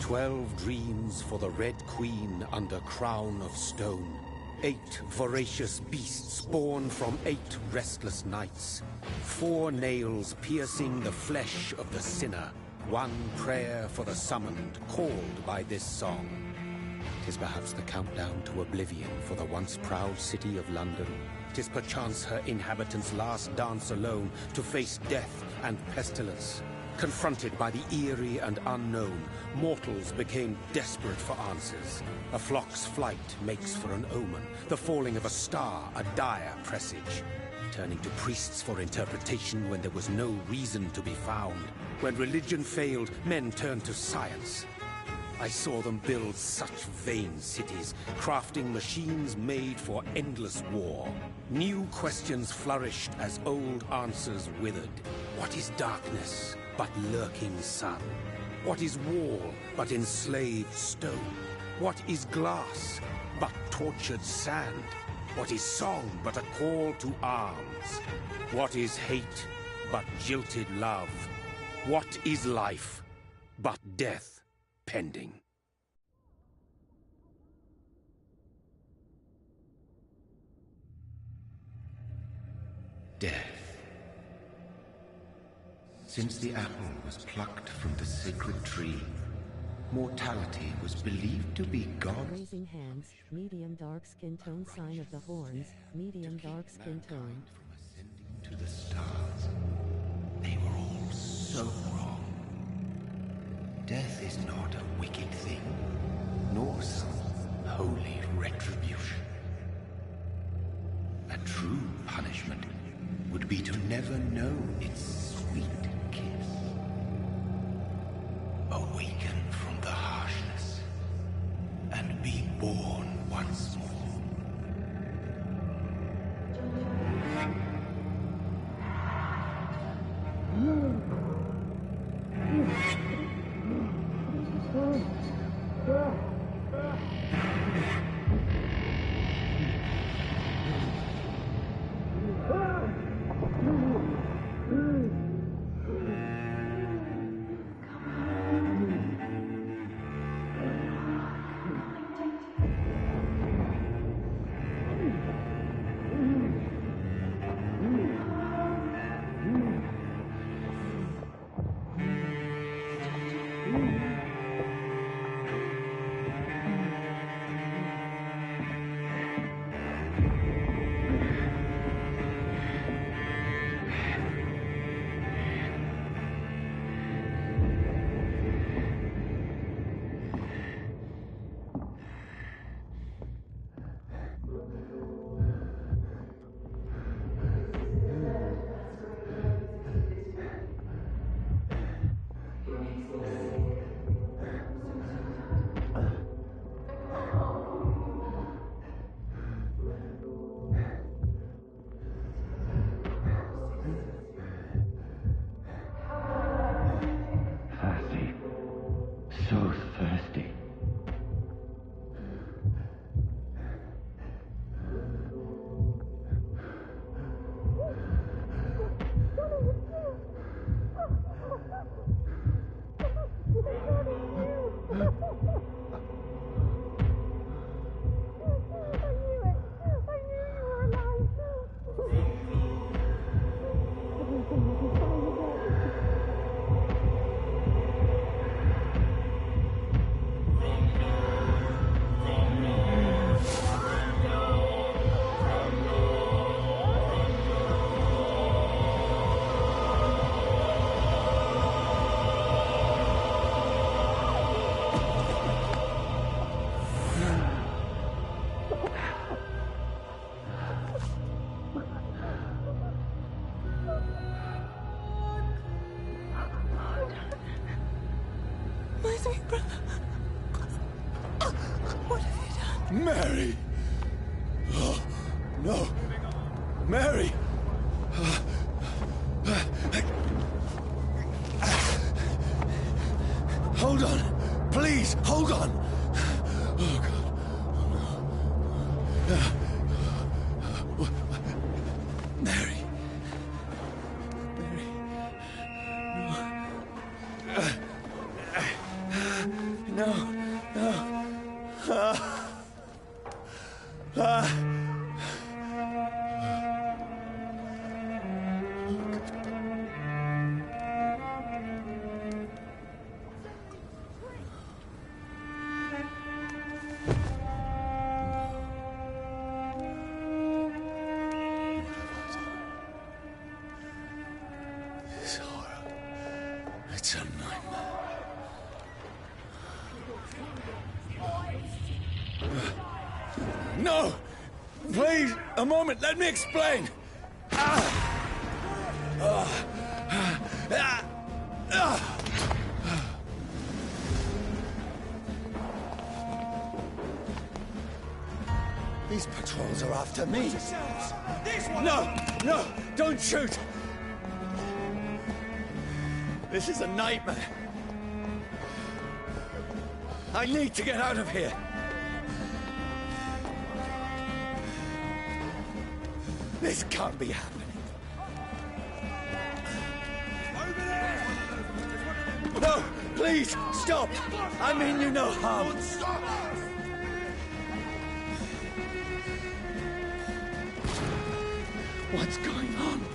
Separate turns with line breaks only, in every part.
12 dreams for the Red Queen under crown of stone. 8 voracious beasts born from 8 restless nights. 4 nails piercing the flesh of the sinner. 1 prayer for the summoned, called by this song. 'Tis perhaps the countdown to oblivion for the once proud city of London. 'Tis perchance her inhabitants' last dance alone to face death and pestilence. Confronted by the eerie and unknown, mortals became desperate for answers. A flock's flight makes for an omen, the falling of a star a dire presage. Turning to priests for interpretation when there was no reason to be found. When religion failed, men turned to science. I saw them build such vain cities, crafting machines made for endless war. New questions flourished as old answers withered. What is darkness but lurking sun? What is wall but enslaved stone? What is glass but tortured sand? What is song but a call to arms? What is hate but jilted love? What is life but death pending?
Death. Since the apple was plucked from the sacred tree, mortality was believed to be gone.
Raising hands, medium dark skin tone, sign of the horns, medium dark skin tone.
From ascending to the stars, they were all so wrong. Death is not a wicked thing, nor some holy retribution. A true punishment would be to never know its sweet kiss. Awaken from the harshness and be born once more. So thirsty.
What have you done?
Mary! Oh, no! Mary! Hold on! Please, hold on! Oh, God. Oh, no. Mary. Mary. No. No. No. This horror. It's a nightmare. No! Please, a moment, let me explain! These patrols are after me. No! No! Don't shoot! This is a nightmare. I need to get out of here. This can't be happening. Over there! No, please, stop! I mean you no harm. Stop! What's going on?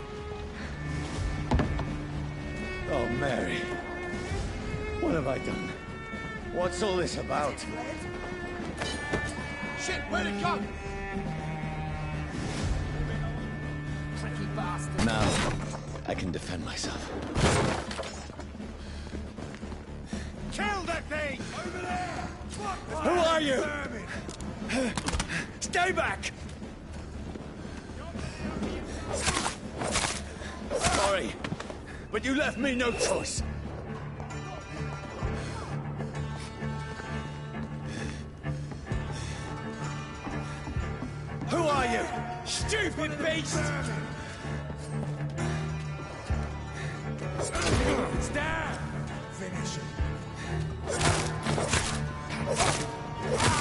Oh, Mary. What have I done? What's all this about? Shit, where'd it go? Now, I can defend myself.
Kill that thing! Over there!
Who are you? Stay back! Sorry, but you left me no choice. Who are you? Stupid beast!
Stand! Finish him.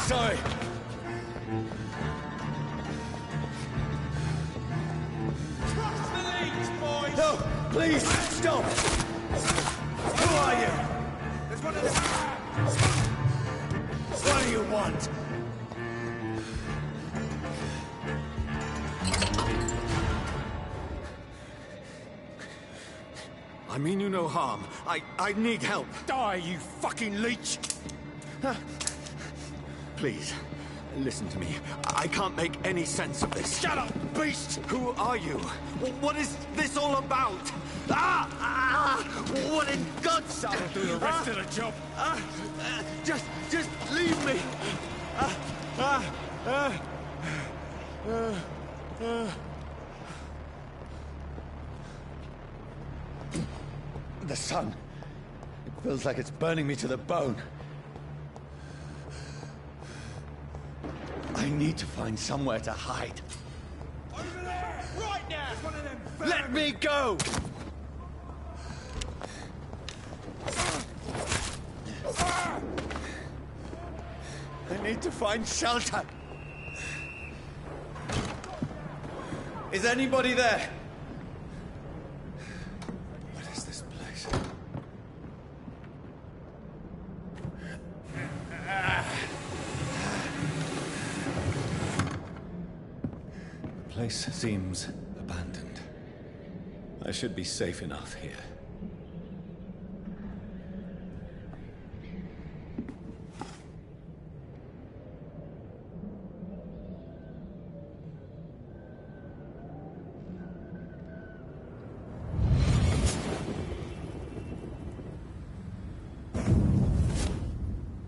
Sorry.
Trust the leads, boys!
No, please, stop! Who are you?
There's one of them.
What do you want? I mean you no harm. I need help.
Die, you fucking leech!
Please, listen to me. I can't make any sense of this.
Shut up, beast!
Who are you? What is this all about? What in God's name?
I'll do the rest of the job.
Just leave me. The sun. It feels like it's burning me to the bone. I need to find somewhere to hide.
Over there! Right now! There's one of them.
Let me go! I need to find shelter. Is anybody there? What is this place? The place seems abandoned. I should be safe enough here.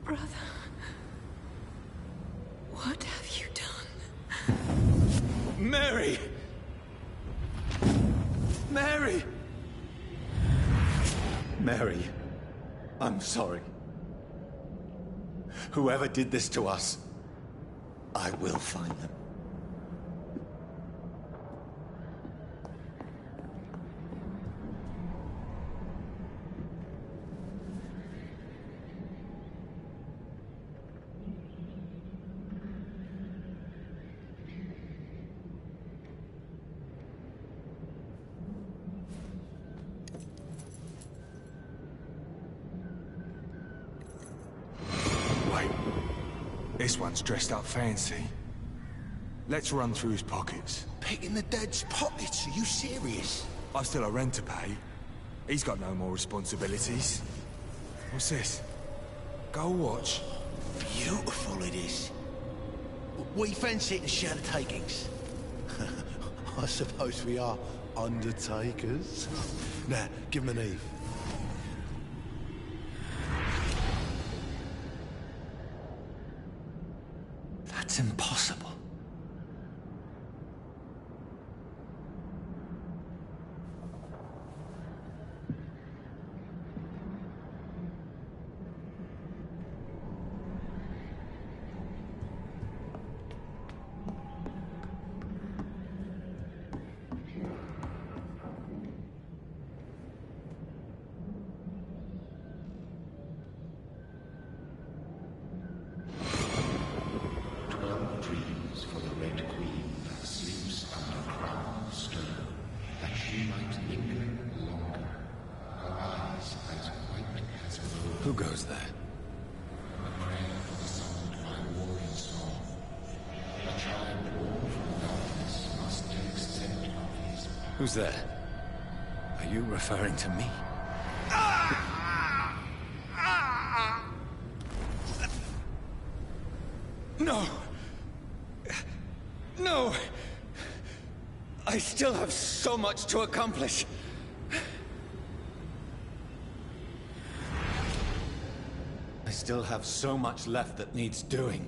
Brother, what have you done?
Mary! Mary! Mary, I'm sorry. Whoever did this to us, I will find them.
This one's dressed up fancy. Let's run through his pockets.
Picking the dead's pockets? Are you serious?
I've still a rent to pay. He's got no more responsibilities. What's this? Gold watch.
Beautiful it is. We fancy it and share the takings. I suppose we are undertakers. Now, give him an Eve.
That's impossible.
Who goes there? Who's there? Are you referring to me? No! No! I still have so much to accomplish. I still have so much left that needs doing.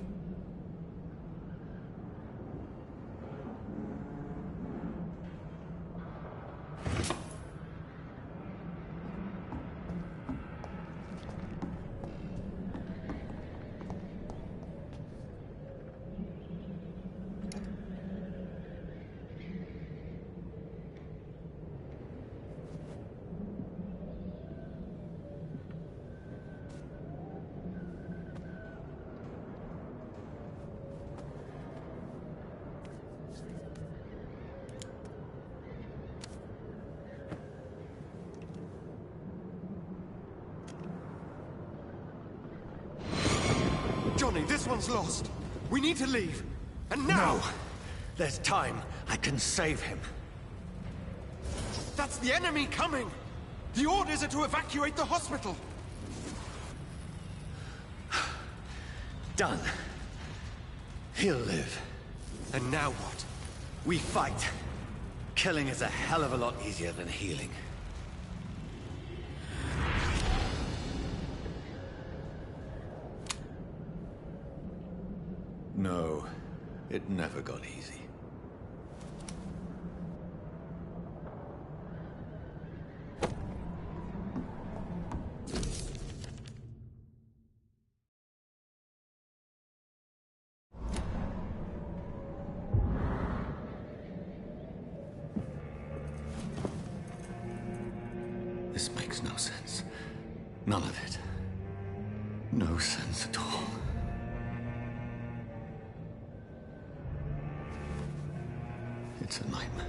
Johnny, this one's lost. We need to leave. And now!
No! There's time. I can save him.
That's the enemy coming! The orders are to evacuate the hospital!
Done. He'll live.
And now what?
We fight. Killing is a hell of a lot easier than healing. No, it never got easy. This makes no sense. None of it. No sense at all. It's a nightmare.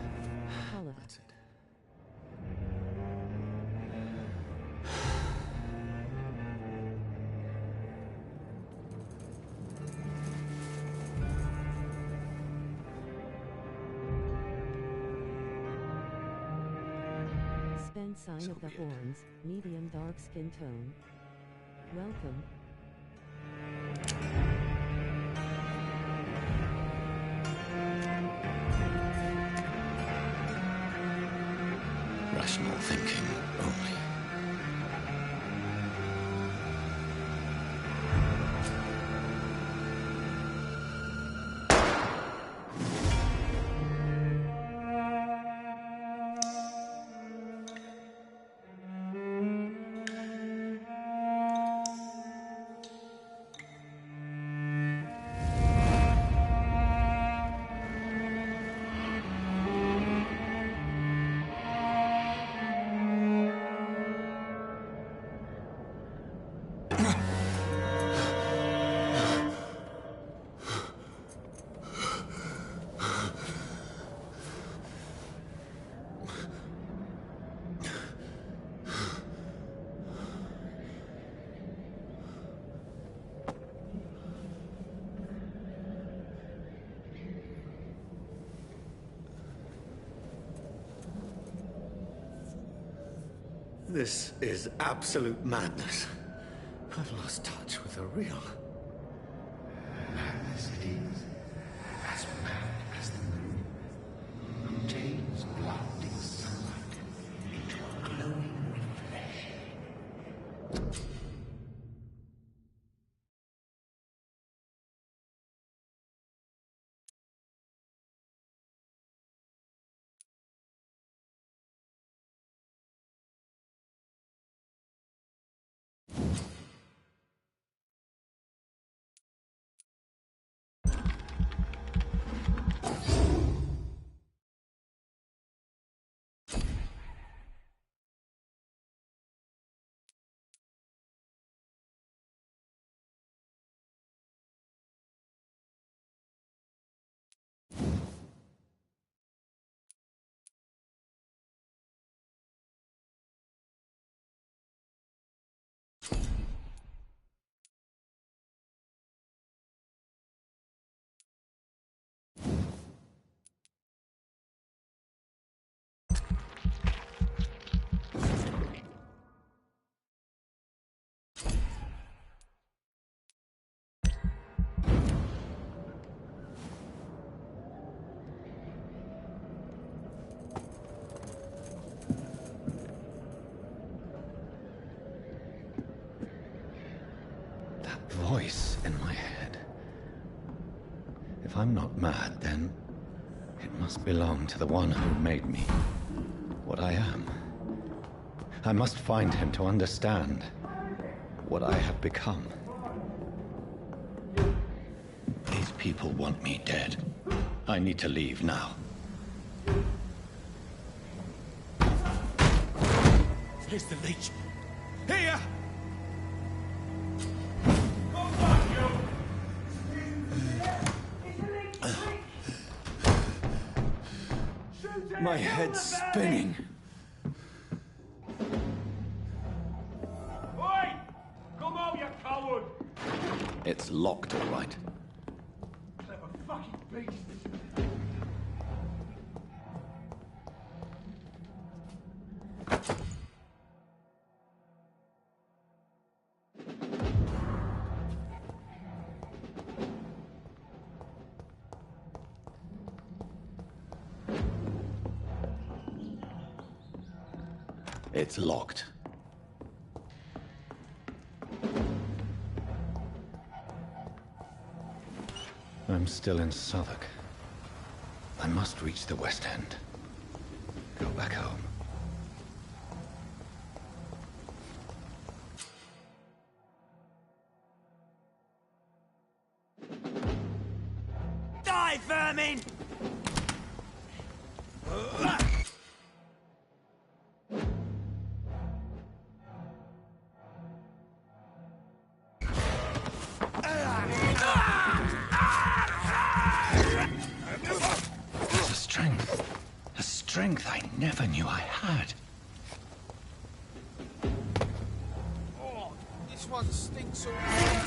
HOLLA.
That's it.
Spend sign of the horns, medium dark skin tone. Welcome.
Rational thinking only.
This is absolute madness. I've lost touch with the real.
Madness it is. As mad as the moon. Obtains blinding sunlight into a glowing reflection.
Voice in my head. If I'm not mad, then it must belong to the one who made me what I am. I must find him to understand what I have become. These people want me dead. I need to leave now.
Here's the leech. Here!
My head's spinning.
Oi! Come out, you coward!
It's locked, all right.
Clever fucking beast.
It's locked. I'm still in Southwark. I must reach the West End. Go back home.
Die, vermin!
A strength I never knew I had.
Oh, this one stinks already.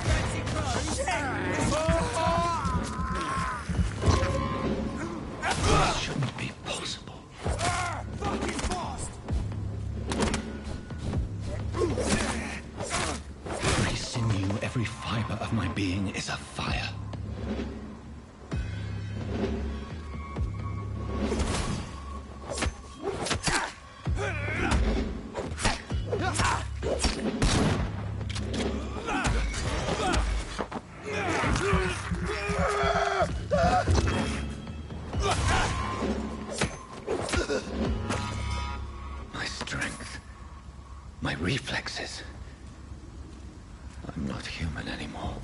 This shouldn't be possible.
Fucking fast!
Every sinew, every fiber of my being is afire. My strength, my reflexes. I'm not human anymore.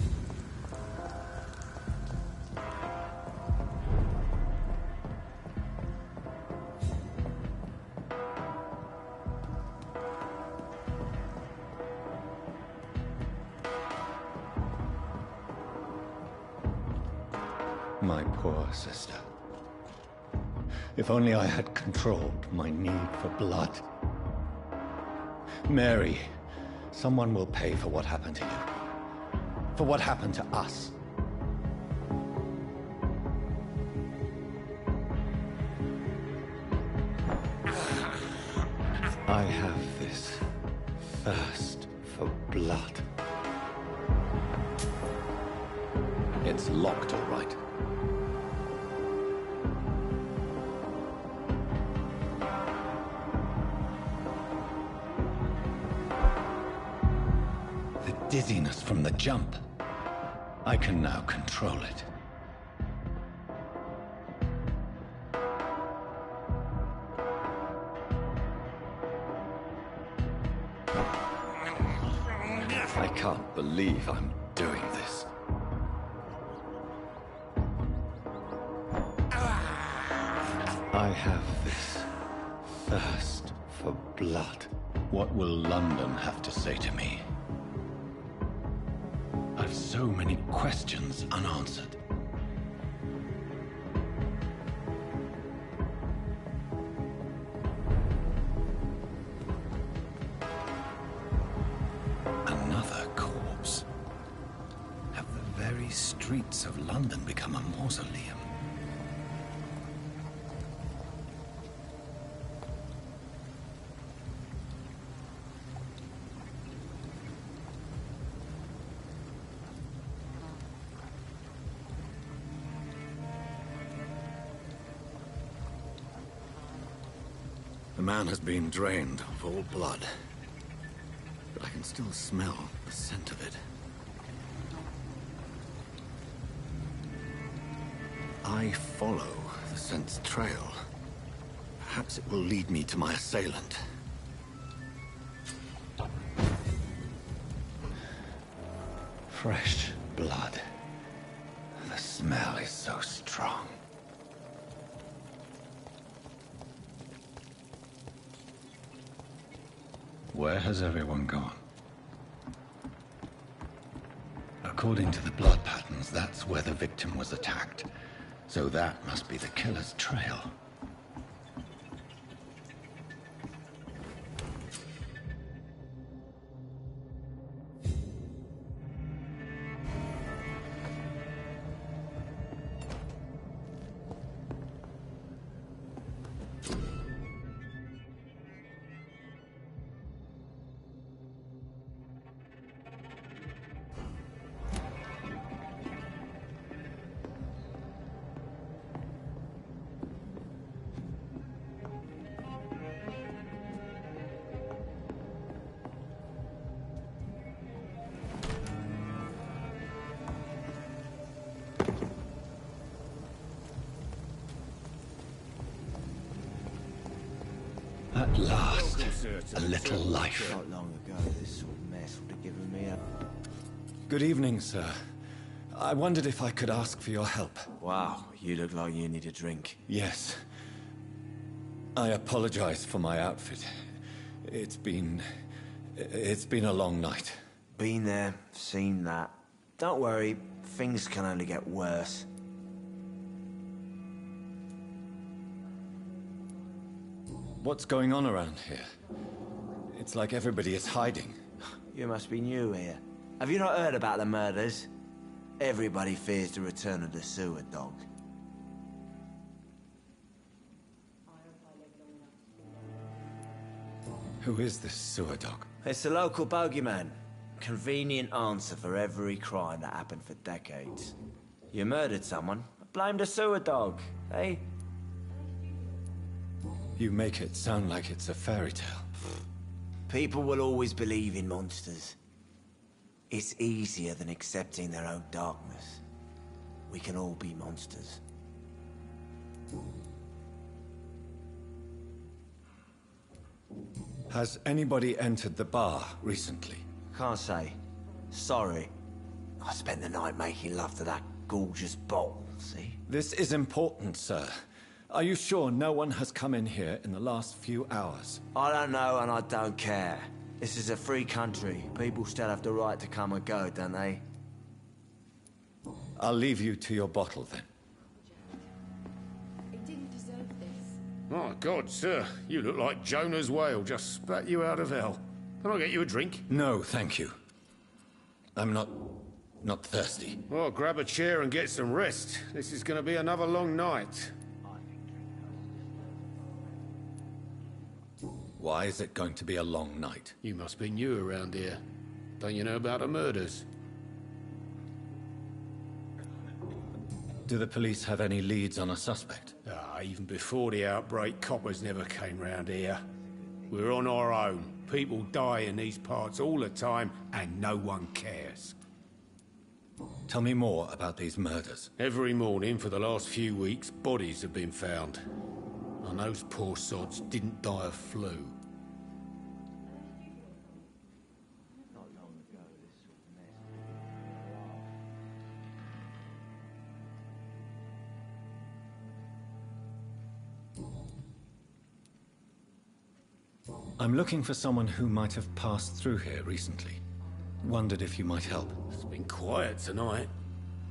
My poor sister. If only I had controlled my need for blood. Mary, someone will pay for what happened to you. For what happened to us. I have this thirst for blood. It's locked, all right. The dizziness from the jump. I can now control it. I can't believe I'm doing this. I have this thirst for blood. What will London have to say to me? I've so many questions unanswered. Another corpse. Have the very streets of London become a mausoleum? The man has been drained of all blood, but I can still smell the scent of it. I follow the scent's trail. Perhaps it will lead me to my assailant. Fresh blood. The smell is so strong. Where has everyone gone? According to the blood patterns, that's where the victim was attacked. So that must be the killer's trail. At last, a little life.
Not long ago, this sort of mess would have given me a...
Good evening, sir. I wondered if I could ask for your help.
Wow, you look like you need a drink.
Yes. I apologize for my outfit. It's been a long night.
Been there, seen that. Don't worry, things can only get worse.
What's going on around here? It's like everybody is hiding.
You must be new here. Have you not heard about the murders? Everybody fears the return of the sewer dog.
Who is this sewer dog?
It's the local bogeyman. Convenient answer for every crime that happened for decades. You murdered someone, blame the sewer dog, eh?
You make it sound like it's a fairy tale.
People will always believe in monsters. It's easier than accepting their own darkness. We can all be monsters.
Has anybody entered the bar recently?
Can't say. Sorry. I spent the night making love to that gorgeous bottle, see?
This is important, sir. Are you sure no one has come in here in the last few hours?
I don't know and I don't care. This is a free country. People still have the right to come and go, don't they?
I'll leave you to your bottle, then.
It didn't deserve this.
My God, sir, you look like Jonah's whale just spat you out of hell. Can I get you a drink?
No, thank you. I'm not thirsty.
Well, grab a chair and get some rest. This is going to be another long night.
Why is it going to be a long night?
You must be new around here. Don't you know about the murders?
Do the police have any leads on a suspect?
Even before the outbreak, coppers never came round here. We're on our own. People die in these parts all the time, and no one cares.
Tell me more about these murders.
Every morning for the last few weeks, bodies have been found. And those poor sods didn't die of flu.
I'm looking for someone who might have passed through here recently. Wondered if you might help.
It's been quiet tonight.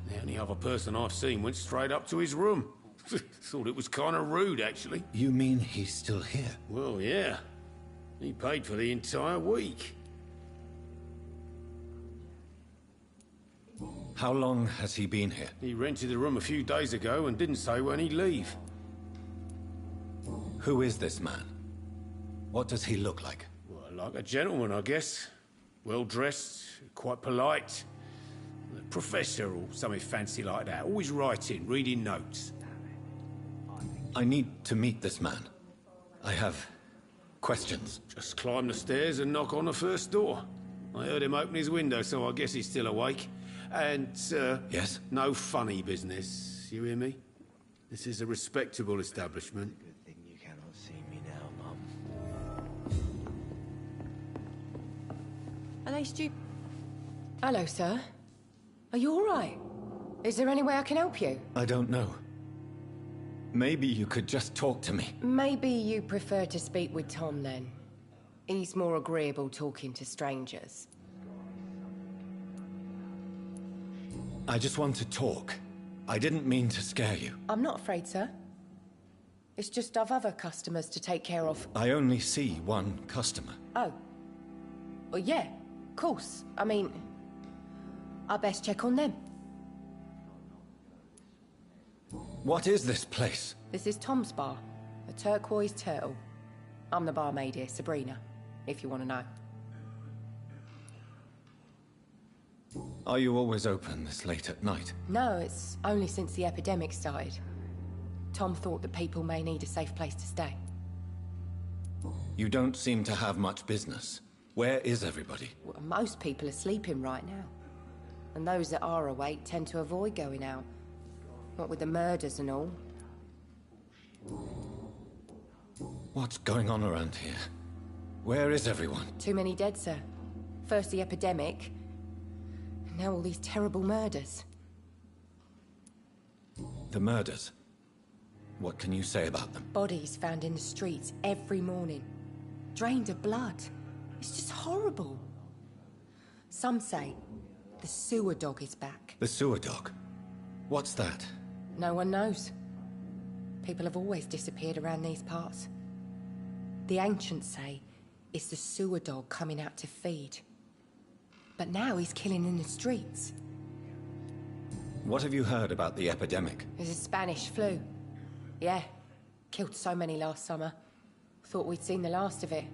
The only other person I've seen went straight up to his room. Thought it was kind of rude, actually.
You mean he's still here?
Well, yeah. He paid for the entire week.
How long has he been here?
He rented the room a few days ago and didn't say when he'd leave.
Who is this man? What does he look like?
Well, like a gentleman, I guess. Well-dressed, quite polite. A professor or something fancy like that. Always writing, reading notes.
I need to meet this man. I have questions.
Just climb the stairs and knock on the first door. I heard him open his window, so I guess he's still awake. And,
Yes?
no funny business. You hear me? This is a respectable establishment.
Good thing you cannot see me now, Mum.
Are they Hello, sir. Are you all right? Is there any way I can help you?
I don't know. Maybe you could just talk to me.
Maybe you prefer to speak with Tom, then. He's more agreeable talking to strangers.
I just want to talk. I didn't mean to scare you.
I'm not afraid, sir. It's just I've other customers to take care of.
I only see one customer.
Oh. Well, yeah, of course. I mean, I best check on them.
What is this place?
This is Tom's bar, a turquoise turtle. I'm the barmaid here, Sabrina, if you want to know.
Are you always open this late at night?
No, it's only since the epidemic started. Tom thought that people may need a safe place to stay.
You don't seem to have much business. Where is everybody?
Well, most people are sleeping right now. And those that are awake tend to avoid going out. What with the murders and all.
What's going on around here? Where is everyone?
Too many dead, sir. First the epidemic, and now all these terrible murders.
The murders? What can you say about them?
Bodies found in the streets every morning. Drained of blood. It's just horrible. Some say the sewer dog is back.
The sewer dog? What's that?
No one knows. People have always disappeared around these parts. The ancients say it's the sewer dog coming out to feed. But now he's killing in the streets.
What have you heard about the epidemic?
There's a Spanish flu. Yeah, killed so many last summer. Thought we'd seen the last of it.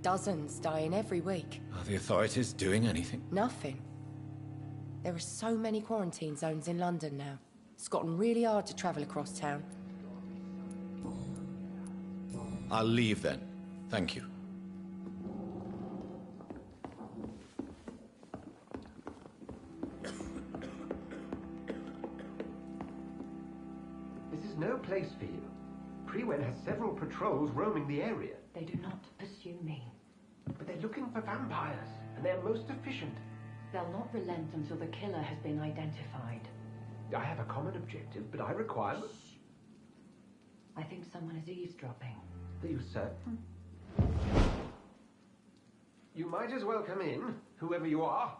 Dozens dying every week.
Are the authorities doing anything?
Nothing. There are so many quarantine zones in London now. It's gotten really hard to travel across town.
I'll leave then. Thank you.
This is no place for you. Prewen has several patrols roaming the area.
They do not pursue me.
But they're looking for vampires, and they're most efficient.
They'll not relent until the killer has been identified.
I have a common objective, but I require...
I think someone is eavesdropping.
Are you certain? You might as well come in, whoever you are.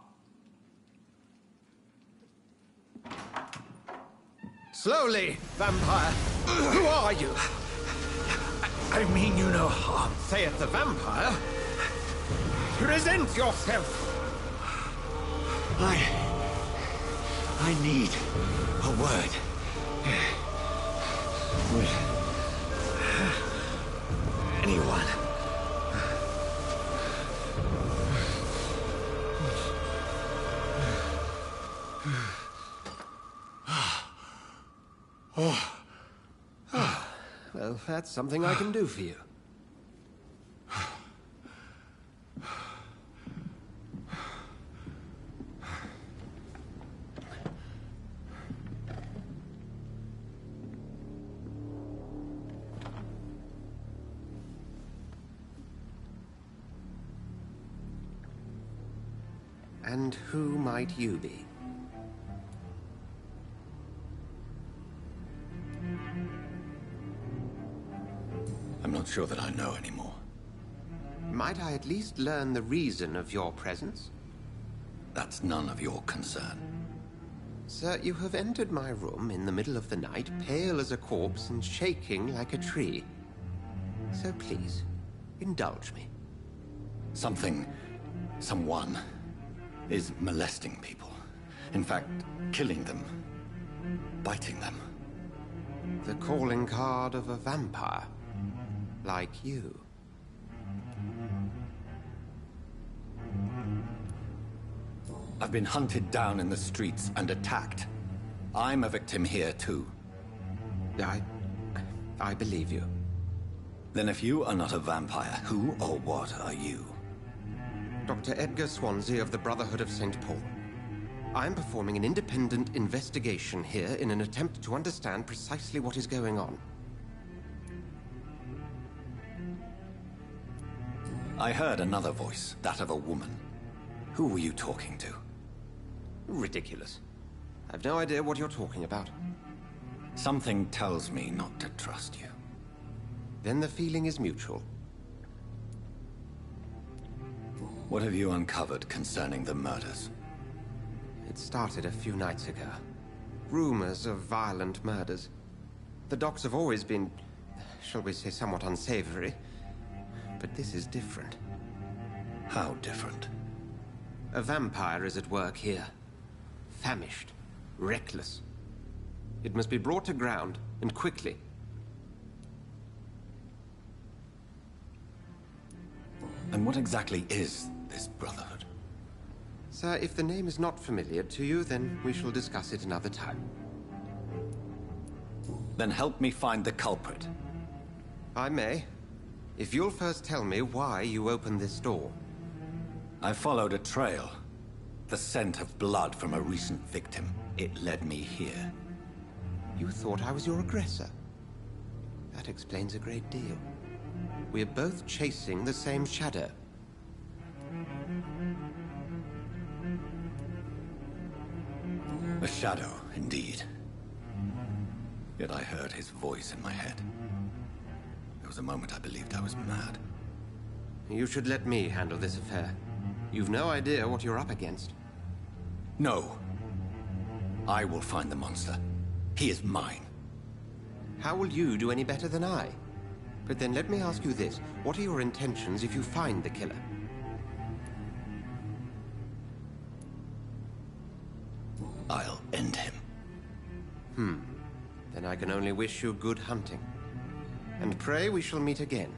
Slowly, vampire. Who are you? I mean you no harm, saith the vampire. Present yourself.
I need a word.
Would anyone
Well, that's something I can do for you. And who might you be?
I'm not sure that I know anymore.
Might I at least learn the reason of your presence?
That's none of your concern.
Sir, you have entered my room in the middle of the night, pale as a corpse and shaking like a tree. So please, indulge me.
Someone is molesting people. In fact, killing them. Biting them.
The calling card of a vampire. Like you.
I've been hunted down in the streets and attacked. I'm a victim here, too.
I believe you.
Then if you are not a vampire, who or what are you?
Dr. Edgar Swansea of the Brotherhood of St. Paul. I'm performing an independent investigation here in an attempt to understand precisely what is going on.
I heard another voice, that of a woman. Who were you talking to?
Ridiculous. I've no idea what you're talking about.
Something tells me not to trust you.
Then the feeling is mutual.
What have you uncovered concerning the murders?
It started a few nights ago. Rumors of violent murders. The docks have always been, shall we say, somewhat unsavory. But this is different.
How different?
A vampire is at work here. Famished. Reckless. It must be brought to ground, and quickly.
And what exactly is this Brotherhood?
Sir, if the name is not familiar to you, then we shall discuss it another time.
Then help me find the culprit.
I may. If you'll first tell me why you opened this door.
I followed a trail. The scent of blood from a recent victim. It led me here.
You thought I was your aggressor. That explains a great deal. We're both chasing the same shadow.
A shadow, indeed. Yet I heard his voice in my head. There was a moment I believed I was mad.
You should let me handle this affair. You've no idea what you're up against.
No. I will find the monster. He is mine.
How will you do any better than I? But then let me ask you this. What are your intentions if you find the killer?
I'll end him.
Then I can only wish you good hunting. And pray we shall meet again.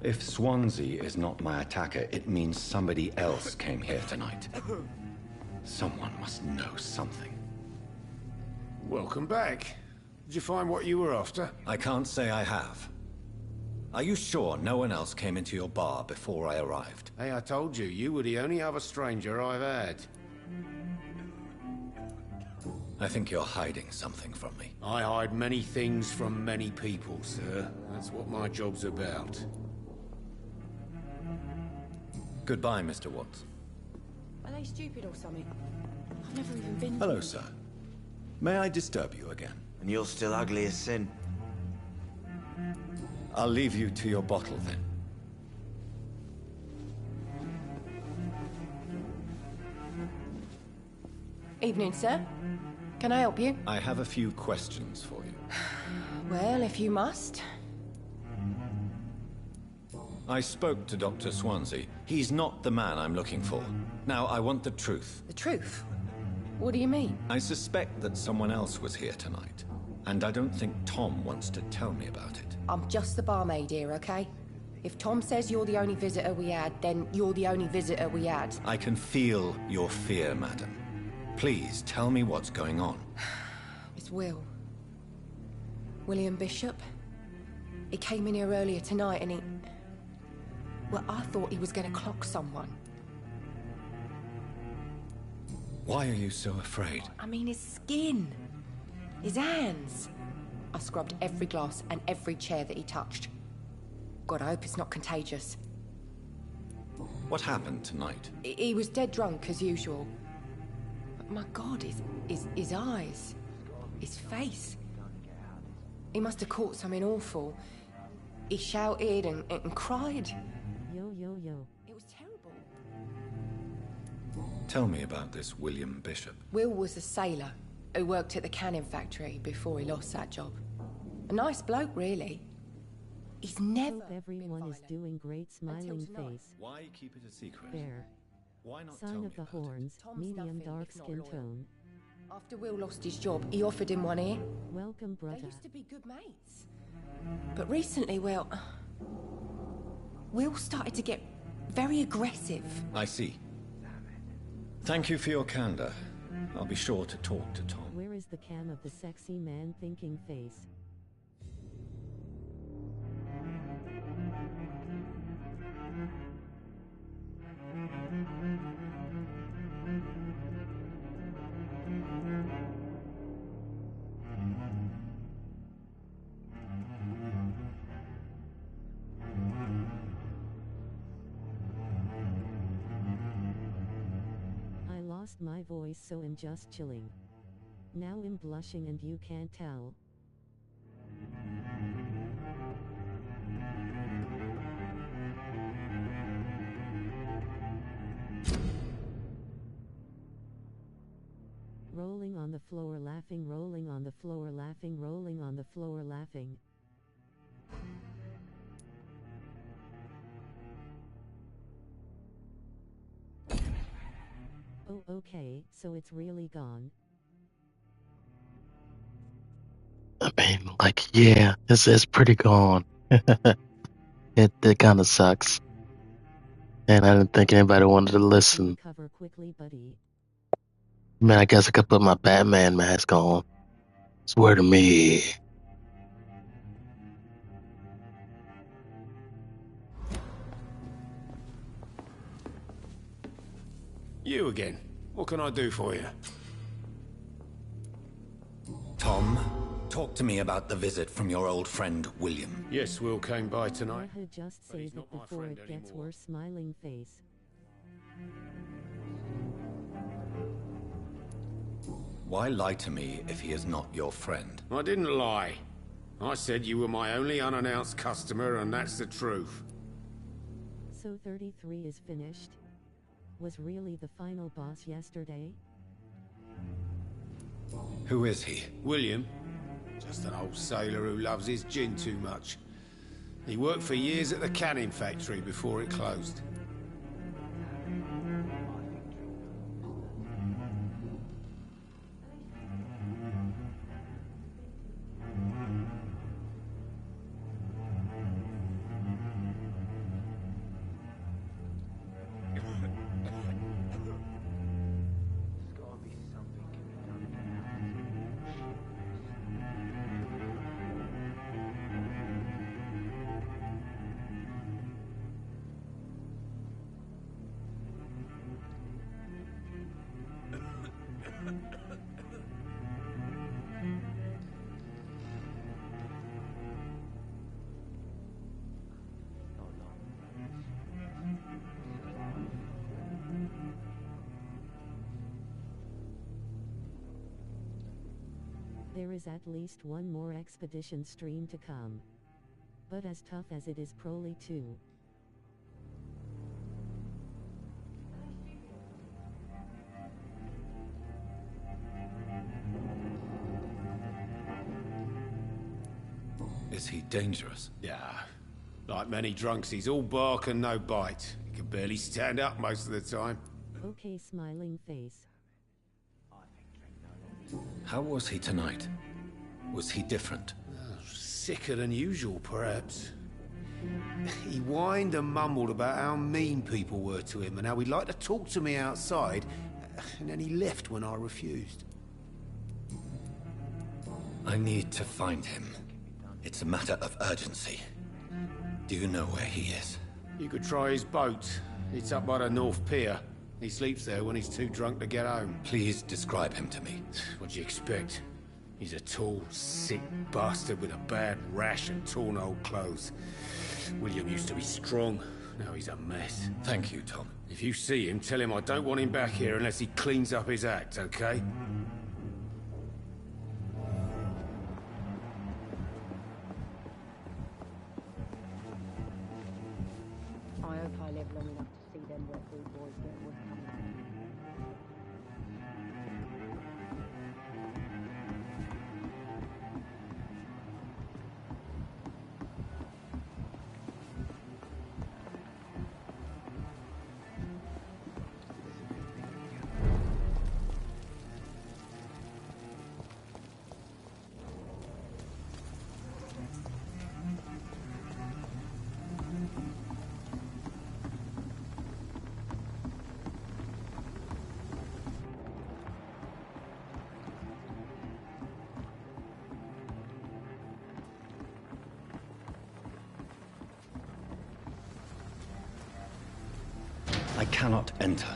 If Swansea is not my attacker, it means somebody else came here tonight. Someone must know something.
Welcome back. Did you find what you were after?
I can't say I have. Are you sure no one else came into your bar before I arrived?
Hey, I told you, you were the only other stranger I've had.
I think you're hiding something from me.
I hide many things from many people, sir. That's what my job's about.
Goodbye, Mr. Watts.
Are they stupid or something? I've never even been...
Hello, sir. May I disturb you again?
And you're still ugly as sin.
I'll leave you to your bottle, then.
Evening, sir. Can I help you?
I have a few questions for you.
Well, if you must.
I spoke to Dr. Swansea. He's not the man I'm looking for. Now, I want the truth.
The truth? What do you mean?
I suspect that someone else was here tonight, and I don't think Tom wants to tell me about it.
I'm just the barmaid here, okay? If Tom says you're the only visitor we had, then you're the only visitor we had.
I can feel your fear, madam. Please, tell me what's going on.
It's Will. William Bishop. He came in here earlier tonight and he... Well, I thought he was going to clock someone.
Why are you so afraid?
I mean, his skin. His hands. I scrubbed every glass and every chair that he touched. God, I hope it's not contagious.
What happened tonight?
He was dead drunk, as usual. But my God, his eyes. His face. He must have caught something awful. He shouted and cried.
Yo, yo, yo.
It was terrible.
Tell me about this William Bishop.
Will was a sailor who worked at the canning factory before he lost that job. A nice bloke, really. He's never...
Hope everyone is doing great, smiling face.
Why keep it a secret?
Bear.
Why not
Sign
tell me
of the
about
horns,
Tom's
medium
nothing
dark
if not
skin
loyal.
tone.
After Will lost his job, he offered him one ear.
Welcome, brother.
They used to be good mates. But recently, well... Will started to get very aggressive.
I see. Thank you for your candor. I'll be sure to talk to Tom.
Where is the cam of the sexy man thinking face? I lost my voice, so I'm just chilling. Now I'm blushing and you can't tell. Rolling on the floor laughing, rolling on the floor laughing, rolling on the floor laughing. Oh, okay, so it's really gone.
I mean, like, yeah, it's pretty gone. It kind of sucks. And I didn't think anybody wanted to listen.
Recover quickly, buddy.
Man, I guess I could put my Batman mask on. Swear to me.
You again. What can I do for you?
Tom, talk to me about the visit from your old friend, William.
Yes, Will came by tonight.
I just
But he's
save it
not my
before
friend
it gets
anymore.
worse, smiling face.
Why lie to me if he is not your friend?
I didn't lie. I said you were my only unannounced customer, and that's the truth.
So 33 is finished? Was really the final boss yesterday?
Who is he?
William. Just an old sailor who loves his gin too much. He worked for years at the canning factory before it closed.
There is at least one more expedition stream to come. But as tough as it is Crowley too.
Is he dangerous?
Yeah. Like many drunks, he's all bark and no bite. He can barely stand up most of the time.
Okay, smiling face.
How was he tonight? Was he different?
Sicker than usual, perhaps. He whined and mumbled about how mean people were to him and how he'd like to talk to me outside, and then he left when I refused.
I need to find him. It's a matter of urgency. Do you know where he is?
You could try his boat. It's up by the North Pier. He sleeps there when he's too drunk to get home.
Please describe him to me.
What do you expect? He's a tall, sick bastard with a bad rash and torn old clothes. William used to be strong. Now he's a mess.
Thank you, Tom.
If you see him, tell him I don't want him back here unless he cleans up his act, okay?
I hope I live long enough to see them wet boot boys get what's coming.
I cannot enter.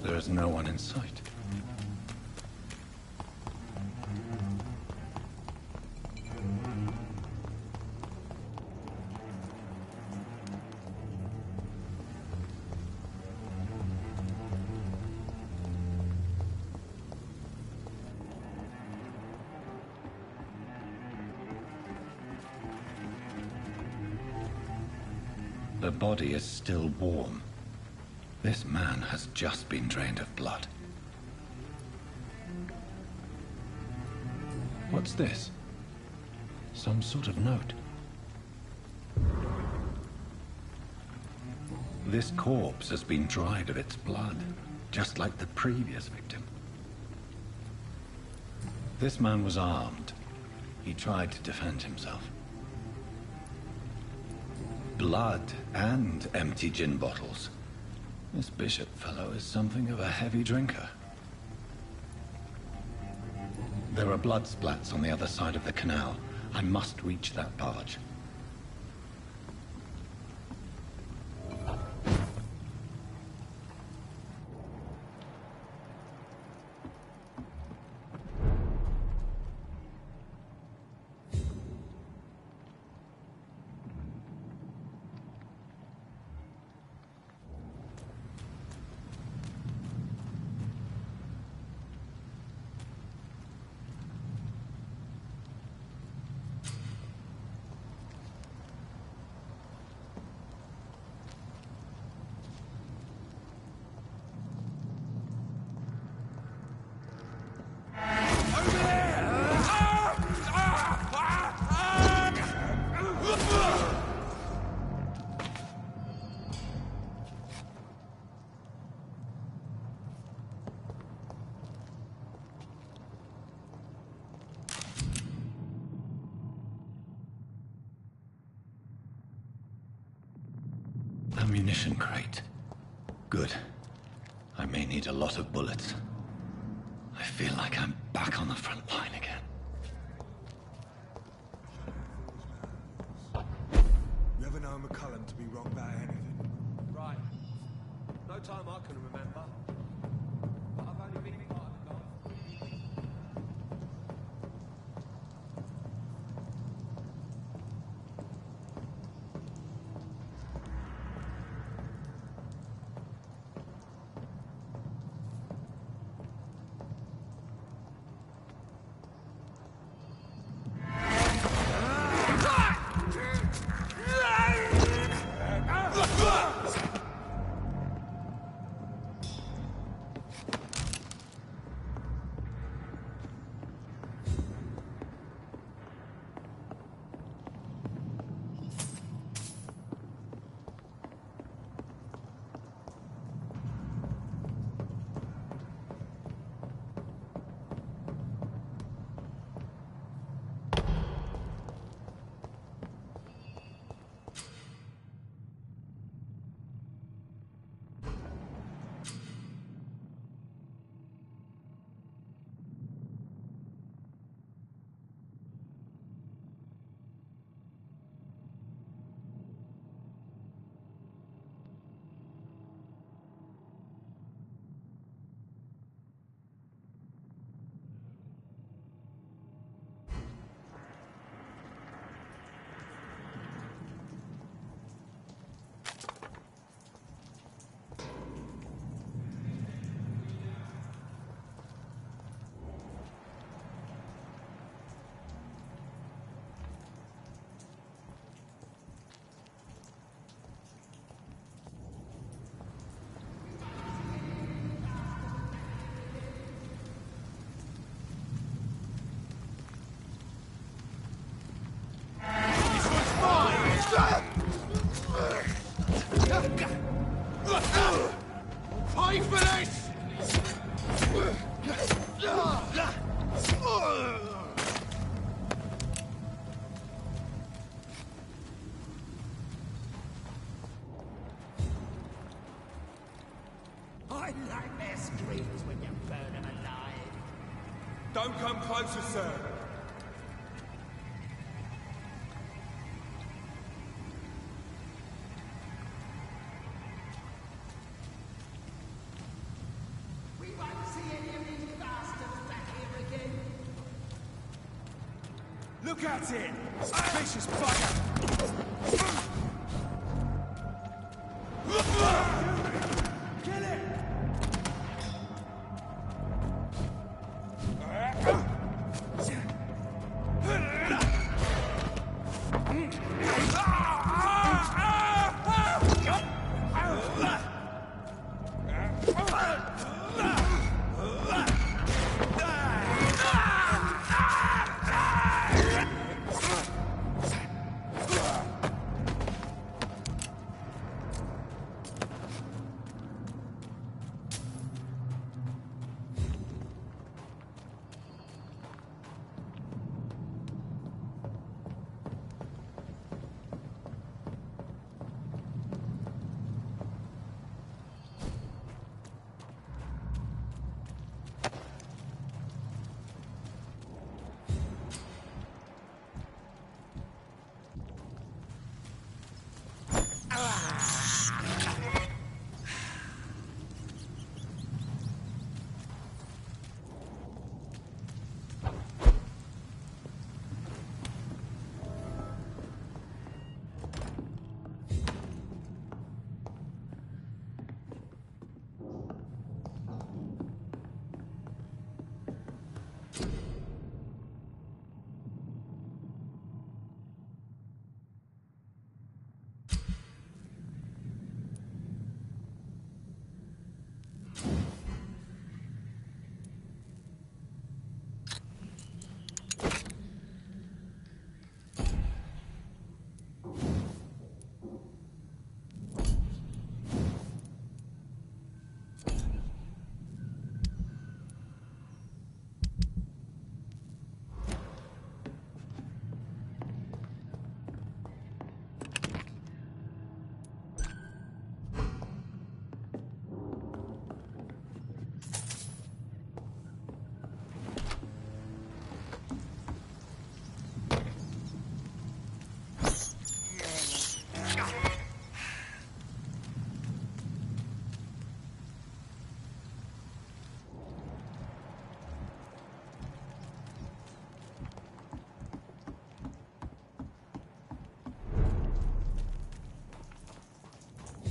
There is no one in sight. The body is still warm. This man has just been drained of blood. What's this? Some sort of note. This corpse has been dried of its blood, just like the previous victim. This man was armed. He tried to defend himself. Blood and empty gin bottles. This Bishop fellow is something of a heavy drinker. There are blood splats on the other side of the canal. I must reach that barge. Ammunition crate. Good. I may need a lot of bullets. I feel like I'm back on the front line again.
You ever know McCullum to be wrong about anything?
Right. No time I can remember. But I've only been part of the golf.
Pay for this!
I like their screams when you burn them alive.
Don't come closer, sir.
We won't see any of these bastards back here again.
Look at it! Vicious bugger! Kill it!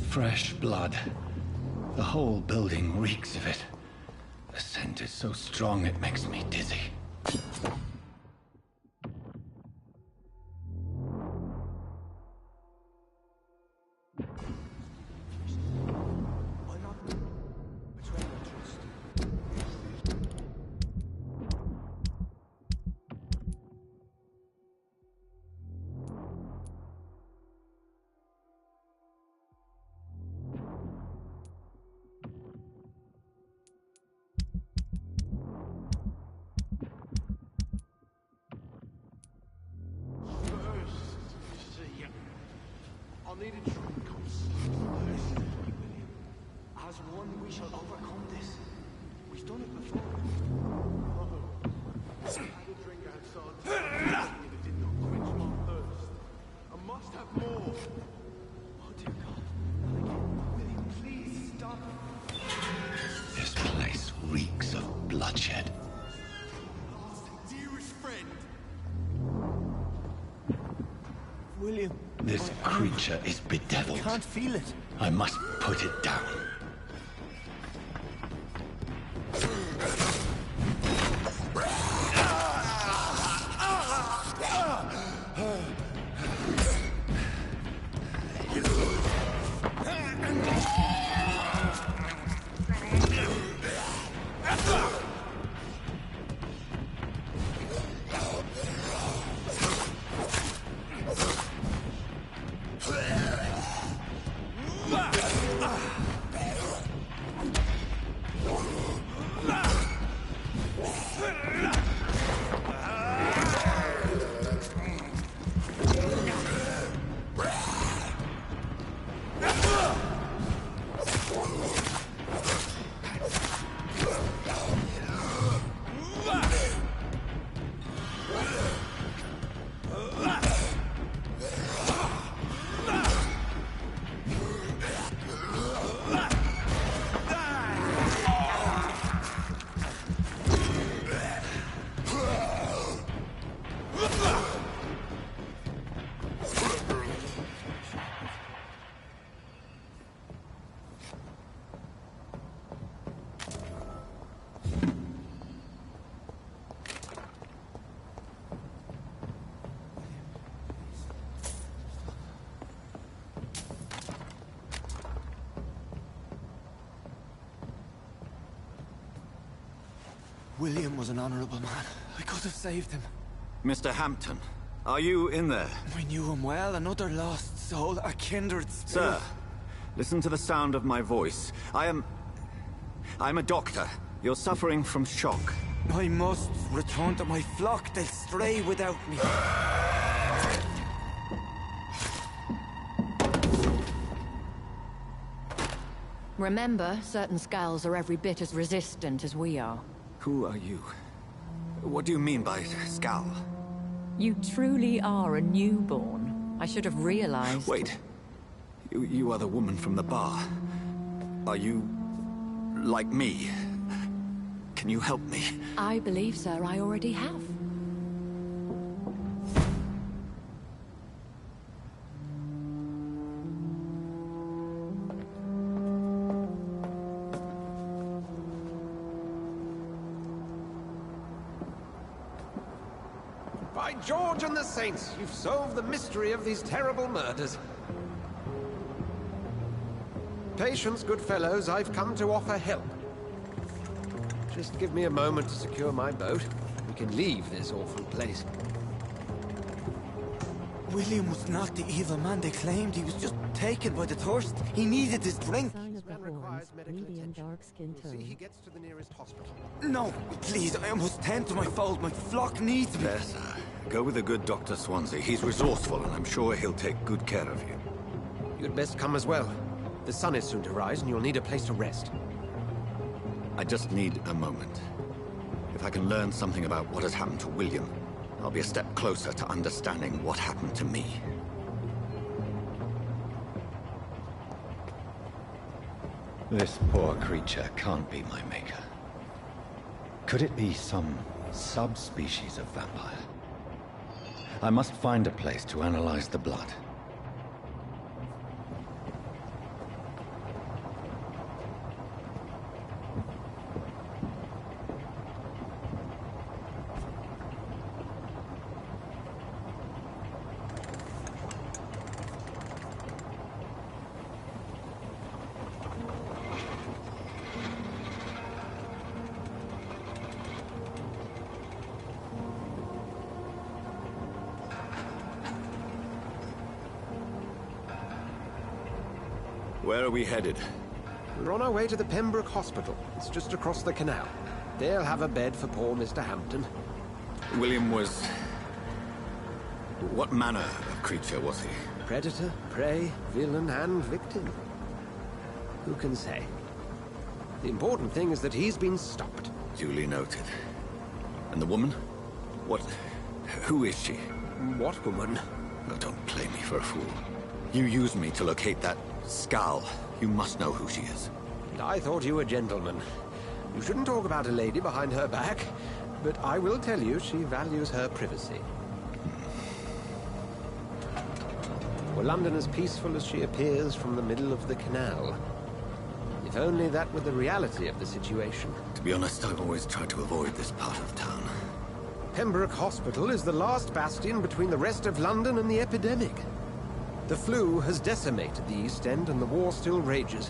Fresh blood. The whole building reeks of it. The scent is so strong it makes me dizzy.
I needed trinkles. As one, we shall overcome this. We've done it before. I had a drink outside. It did not quench my thirst. I must have more. Oh dear God. Not again. William, please stop.
This place reeks of bloodshed.
Dearest friend. William.
This creature is bedeviled.
I can't feel it.
I must put it down.
William was an honorable man. I could have saved him.
Mr. Hampton, are you in there?
I knew him well, another lost soul, a kindred spirit.
Sir, listen to the sound of my voice. I'm a doctor. You're suffering from shock.
I must return to my flock. They'll stray without me.
Remember, certain skulls are every bit as resistant as we are.
Who are you? What do you mean by skull?
You truly are a newborn. I should have realized.
Wait. You are the woman from the bar. Are you... like me? Can you help me?
I believe, sir, I already have.
By George and the Saints, you've solved the mystery of these terrible murders. Patience, good fellows, I've come to offer help. Just give me a moment to secure my boat. We can leave this awful place.
William was not the evil man they claimed. He was just taken by the thirst. He needed this drink.
Sign of the horns, medium dark skin tone.
See, he gets to the nearest hospital.
No, please, I must tend to my fold. My flock needs me.
Yes, sir. Go with the good Dr. Swansea. He's resourceful, and I'm sure he'll take good care of you.
You'd best come as well. The sun is soon to rise, and you'll need a place to rest.
I just need a moment. If I can learn something about what has happened to William, I'll be a step closer to understanding what happened to me. This poor creature can't be my maker. Could it be some subspecies of vampire? I must find a place to analyze the blood. Where are we headed?
We're on our way to the Pembroke Hospital. It's just across the canal. They'll have a bed for poor Mr. Hampton.
William was... What manner of creature was he?
Predator, prey, villain, and victim. Who can say? The important thing is that he's been stopped.
Duly noted. And the woman? What... Who is she?
What woman?
Oh, don't play me for a fool. You used me to locate that skull. You must know who she is.
I thought you a gentleman. You shouldn't talk about a lady behind her back, but I will tell you she values her privacy. Were London as peaceful as she appears from the middle of the canal? If only that were the reality of the situation.
To be honest, I've always tried to avoid this part of town.
Pembroke Hospital is the last bastion between the rest of London and the epidemic. The flu has decimated the East End and the war still rages.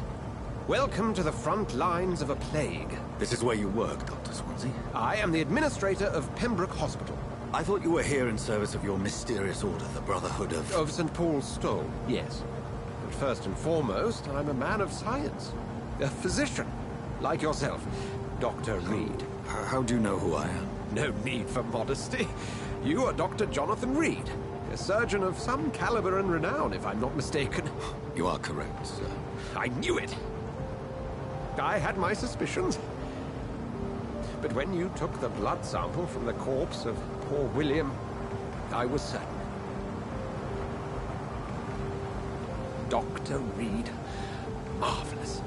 Welcome to the front lines of a plague.
This is where you work, Dr. Swansea?
I am the administrator of Pembroke Hospital.
I thought you were here in service of your mysterious order, the Brotherhood of...
Of St. Paul's Stole, yes. But first and foremost, I'm a man of science. A physician, like yourself, Dr. Reed.
How do you know who I am?
No need for modesty. You are Dr. Jonathan Reed, a surgeon of some caliber and renown, if I'm not mistaken.
You are correct, sir.
I knew it. I had my suspicions. But when you took the blood sample from the corpse of poor William, I was certain. Dr. Reed. Marvelous.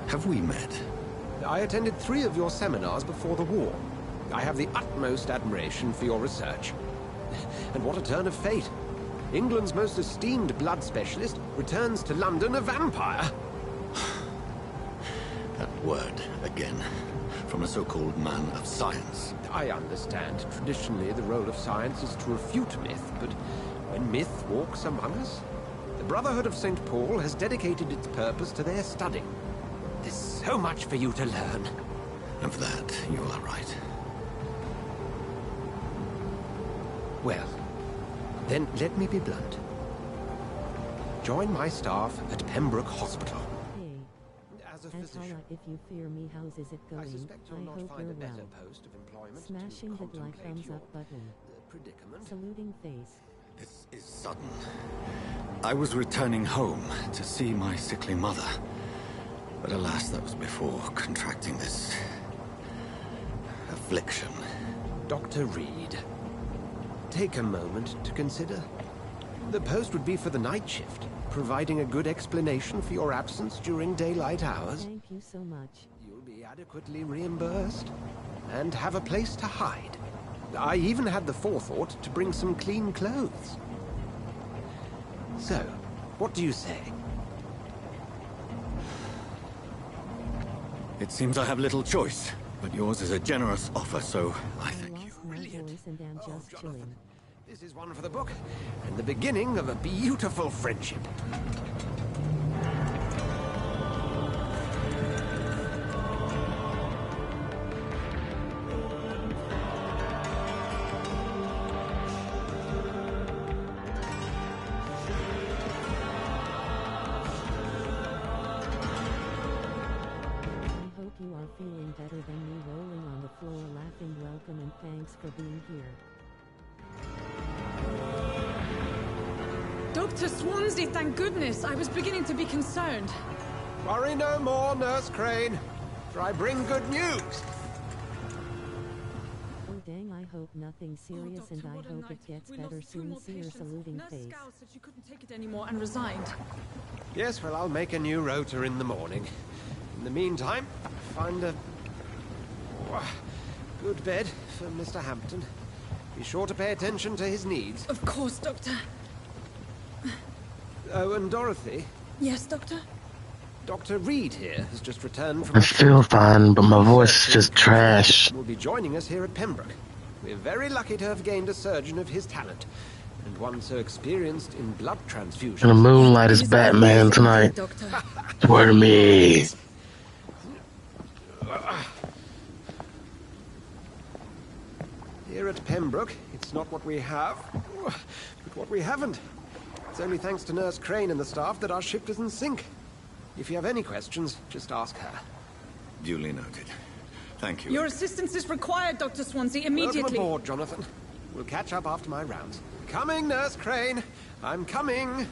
Have we met?
I attended 3 of your seminars before the war. I have the utmost admiration for your research. And what a turn of fate. England's most esteemed blood specialist returns to London a vampire.
That word, again, from a so-called man of science.
I understand. Traditionally, the role of science is to refute myth, but when myth walks among us, the Brotherhood of St. Paul has dedicated its purpose to their study. There's so much for you to learn.
And for that, you are right.
Well, then let me be blunt. Join my staff at Pembroke Hospital. As a physician,
if you fear me, how's is it going?
I suspect you'll not
hope
find
you're
a better
well.
post of employment
Smashing
to
the like
contemplate
thumbs
your
up button.
predicament.
Saluting face.
This is sudden. I was returning home to see my sickly mother. But alas, that was before contracting this... affliction.
Dr. Reed, take a moment to consider. The post would be for the night shift, providing a good explanation for your absence during daylight hours.
Thank you so much.
You'll be adequately reimbursed and have a place to hide. I even had the forethought to bring some clean clothes. So, what do you say?
It seems I have little choice, but yours is a generous offer, so I thank you.
Voice and am just chilling.
This is one for the book, and the beginning of a beautiful friendship.
You are feeling better than me, rolling on the floor laughing. Welcome and thanks for being here.
Dr. Swansea, thank goodness. I was beginning to be concerned.
Worry no more, Nurse Crane, for I bring good news.
Oh dang, I hope nothing serious, and I hope it gets better soon. See your saluting face.
Nurse Scowl said she couldn't take it anymore and resigned.
Yes, well, I'll make a new rota in the morning. In the meantime, find a good bed for Mr. Hampton. Be sure to pay attention to his needs.
Of course, Doctor.
Oh, and Dorothy?
Yes, Doctor?
Dr. Reed here has just returned from...
I feel fine, but my voice is just trash.
...will be joining us here at Pembroke. We're very lucky to have gained a surgeon of his talent, and one so experienced in blood transfusion.
And the moonlight is Batman tonight. Swear to me.
Here at Pembroke, it's not what we have, but what we haven't. It's only thanks to Nurse Crane and the staff that our ship doesn't sink. If you have any questions, just ask her.
Duly noted. Thank you.
Your assistance is required, Dr. Swansea, immediately.
Welcome aboard, Jonathan. We'll catch up after my rounds. Coming, Nurse Crane. I'm coming.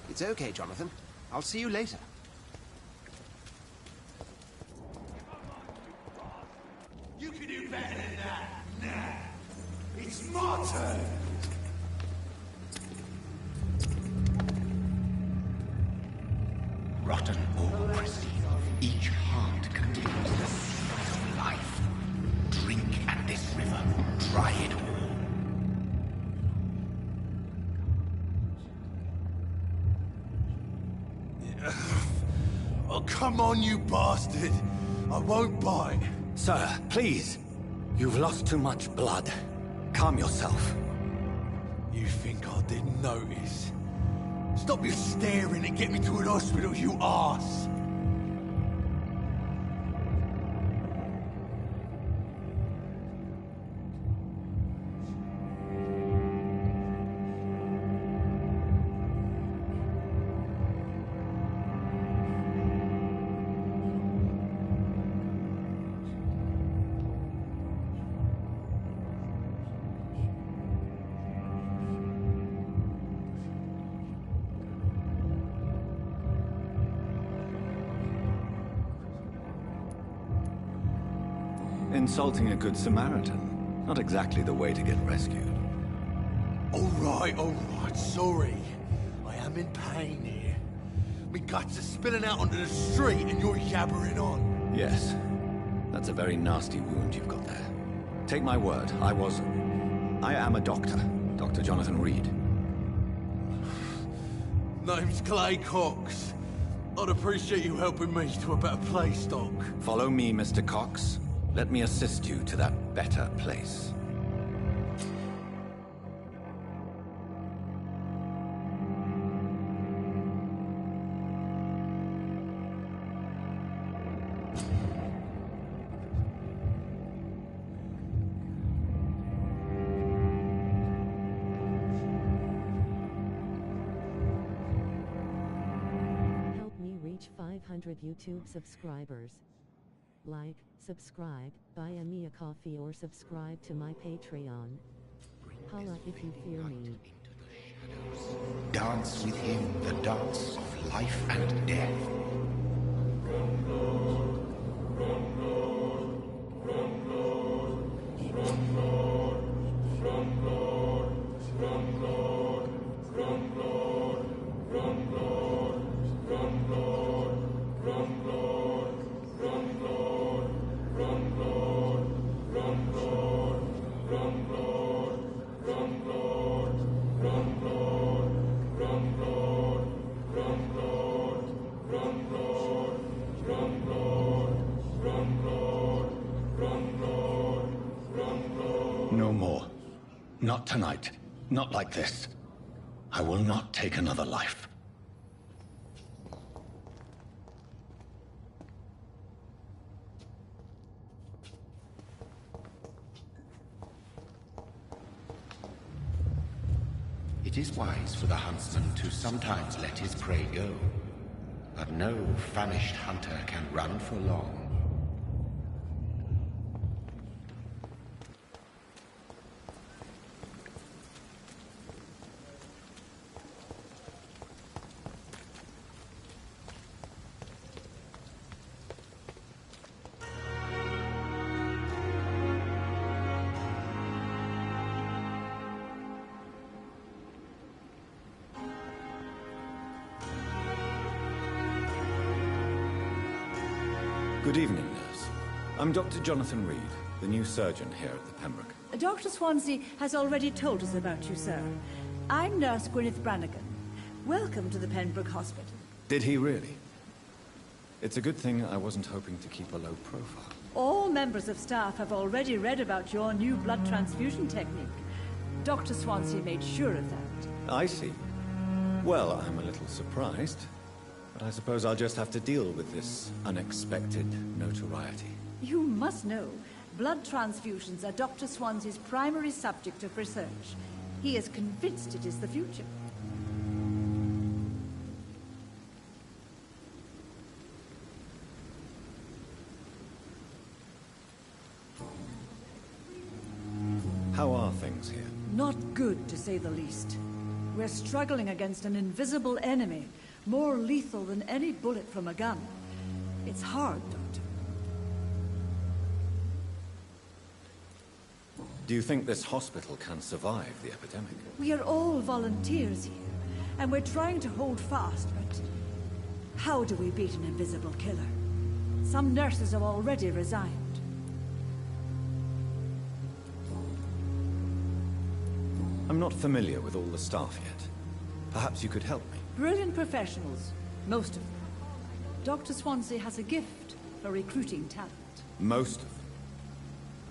It's okay, Jonathan. I'll see you later.
You can do better than that. Nah. It's my turn.
Rotten or pristine, each heart contains the seed of life. Drink at this river, try it all.
Oh, come on, you bastard! I won't bite.
Sir, please. You've lost too much blood. Calm yourself.
You think I didn't notice? Stop your staring and get me to an hospital, you arse!
Insulting a good Samaritan. Not exactly the way to get rescued.
All right, sorry. I am in pain here. Me guts are spilling out onto the street and you're yabbering on.
Yes. That's a very nasty wound you've got there. Take my word, I am a doctor. Dr. Jonathan Reed.
Name's Clay Cox. I'd appreciate you helping me to a better place, Doc.
Follow me, Mr. Cox. Let me assist you to that better place.
Help me reach 500 YouTube subscribers. Like, subscribe, buy me a coffee or subscribe to my Patreon. Holla if you fear me.
Dance with him the dance of life and death.
No more. Not tonight. Not like this. I will not take another life.
It is wise for the huntsman to sometimes let his prey go, but no famished hunter can run for long.
Good evening, nurse. I'm Dr. Jonathan Reed, the new surgeon here at the Pembroke.
Dr. Swansea has already told us about you, sir. I'm Nurse Gwyneth Brannigan. Welcome to the Pembroke Hospital.
Did he really? It's a good thing I wasn't hoping to keep a low profile.
All members of staff have already read about your new blood transfusion technique. Dr. Swansea made sure of that.
I see. Well, I'm a little surprised, but I suppose I'll just have to deal with this unexpected notoriety.
You must know, blood transfusions are Dr. Swansea's primary subject of research. He is convinced it is the future.
How are things here?
Not good, to say the least. We're struggling against an invisible enemy, more lethal than any bullet from a gun. It's hard, Doctor.
Do you think this hospital can survive the epidemic?
We are all volunteers here, and we're trying to hold fast, but how do we beat an invisible killer? Some nurses have already resigned.
I'm not familiar with all the staff yet. Perhaps you could help me.
Brilliant professionals, most of them. Dr. Swansea has a gift for recruiting talent.
Most of them.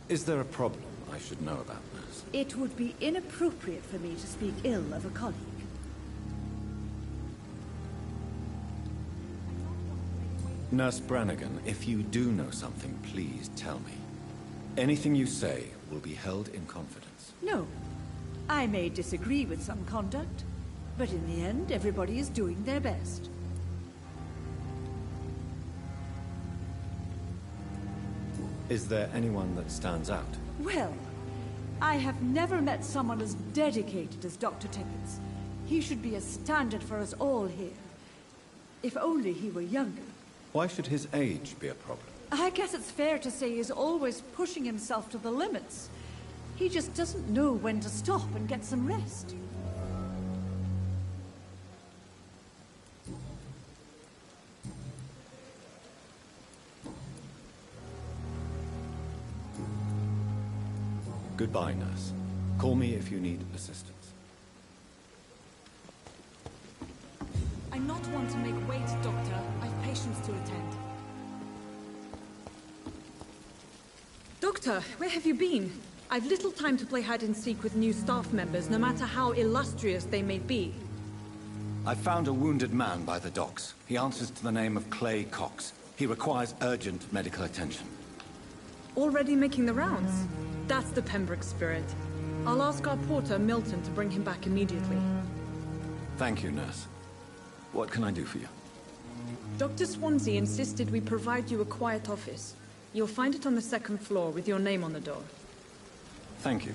Is there a problem I should know about, nurse?
It would be inappropriate for me to speak ill of a colleague.
Nurse Brannigan, if you do know something, please tell me. Anything you say will be held in confidence.
No. I may disagree with some conduct, but in the end, everybody is doing their best.
Is there anyone that stands out?
Well, I have never met someone as dedicated as Dr. Tippins. He should be a standard for us all here. If only he were younger.
Why should his age be a problem?
I guess it's fair to say he's always pushing himself to the limits. He just doesn't know when to stop and get some rest.
Goodbye, nurse. Call me if you need assistance.
I'm not one to make wait, Doctor. I've patients to attend. Doctor, where have you been? I've little time to play hide-and-seek with new staff members, no matter how illustrious they may be.
I found a wounded man by the docks. He answers to the name of Clay Cox. He requires urgent medical attention.
Already making the rounds? That's the Pembroke spirit. I'll ask our porter, Milton, to bring him back immediately.
Thank you, nurse. What can I do for you?
Dr. Swansea insisted we provide you a quiet office. You'll find it on the second floor with your name on the door.
Thank you.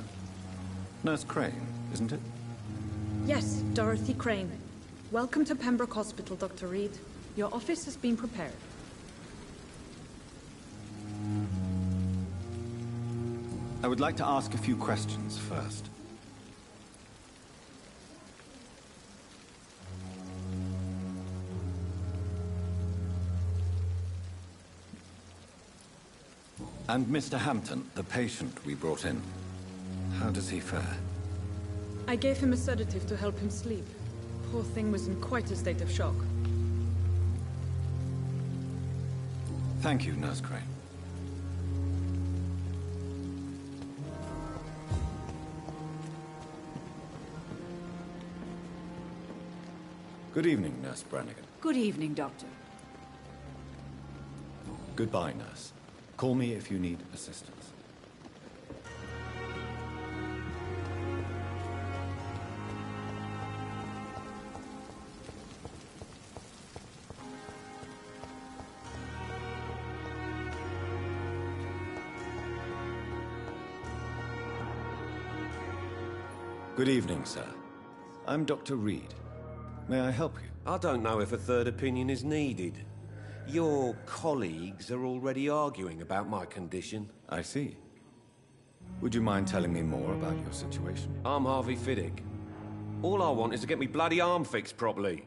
Nurse Crane, isn't it?
Yes, Dorothy Crane. Welcome to Pembroke Hospital, Dr. Reed. Your office has been prepared.
I would like to ask a few questions first. And Mr. Hampton, the patient we brought in, how does he fare?
I gave him a sedative to help him sleep. Poor thing was in quite a state of shock.
Thank you, Nurse Crane. Good evening, Nurse Brannigan.
Good evening, Doctor.
Goodbye, nurse. Call me if you need assistance. Good evening, sir. I'm Dr. Reed. May I help you?
I don't know if a third opinion is needed. Your colleagues are already arguing about my condition.
I see. Would you mind telling me more about your situation?
I'm Harvey Fiddick. All I want is to get me bloody arm fixed properly.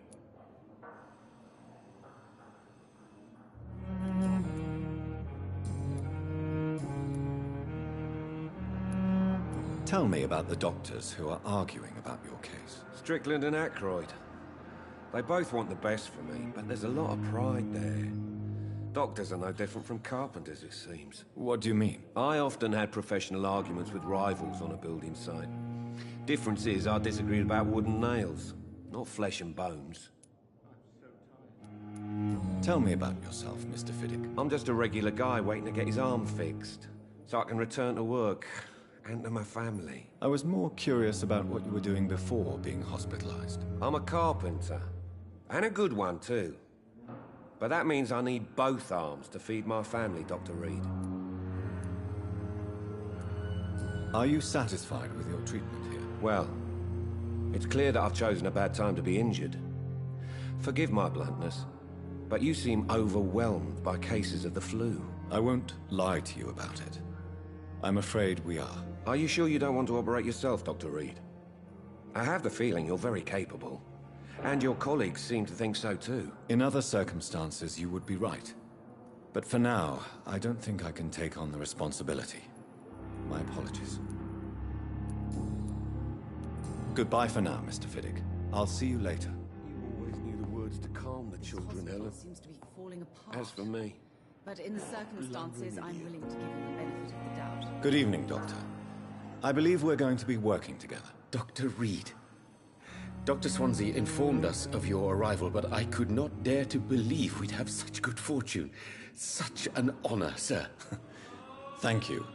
Tell me about the doctors who are arguing about your case.
Strickland and Aykroyd. They both want the best for me, but there's a lot of pride there. Doctors are no different from carpenters, it seems.
What do you mean?
I often had professional arguments with rivals on a building site. Difference is, I disagreed about wooden nails, not flesh and bones.
Tell me about yourself, Mr. Fiddick.
I'm just a regular guy waiting to get his arm fixed, so I can return to work and to my family.
I was more curious about what you were doing before being hospitalized.
I'm a carpenter, and a good one too. But that means I need both arms to feed my family, Dr. Reed.
Are you satisfied with your treatment here?
Well, it's clear that I've chosen a bad time to be injured. Forgive my bluntness, but you seem overwhelmed by cases of the flu.
I won't lie to you about it. I'm afraid we are.
Are you sure you don't want to operate yourself, Dr. Reed? I have the feeling you're very capable. And your colleagues seem to think so too.
In other circumstances, you would be right. But for now, I don't think I can take on the responsibility. My apologies. Goodbye for now, Mr. Fiddick. I'll see you later.
You always knew the words to calm the children, Ellen.
Seems to be falling apart.
As for me...
But in the circumstances, I'm willing to give you the benefit of the doubt.
Good evening, Doctor. I believe we're going to be working together.
Dr. Reed. Dr. Swansea informed us of your arrival, but I could not dare to believe we'd have such good fortune. Such an honor, sir.
Thank you.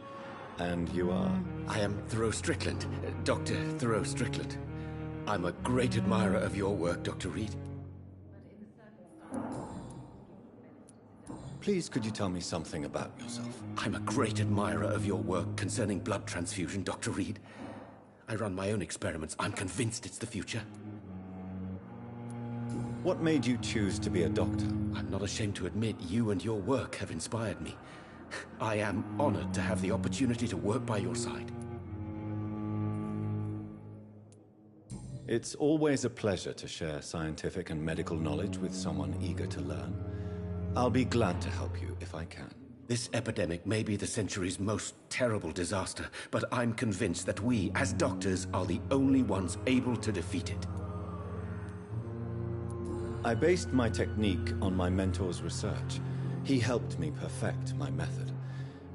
And you are?
I am Thoreau Strickland, Dr. Thoreau Strickland. I'm a great admirer of your work, Dr. Reed.
Please, could you tell me something about yourself?
I'm a great admirer of your work concerning blood transfusion, Dr. Reed. I run my own experiments. I'm convinced it's the future.
What made you choose to be a doctor?
I'm not ashamed to admit you and your work have inspired me. I am honored to have the opportunity to work by your side.
It's always a pleasure to share scientific and medical knowledge with someone eager to learn. I'll be glad to help you if I can.
This epidemic may be the century's most terrible disaster, but I'm convinced that we, as doctors, are the only ones able to defeat it.
I based my technique on my mentor's research. He helped me perfect my method.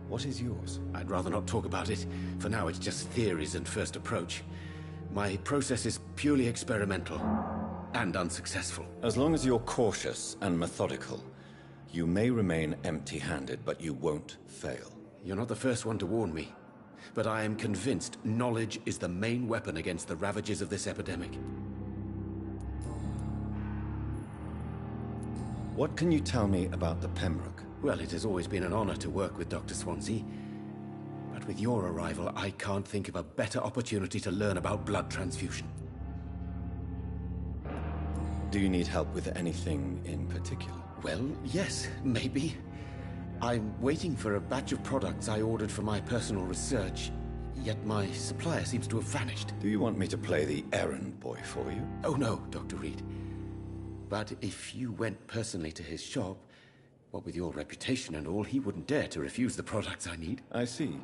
What is yours?
I'd rather not talk about it. For now, it's just theories and first approach. My process is purely experimental and unsuccessful.
As long as you're cautious and methodical, you may remain empty-handed, but you won't fail.
You're not the first one to warn me, but I am convinced knowledge is the main weapon against the ravages of this epidemic.
What can you tell me about the Pembroke?
Well, it has always been an honor to work with Dr. Swansea. But with your arrival, I can't think of a better opportunity to learn about blood transfusion.
Do you need help with anything in particular?
Well, yes, maybe. I'm waiting for a batch of products I ordered for my personal research, yet my supplier seems to have vanished.
Do you want me to play the errand boy for you?
Oh no, Dr. Reed. But if you went personally to his shop, what with your reputation and all, he wouldn't dare to refuse the products I need.
I see.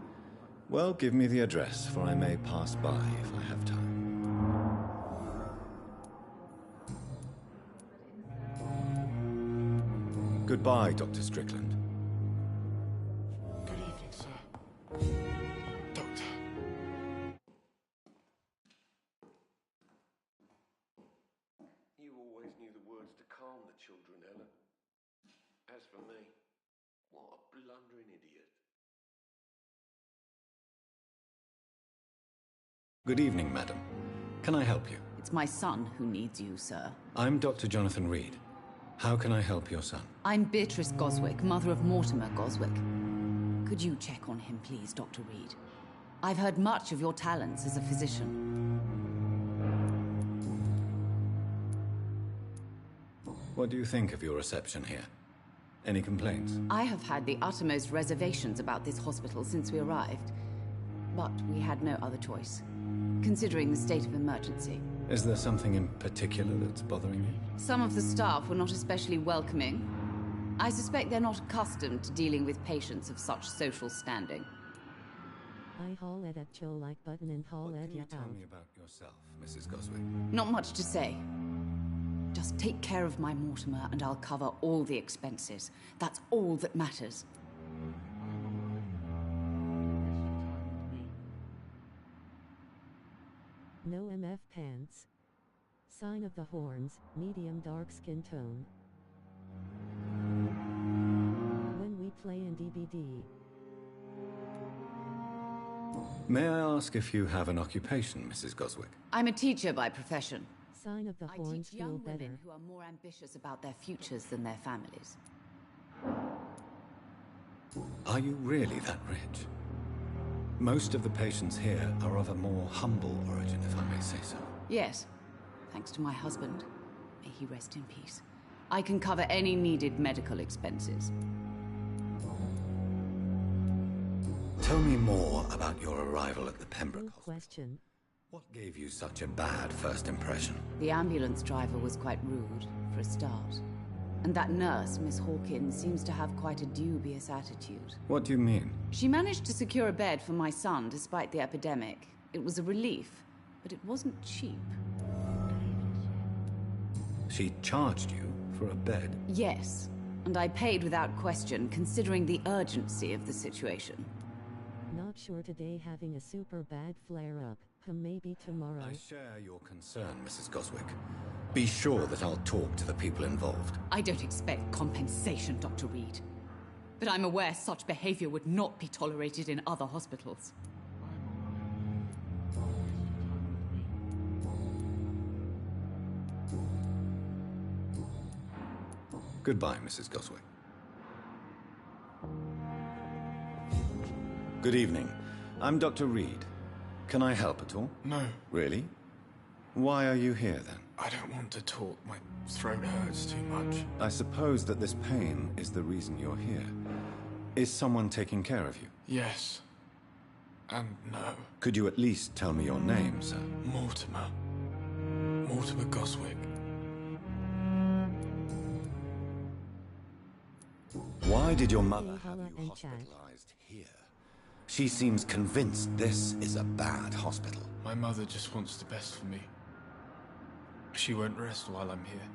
Well, give me the address, for I may pass by if I have time. Goodbye, Dr. Strickland.
Good evening, sir. Doctor.
You always knew the words to calm the children, Ellen. As for me, what a blundering idiot.
Good evening, madam. Can I help you?
It's my son who needs you, sir.
I'm Dr. Jonathan Reed. How can I help your son?
I'm Beatrice Goswick, mother of Mortimer Goswick. Could you check on him, please, Dr. Reed? I've heard much of your talents as a physician.
What do you think of your reception here? Any complaints?
I have had the uttermost reservations about this hospital since we arrived. But we had no other choice, considering the state of emergency.
Is there something in particular that's bothering you?
Some of the staff were not especially welcoming. I suspect they're not accustomed to dealing with patients of such social standing.
I haul at Joe like button and haul
What
at
can you
ya
tell
out.
me about yourself, Mrs. Goswick?
Not much to say. Just take care of my Mortimer and I'll cover all the expenses. That's all that matters.
No MF pants. Sign of the Horns, medium dark skin tone. When we play in DBD.
May I ask if you have an occupation, Mrs. Goswick?
I'm a teacher by profession.
Sign of the Horns
teach
feel
young
better.
women who are more ambitious about their futures than their families.
Are you really that rich? Most of the patients here are of a more humble origin, if I may say so.
Yes, thanks to my husband. May he rest in peace. I can cover any needed medical expenses.
Tell me more about your arrival at the Pembroke Hospital.
Question.
What gave you such a bad first impression?
The ambulance driver was quite rude, for a start. And that nurse, Miss Hawkins, seems to have quite a dubious attitude.
What do you mean?
She managed to secure a bed for my son despite the epidemic. It was a relief, but it wasn't cheap.
She charged you for a bed?
Yes, and I paid without question, considering the urgency of the situation.
Not sure today having a super bad flare-up, maybe tomorrow.
I share your concern, Mrs. Goswick. Be sure that I'll talk to the people involved.
I don't expect compensation, Dr. Reed. But I'm aware such behavior would not be tolerated in other hospitals.
Goodbye, Mrs. Goswick. Good evening. I'm Dr. Reed. Can I help at all?
No.
Really? Why are you here, then?
I don't want to talk. My throat hurts too much.
I suppose that this pain is the reason you're here. Is someone taking care of you?
Yes. And no.
Could you at least tell me your name, sir?
Mortimer. Mortimer Goswick.
Why did your mother have you hospitalized here? She seems convinced this is a bad hospital.
My mother just wants the best for me. She won't rest while I'm here.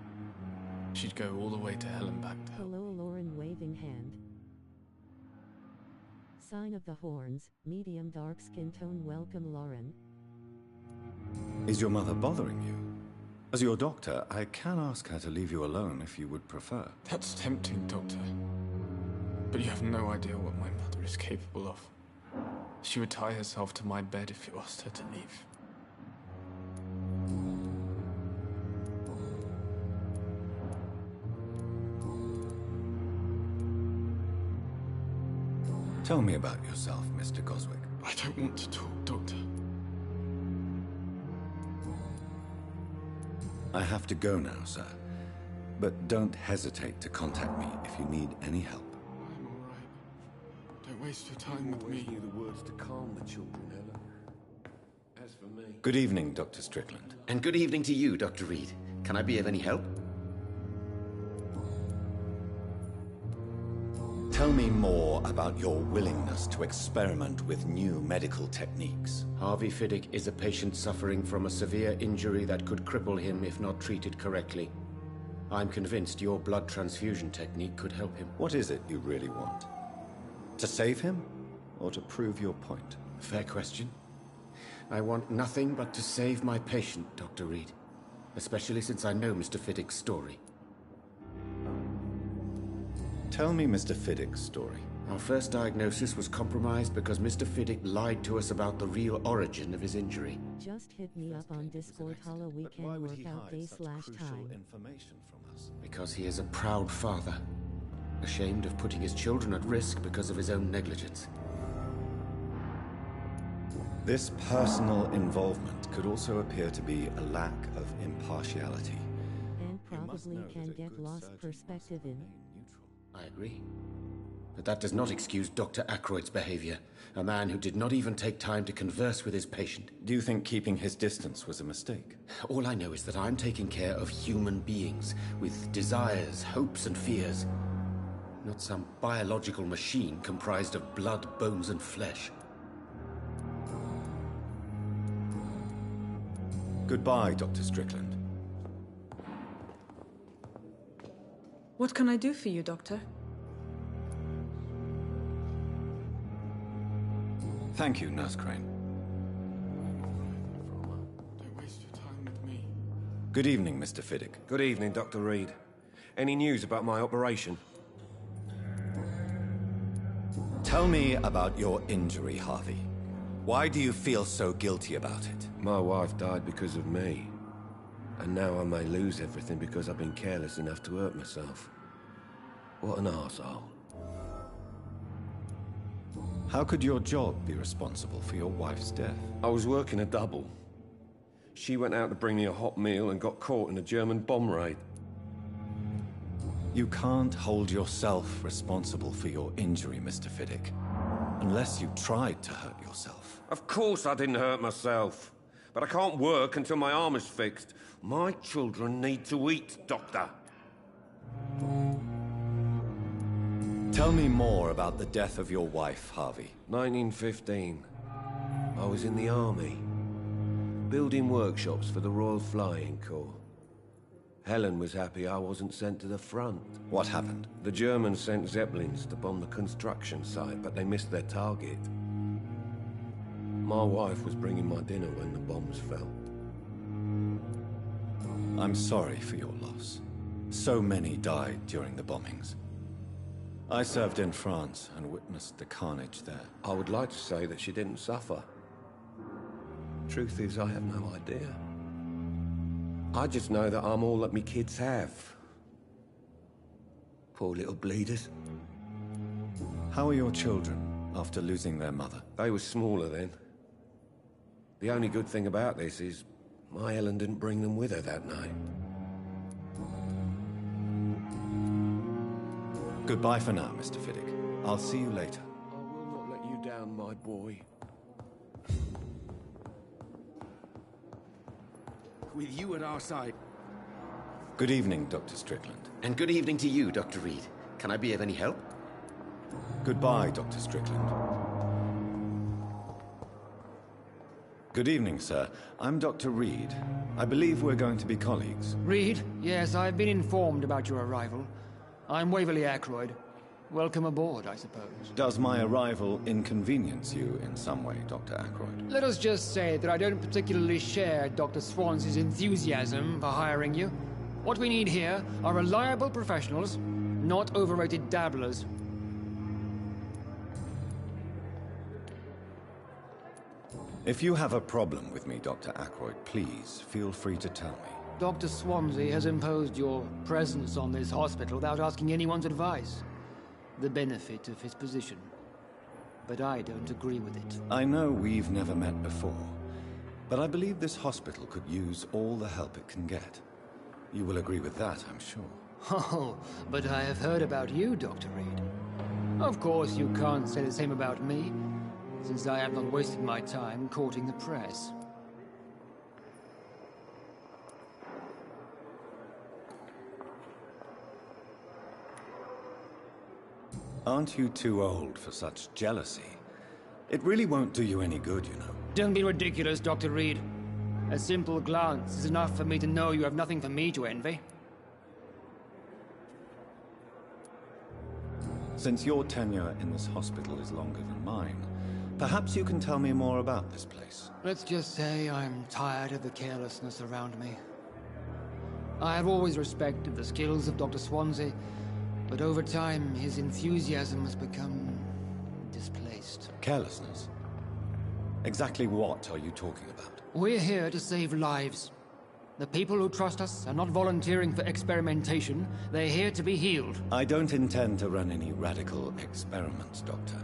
She'd go all the way to hell and back to help.
Hello, Lauren, waving hand. Sign of the Horns, medium dark skin tone. Welcome, Lauren.
Is your mother bothering you? As your doctor, I can ask her to leave you alone if you would prefer.
That's tempting, Doctor. But you have no idea what my mother is capable of. She would tie herself to my bed if you asked her to leave.
Tell me about yourself, Mr. Goswick.
I don't want to talk, Doctor.
I have to go now, sir. But don't hesitate to contact me if you need any help.
I'm all right. Don't waste your time with me.
Knew the words to calm the children, Ella. As for me...
Good evening, Dr. Strickland.
And good evening to you, Dr. Reed. Can I be of any help?
Tell me more about your willingness to experiment with new medical techniques.
Harvey Fiddick is a patient suffering from a severe injury that could cripple him if not treated correctly. I'm convinced your blood transfusion technique could help him.
What is it you really want? To save him, or to prove your point?
Fair question. I want nothing but to save my patient, Dr. Reed. Especially since I know Mr. Fiddick's story.
Tell me Mr. Fiddick's story.
Our first diagnosis was compromised because Mr. Fiddick lied to us about the real origin of his injury.
Just hit me up on Discord. HOLLA weekend workout day/time.
Information from us?
Because he is a proud father. Ashamed of putting his children at risk because of his own negligence.
This personal involvement could also appear to be a lack of impartiality.
And probably can get lost perspective in.
I agree. But that does not excuse Dr. Ackroyd's behavior. A man who did not even take time to converse with his patient.
Do you think keeping his distance was a mistake?
All I know is that I'm taking care of human beings with desires, hopes, and fears. Not some biological machine comprised of blood, bones, and flesh.
Goodbye, Dr. Strickland.
What can I do for you, Doctor?
Thank you, Nurse Crane. Good evening, Mr. Fiddick.
Good evening, Dr. Reed. Any news about my operation?
Tell me about your injury, Harvey. Why do you feel so guilty about it?
My wife died because of me. And now I may lose everything because I've been careless enough to hurt myself. What an arsehole.
How could your job be responsible for your wife's death?
I was working a double. She went out to bring me a hot meal and got caught in a German bomb raid.
You can't hold yourself responsible for your injury, Mr. Fiddick, unless you tried to hurt yourself.
Of course I didn't hurt myself. But I can't work until my arm is fixed. My children need to eat, Doctor.
Tell me more about the death of your wife, Harvey.
1915. I was in the army, building workshops for the Royal Flying Corps. Helen was happy I wasn't sent to the front.
What happened?
The Germans sent Zeppelins to bomb the construction site, but they missed their target. My wife was bringing my dinner when the bombs fell.
I'm sorry for your loss. So many died during the bombings. I served in France and witnessed the carnage there.
I would like to say that she didn't suffer. Truth is, I have no idea. I just know that I'm all that me kids have. Poor little bleeders.
How are your children after losing their mother?
They were smaller then. The only good thing about this is my Helen didn't bring them with her that night.
Goodbye for now, Mr. Fiddick. I'll see you later.
I will not let you down, my boy.
With you at our side.
Good evening, Dr. Strickland.
And good evening to you, Dr. Reed. Can I be of any help?
Goodbye, Dr. Strickland. Good evening, sir. I'm Dr. Reed. I believe we're going to be colleagues.
Reed? Yes, I've been informed about your arrival. I'm Waverly Ackroyd. Welcome aboard, I suppose.
Does my arrival inconvenience you in some way, Dr. Ackroyd?
Let us just say that I don't particularly share Dr. Swansea's enthusiasm for hiring you. What we need here are reliable professionals, not overrated dabblers.
If you have a problem with me, Dr. Ackroyd, please feel free to tell me.
Dr. Swansea has imposed your presence on this hospital without asking anyone's advice. The benefit of his position. But I don't agree with it.
I know we've never met before, but I believe this hospital could use all the help it can get. You will agree with that, I'm sure.
Oh, but I have heard about you, Dr. Reed. Of course, you can't say the same about me, since I have not wasted my time courting the press.
Aren't you too old for such jealousy? It really won't do you any good, you know.
Don't be ridiculous, Dr. Reed. A simple glance is enough for me to know you have nothing for me to envy.
Since your tenure in this hospital is longer than mine, perhaps you can tell me more about this place.
Let's just say I'm tired of the carelessness around me. I have always respected the skills of Dr. Swansea, but over time, his enthusiasm has become displaced.
Carelessness? Exactly what are you talking about?
We're here to save lives. The people who trust us are not volunteering for experimentation. They're here to be healed.
I don't intend to run any radical experiments, Doctor.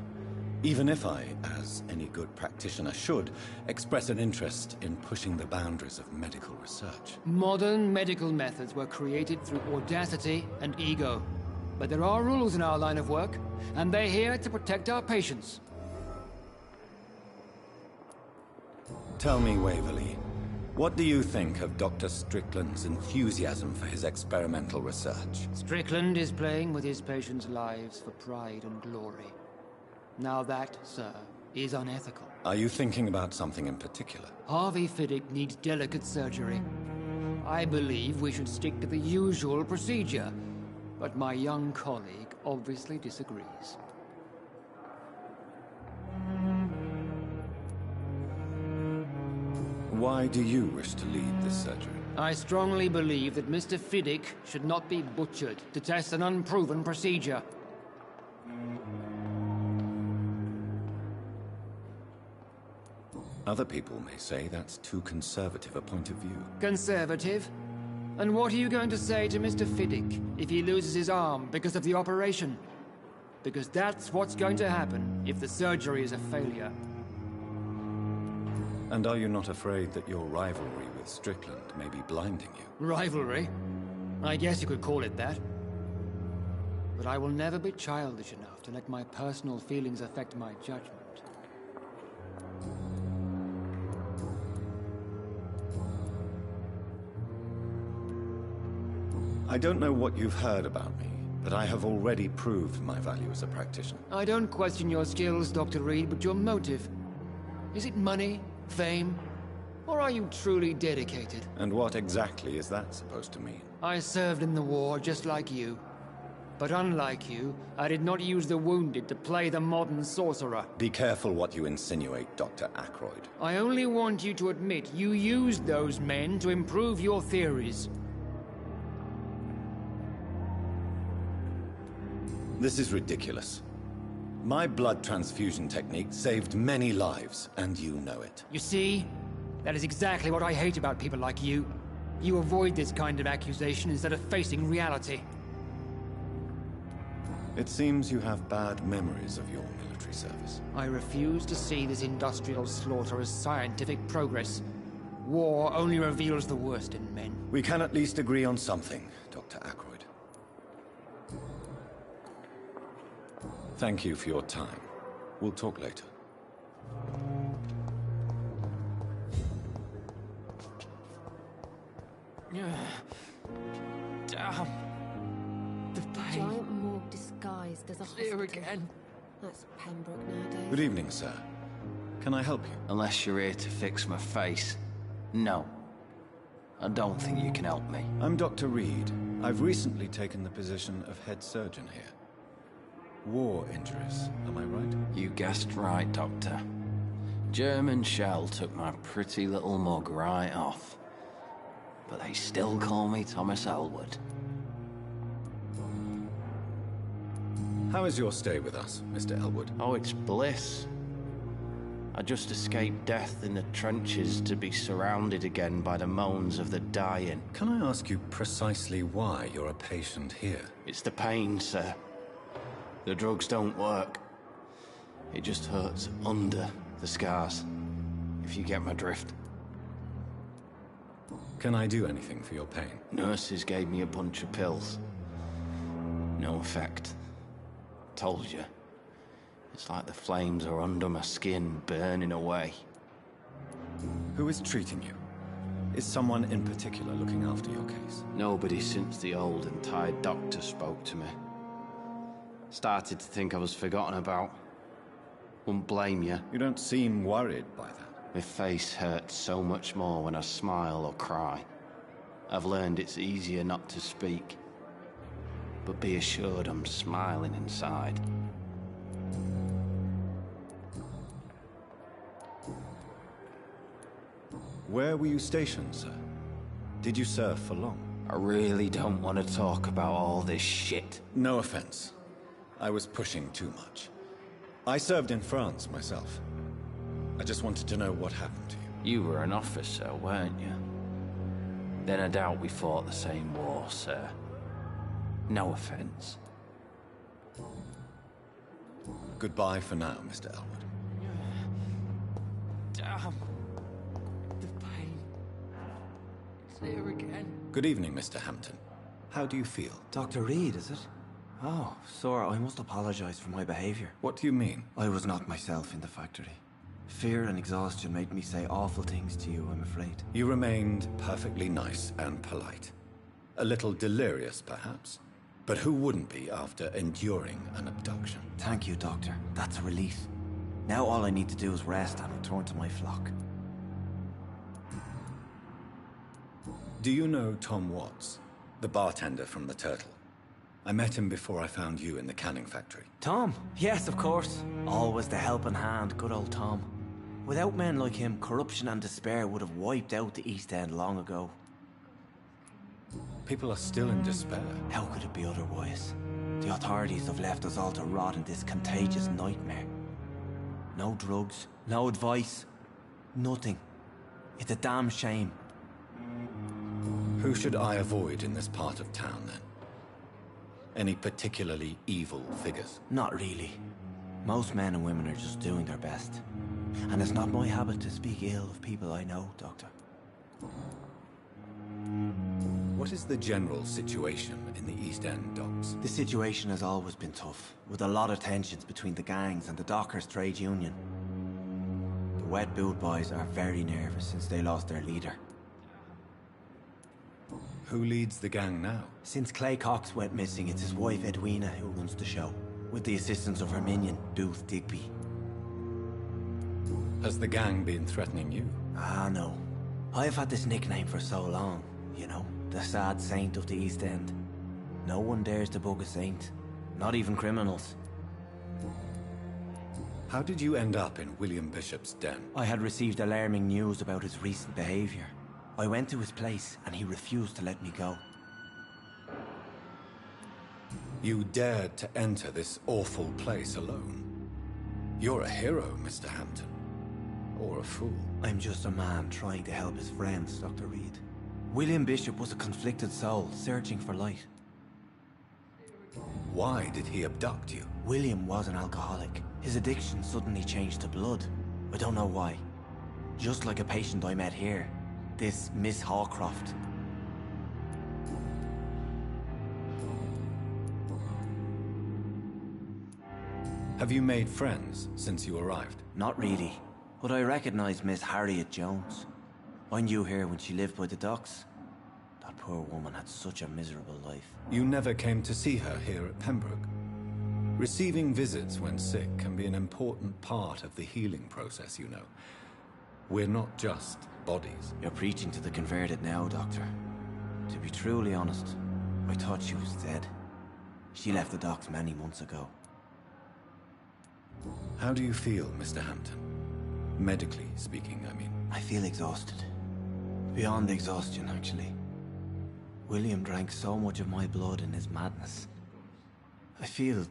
Even if I, as any good practitioner should, express an interest in pushing the boundaries of medical research.
Modern medical methods were created through audacity and ego. But there are rules in our line of work, and they're here to protect our patients.
Tell me, Waverly, what do you think of Dr. Strickland's enthusiasm for his experimental research?
Strickland is playing with his patients' lives for pride and glory. Now that, sir, is unethical.
Are you thinking about something in particular?
Harvey Fiddick needs delicate surgery. I believe we should stick to the usual procedure. But my young colleague obviously disagrees.
Why do you wish to lead this surgery?
I strongly believe that Mr. Fiddick should not be butchered to test an unproven procedure.
Other people may say that's too conservative a point of view.
Conservative? And what are you going to say to Mr. Fiddick if he loses his arm because of the operation? Because that's what's going to happen if the surgery is a failure.
And are you not afraid that your rivalry with Strickland may be blinding you?
Rivalry? I guess you could call it that. But I will never be childish enough to let my personal feelings affect my judgment.
I don't know what you've heard about me, but I have already proved my value as a practitioner.
I don't question your skills, Dr. Reed, but your motive. Is it money, fame, or are you truly dedicated?
And what exactly is that supposed to mean?
I served in the war just like you. But unlike you, I did not use the wounded to play the modern sorcerer.
Be careful what you insinuate, Dr. Ackroyd.
I only want you to admit you used those men to improve your theories.
This is ridiculous. My blood transfusion technique saved many lives, and you know it.
You see? That is exactly what I hate about people like you. You avoid this kind of accusation instead of facing reality.
It seems you have bad memories of your military service.
I refuse to see this industrial slaughter as scientific progress. War only reveals the worst in men.
We can at least agree on something, Dr. Ackroyd. Thank you for your time. We'll talk later.
Damn. The giant morgue disguised as a hospital. Again. That's Pembroke nowadays.
Good evening, sir. Can I help you?
Unless you're here to fix my face. No. I don't think you can help me.
I'm Dr. Reed. I've recently taken the position of head surgeon here. War injuries, am I right?
You guessed right, Doctor. German shell took my pretty little mug right off. But they still call me Thomas Elwood.
How is your stay with us, Mr. Elwood?
Oh, it's bliss. I just escaped death in the trenches to be surrounded again by the moans of the dying.
Can I ask you precisely why you're a patient here?
It's the pain, sir. The drugs don't work. It just hurts under the scars, if you get my drift.
Can I do anything for your pain?
Nurses gave me a bunch of pills. No effect. Told you. It's like the flames are under my skin, burning away.
Who is treating you? Is someone in particular looking after your case?
Nobody since the old and tired doctor spoke to me. Started to think I was forgotten about. Wouldn't blame you.
You don't seem worried by that.
My face hurts so much more when I smile or cry. I've learned it's easier not to speak. But be assured I'm smiling inside.
Where were you stationed, sir? Did you serve for long?
I really don't want to talk about all this shit.
No offense. I was pushing too much. I served in France myself. I just wanted to know what happened to you.
You were an officer, weren't you? Then I doubt we fought the same war, sir. No offense.
Goodbye for now, Mr. Elwood.
Damn. The pain. It's there again.
Good evening, Mr. Hampton. How do you feel?
Dr. Reed, is it? Oh, sir, I must apologize for my behavior.
What do you mean?
I was not myself in the factory. Fear and exhaustion made me say awful things to you, I'm afraid.
You remained perfectly nice and polite. A little delirious, perhaps. But who wouldn't be after enduring an abduction?
Thank you, Doctor. That's a relief. Now all I need to do is rest and return to my flock.
Do you know Tom Watts, the bartender from the Turtle? I met him before I found you in the canning factory.
Tom? Yes, of course. Always the helping hand, good old Tom. Without men like him, corruption and despair would have wiped out the East End long ago.
People are still in despair.
How could it be otherwise? The authorities have left us all to rot in this contagious nightmare. No drugs, no advice, nothing. It's a damn shame.
Who should I avoid in this part of town, then? Any particularly evil figures?
Not really. Most men and women are just doing their best. And it's not my habit to speak ill of people I know, Doctor.
What is the general situation in the East End docks?
The situation has always been tough, with a lot of tensions between the gangs and the Dockers' trade union. The Wet Boot boys are very nervous since they lost their leader.
Who leads the gang now?
Since Clay Cox went missing, it's his wife Edwina who runs the show, with the assistance of her minion, Booth Digby.
Has the gang been threatening you?
Ah, no. I've had this nickname for so long, you know, the sad saint of the East End. No one dares to bug a saint, not even criminals.
How did you end up in William Bishop's den?
I had received alarming news about his recent behavior. I went to his place and he refused to let me go.
You dared to enter this awful place alone. You're a hero, Mr. Hampton. Or a fool.
I'm just a man trying to help his friends, Dr. Reed. William Bishop was a conflicted soul, searching for light.
Why did he abduct you?
William was an alcoholic. His addiction suddenly changed to blood. I don't know why. Just like a patient I met here. This Miss Hawcroft.
Have you made friends since you arrived?
Not really. But I recognize Miss Harriet Jones. I knew her when she lived by the docks. That poor woman had such a miserable life.
You never came to see her here at Pembroke. Receiving visits when sick can be an important part of the healing process, you know. We're not just bodies.
You're preaching to the converted now, Doctor. To be truly honest, I thought she was dead. She left the docks many months ago.
How do you feel, Mr. Hampton? Medically speaking, I mean.
I feel exhausted. Beyond exhaustion, actually. William drank so much of my blood in his madness. I feel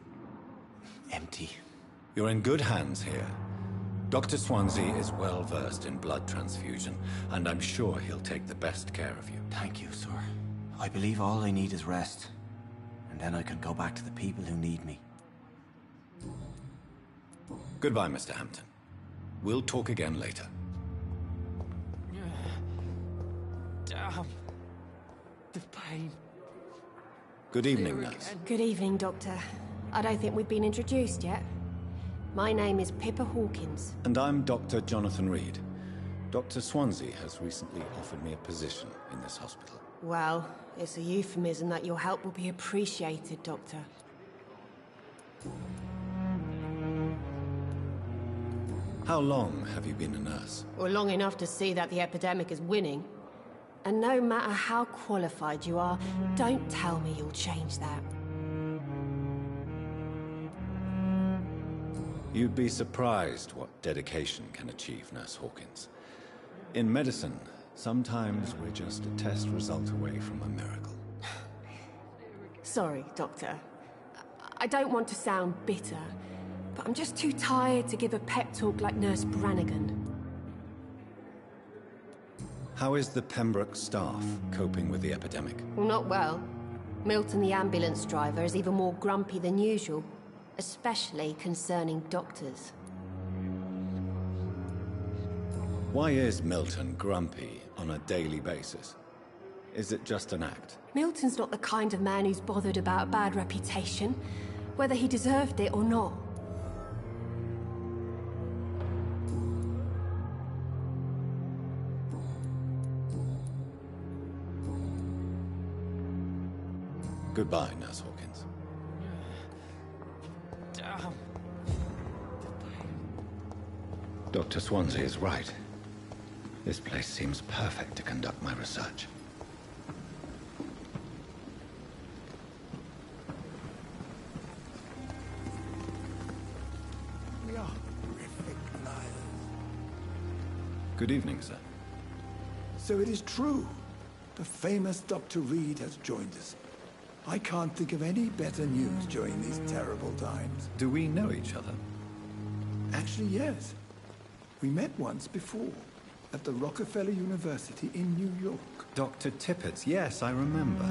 empty.
You're in good hands here. Dr. Swansea is well versed in blood transfusion, and I'm sure he'll take the best care of you.
Thank you, sir. I believe all I need is rest. And then I can go back to the people who need me.
Goodbye, Mr. Hampton. We'll talk again later.
Damn. The pain.
Good evening, nurse.
Good evening, Doctor. I don't think we've been introduced yet. My name is Pippa Hawkins.
And I'm Dr. Jonathan Reed. Dr. Swansea has recently offered me a position in this hospital.
Well, it's a euphemism that your help will be appreciated, Doctor.
How long have you been a nurse?
Well, long enough to see that the epidemic is winning. And no matter how qualified you are, don't tell me you'll change that.
You'd be surprised what dedication can achieve, Nurse Hawkins. In medicine, sometimes we're just a test result away from a miracle.
Sorry, Doctor. I don't want to sound bitter, but I'm just too tired to give a pep talk like Nurse Brannigan.
How is the Pembroke staff coping with the epidemic?
Well, not well. Milton, the ambulance driver, is even more grumpy than usual, especially concerning doctors.
Why is Milton grumpy on a daily basis? Is it just an act?
Milton's not the kind of man who's bothered about a bad reputation, whether he deserved it or not.
Goodbye, Nurse Hawkins. Dr. Swansea is right. This place seems perfect to conduct my research.
We are horrific liars.
Good evening, sir.
So it is true.
The famous Dr. Reed has joined us. I can't think of any better news during these terrible times.
Do we know each other?
Actually, yes. We met once before, at the Rockefeller University in New York.
Dr. Tippett, yes, I remember.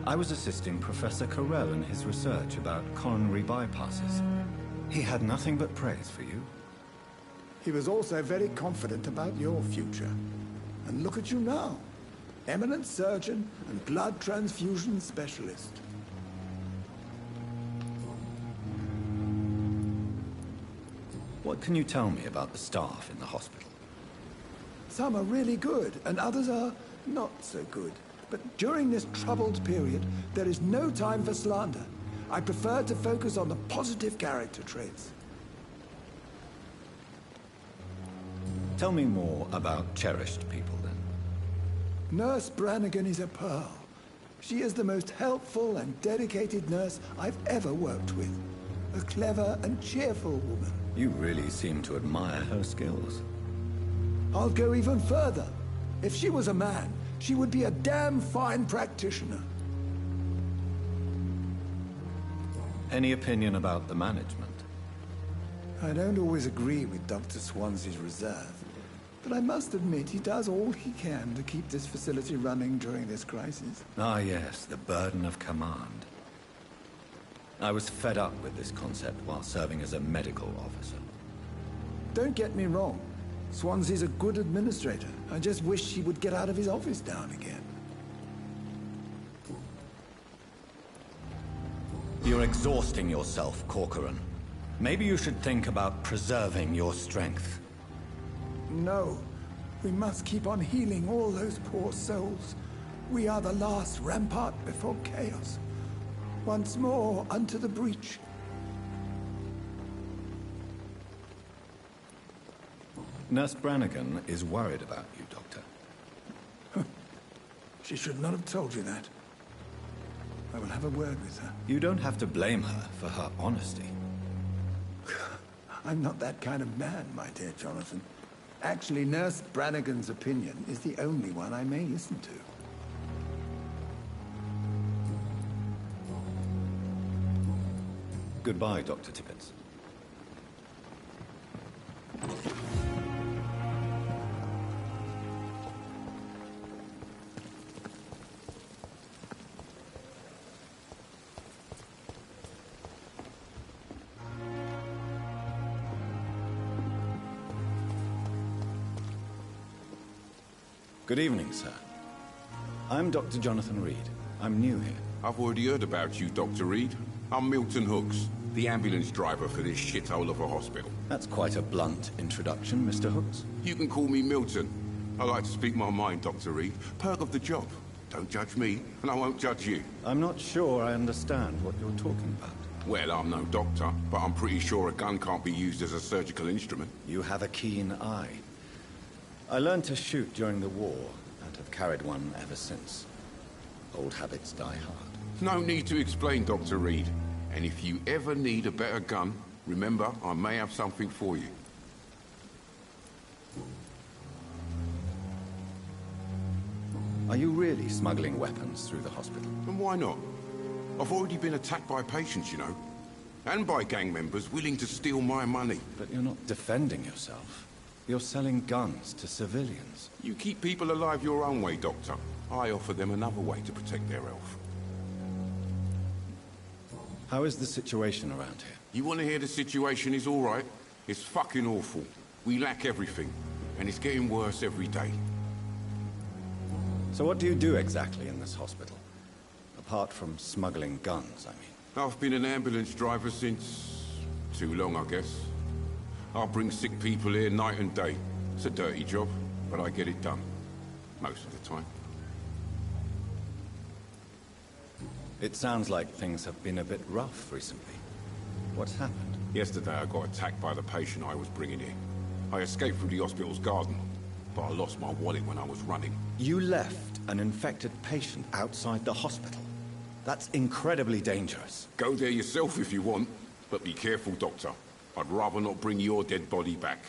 I was assisting Professor Carell in his research about coronary bypasses. He had nothing but praise for you.
He was also very confident about your future. And look at you now. Eminent surgeon and blood transfusion specialist.
What can you tell me about the staff in the hospital?
Some are really good, and others are not so good. But during this troubled period, there is no time for slander. I prefer to focus on the positive character traits.
Tell me more about cherished people, then.
Nurse Brannigan is a pearl. She is the most helpful and dedicated nurse I've ever worked with. A clever and cheerful woman.
You really seem to admire her skills.
I'll go even further. If she was a man, she would be a damn fine practitioner.
Any opinion about the management?
I don't always agree with Dr. Swansea's reserve, but I must admit he does all he can to keep this facility running during this crisis.
Ah, yes, the burden of command. I was fed up with this concept while serving as a medical officer.
Don't get me wrong. Swansea's a good administrator. I just wish he would get out of his office down again.
You're exhausting yourself, Corcoran. Maybe you should think about preserving your strength.
No. We must keep on healing all those poor souls. We are the last rampart before chaos. Once more unto the breach.
Nurse Brannigan is worried about you, Doctor.
She should not have told you that. I will have a word with her.
You don't have to blame her for her honesty.
I'm not that kind of man, my dear Jonathan. Actually, Nurse Brannigan's opinion is the only one I may listen to.
Goodbye, Dr. Tippett. Good evening, sir. I'm Dr. Jonathan Reed. I'm new here.
I've already heard about you, Dr. Reed. I'm Milton Hooks, the ambulance driver for this shithole of a hospital.
That's quite a blunt introduction, Mr. Hooks.
You can call me Milton. I like to speak my mind, Dr. Reed. Perk of the job. Don't judge me, and I won't judge you.
I'm not sure I understand what you're talking about.
Well, I'm no doctor, but I'm pretty sure a gun can't be used as a surgical instrument.
You have a keen eye. I learned to shoot during the war, and have carried one ever since. Old habits die hard.
No need to explain, Dr. Reed. And if you ever need a better gun, remember, I may have something for you.
Are you really smuggling weapons through the hospital?
And why not? I've already been attacked by patients, you know. And by gang members willing to steal my money.
But you're not defending yourself. You're selling guns to civilians.
You keep people alive your own way, Doctor. I offer them another way to protect their health.
How is the situation around here?
You want to hear the situation is all right? It's fucking awful. We lack everything. And it's getting worse every day.
So what do you do exactly in this hospital? Apart from smuggling guns, I mean.
I've been an ambulance driver since... too long, I guess. I bring sick people here night and day. It's a dirty job, but I get it done. Most of the time.
It sounds like things have been a bit rough recently. What's happened?
Yesterday I got attacked by the patient I was bringing here. I escaped through the hospital's garden, but I lost my wallet when I was running.
You left an infected patient outside the hospital? That's incredibly dangerous.
Go there yourself if you want, but be careful, Doctor. I'd rather not bring your dead body back.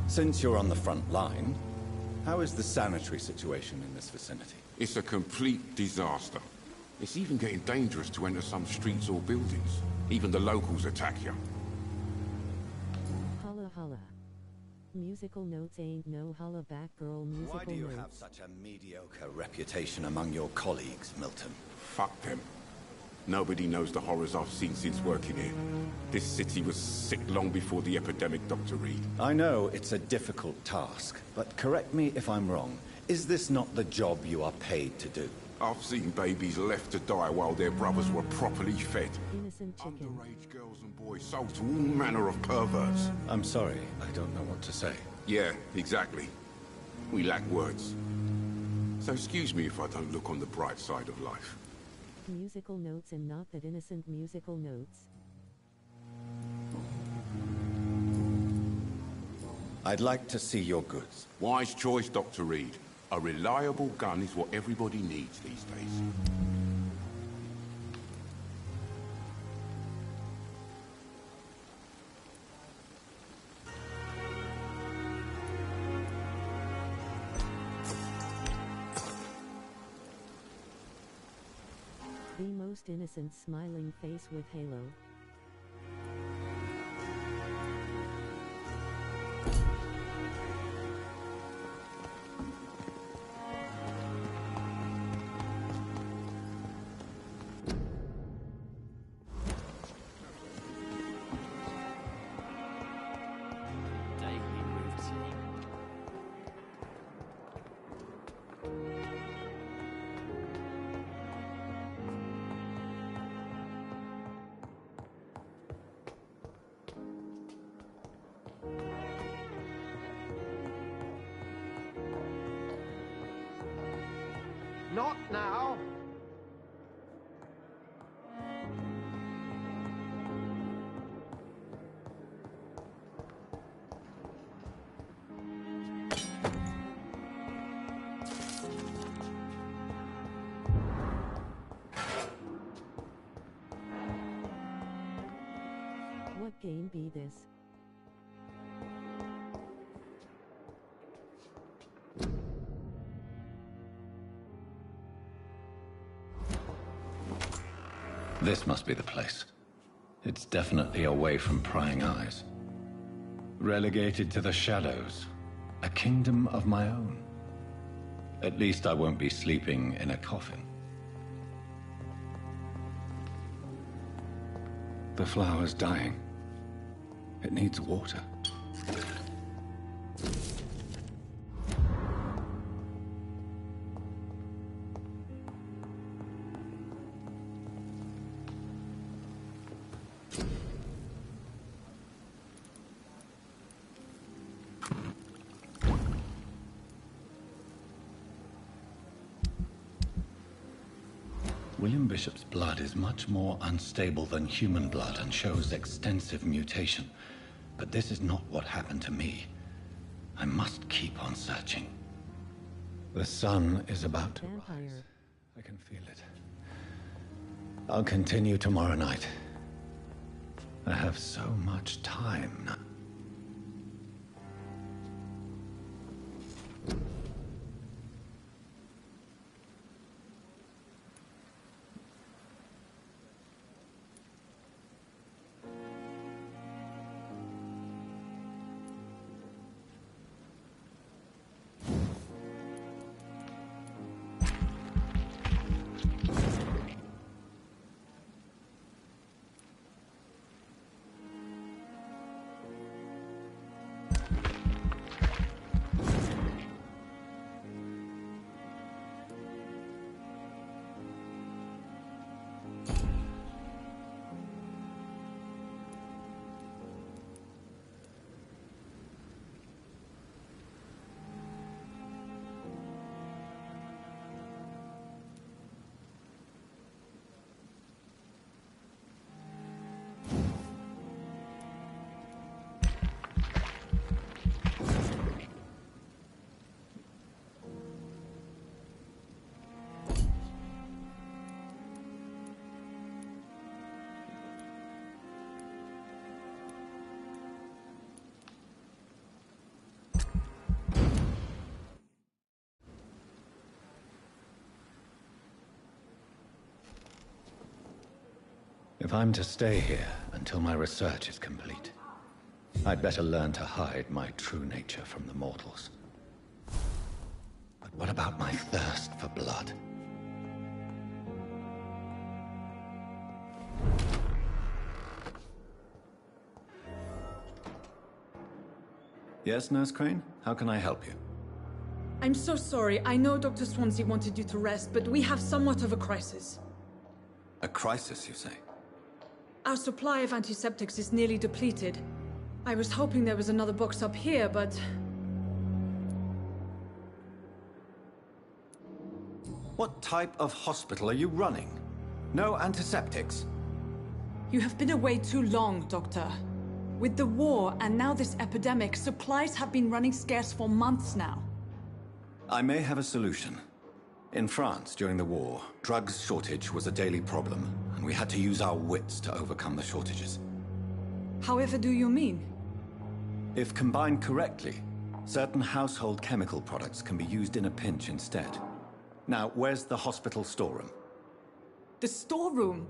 Since you're on the front line, How is the sanitary situation in this vicinity?
It's a complete disaster. It's even getting dangerous to enter some streets or buildings. Even the locals attack you.
Holla holla. Musical notes ain't no holla back girl musical
Why do you
notes.
have such a mediocre reputation among your colleagues, Milton?
Fuck them. Nobody knows the horrors I've seen since working here. This city was sick long before the epidemic, Dr. Reed.
I know it's a difficult task, but correct me if I'm wrong. Is this not the job you are paid to do?
I've seen babies left to die while their brothers were properly fed.
Innocent chicken.
Underage girls and boys sold to all manner of perverts.
I'm sorry, I don't know what to say.
Yeah, exactly. We lack words. So excuse me if I don't look on the bright side of life.
Musical notes and not that innocent musical notes.
I'd like to see your goods.
Wise choice, Dr. Reed. A reliable gun is what everybody needs these days.
The most innocent smiling face with halo.
Not now.
What game be this?
This must be the place. It's definitely away from prying eyes. Relegated to the shadows. A kingdom of my own. At least I won't be sleeping in a coffin. The flower's dying. It needs water. William Bishop's blood is much more unstable than human blood and shows extensive mutation. But this is not what happened to me. I must keep on searching. The sun is about to rise. I can feel it. I'll continue tomorrow night. I have so much time now. If I'm to stay here until my research is complete, I'd better learn to hide my true nature from the mortals. But what about my thirst for blood? Yes, Nurse Crane? How can I help you?
I'm so sorry. I know Dr. Swansea wanted you to rest, but we have somewhat of a crisis.
A crisis, you say?
Our supply of antiseptics is nearly depleted. I was hoping there was another box up here, but...
What type of hospital are you running? No antiseptics?
You have been away too long, Doctor. With the war and now this epidemic, supplies have been running scarce for months now.
I may have a solution. In France, during the war, drugs shortage was a daily problem, and we had to use our wits to overcome the shortages.
However do you mean?
If combined correctly, certain household chemical products can be used in a pinch instead. Now, where's the hospital storeroom?
The storeroom?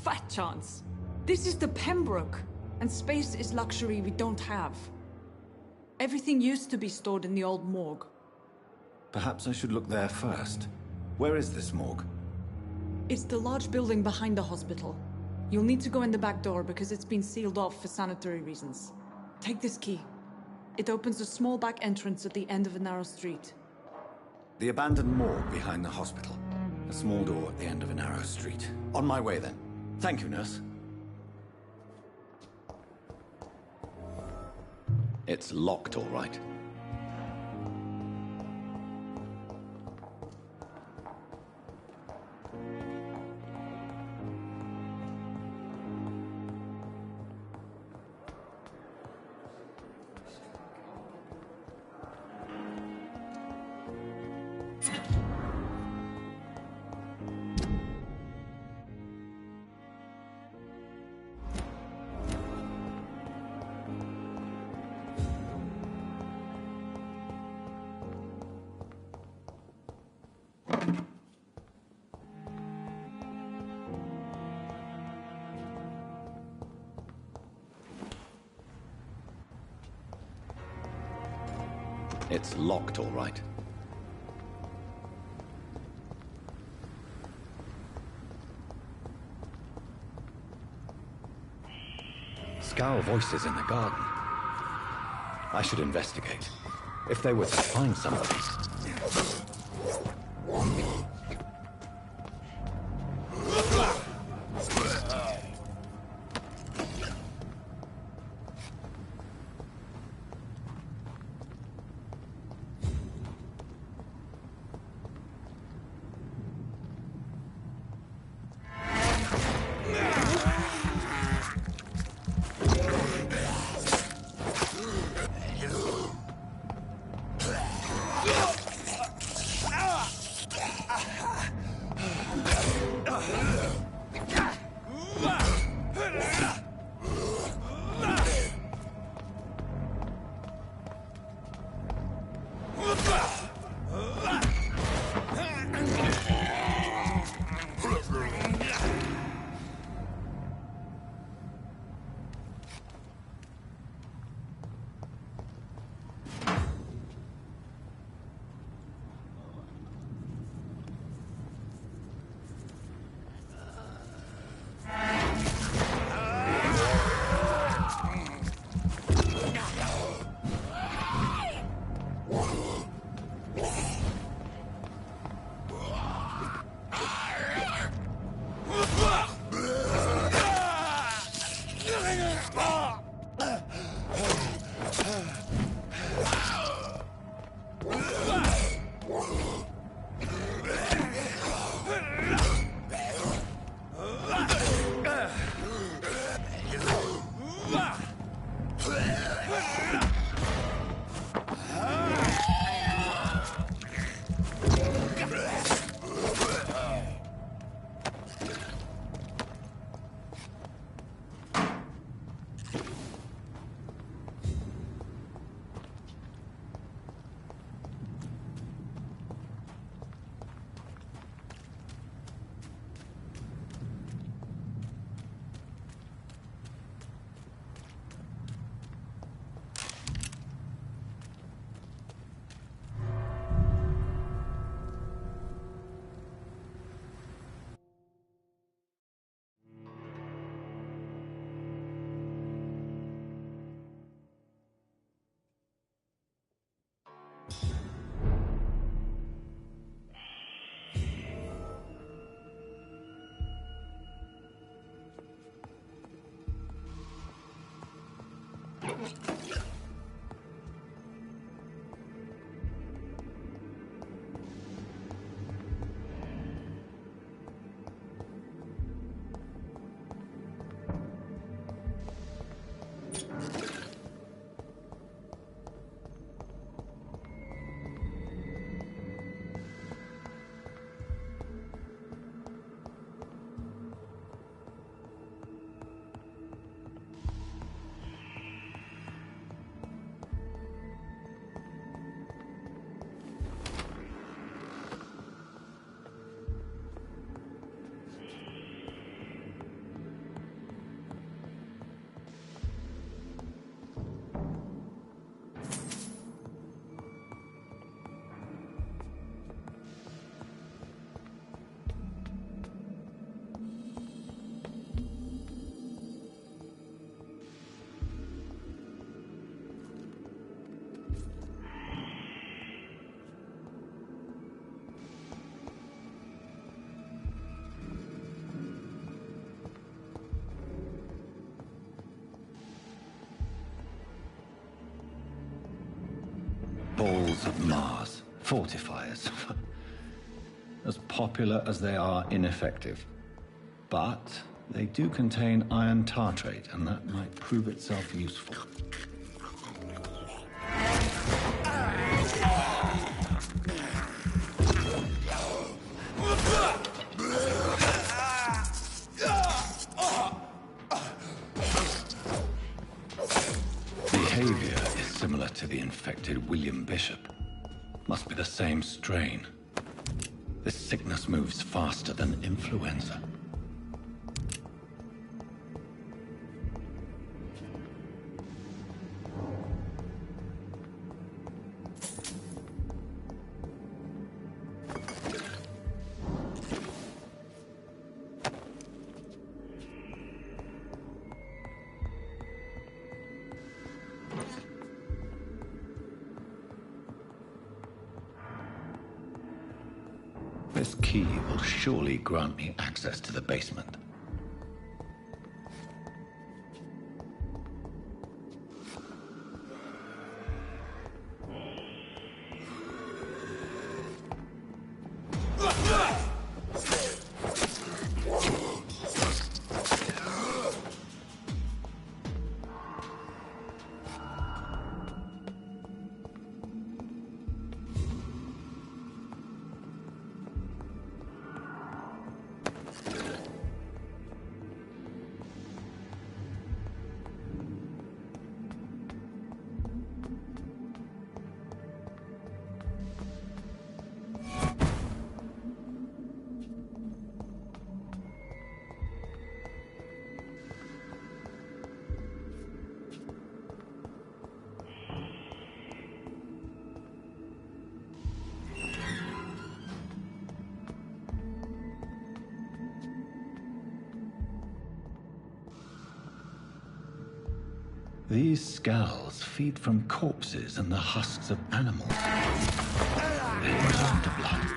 Fat chance. This is the Pembroke, and space is luxury we don't have. Everything used to be stored in the old morgue.
Perhaps I should look there first. Where is this morgue?
It's the large building behind the hospital. You'll need to go in the back door because it's been sealed off for sanitary reasons. Take this key. It opens a small back entrance at the end of a narrow street.
The abandoned morgue behind the hospital. A small door at the end of a narrow street. On my way then. Thank you, nurse. It's locked, all right. It's locked, all right. Scowl voices in the garden. I should investigate. If they were to find somebody. Balls of Mars. Fortifiers. As popular as they are ineffective. But they do contain iron tartrate, and that might prove itself useful. Behavior is similar to the infected William Bishop. Must be the same strain. This sickness moves faster than influenza. This key will surely grant me access to the basement. These skulls feed from corpses and the husks of animals. They turn to blood.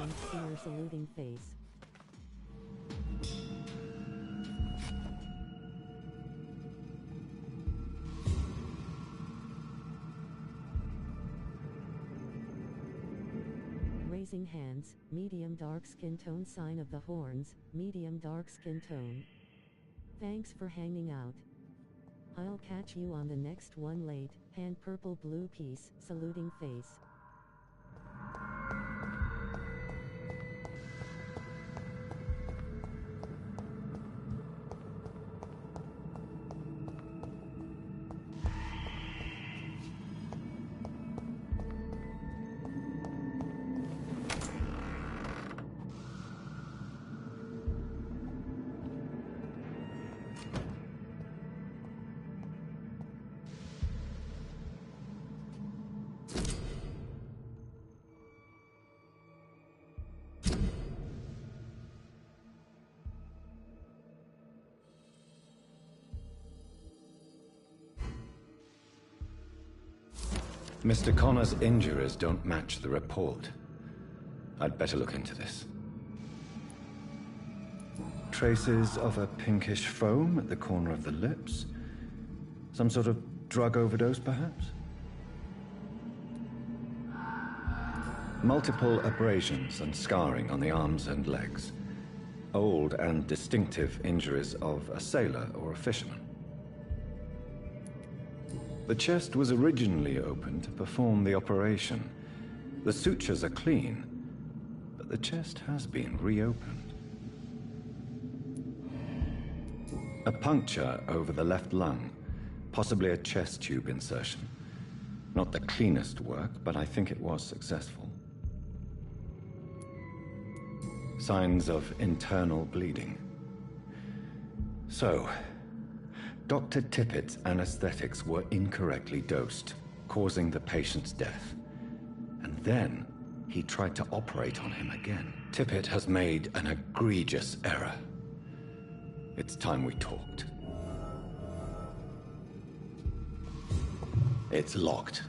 St. Cyr saluting face. Raising hands, medium dark skin tone, sign of the horns, medium dark skin tone. Thanks for hanging out. I'll catch you on the next one late, hand purple blue piece, saluting face.
Mr. Connor's injuries don't match the report. I'd better look into this. Traces of a pinkish foam at the corner of the lips. Some sort of drug overdose, perhaps? Multiple abrasions and scarring on the arms and legs. Old and distinctive injuries of a sailor or a fisherman. The chest was originally open to perform the operation. The sutures are clean, but the chest has been reopened. A puncture over the left lung, possibly a chest tube insertion. Not the cleanest work, but I think it was successful. Signs of internal bleeding. So, Dr. Tippett's anesthetics were incorrectly dosed, causing the patient's death. And then he tried to operate on him again. Tippett has made an egregious error. It's time we talked. It's locked.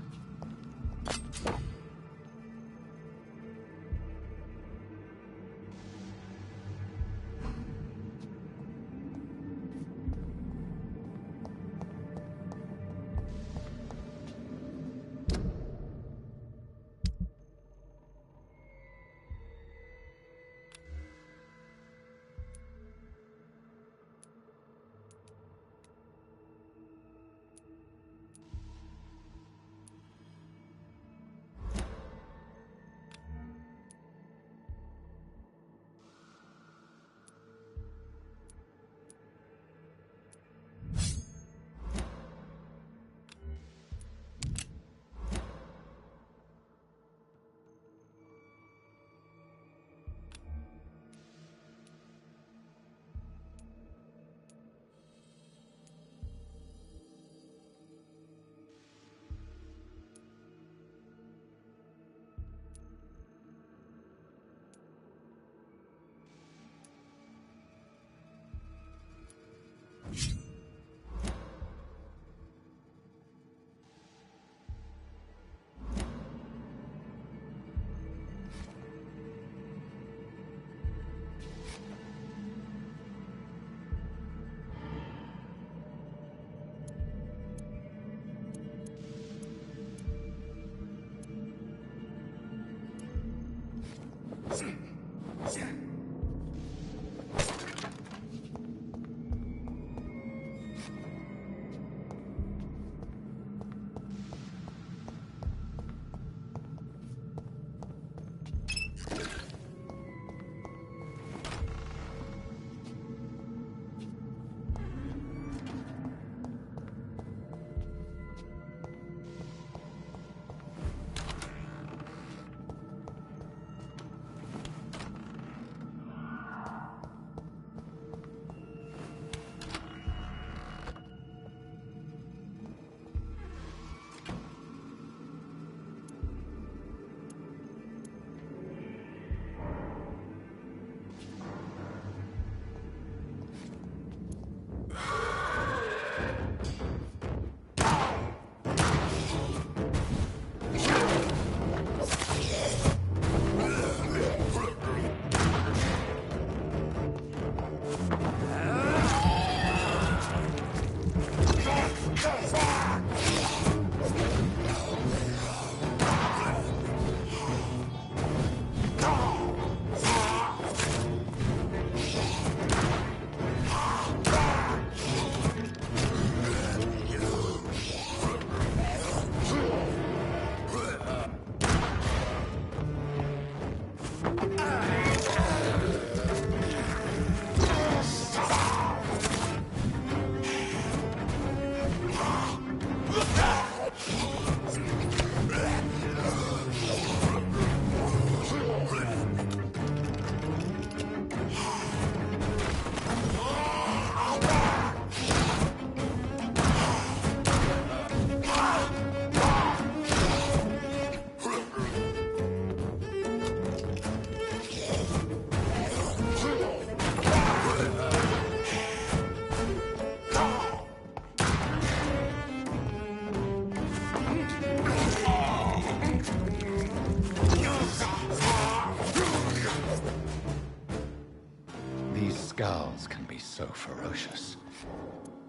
Skals can be so ferocious.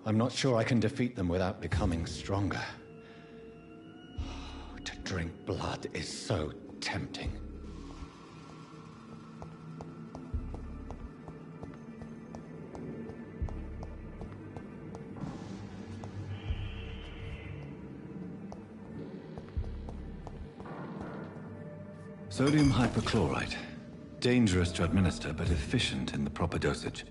I'm not sure I can defeat them without becoming stronger. To drink blood is so tempting.
Sodium hypochlorite. Dangerous to administer, but efficient in the proper dosage.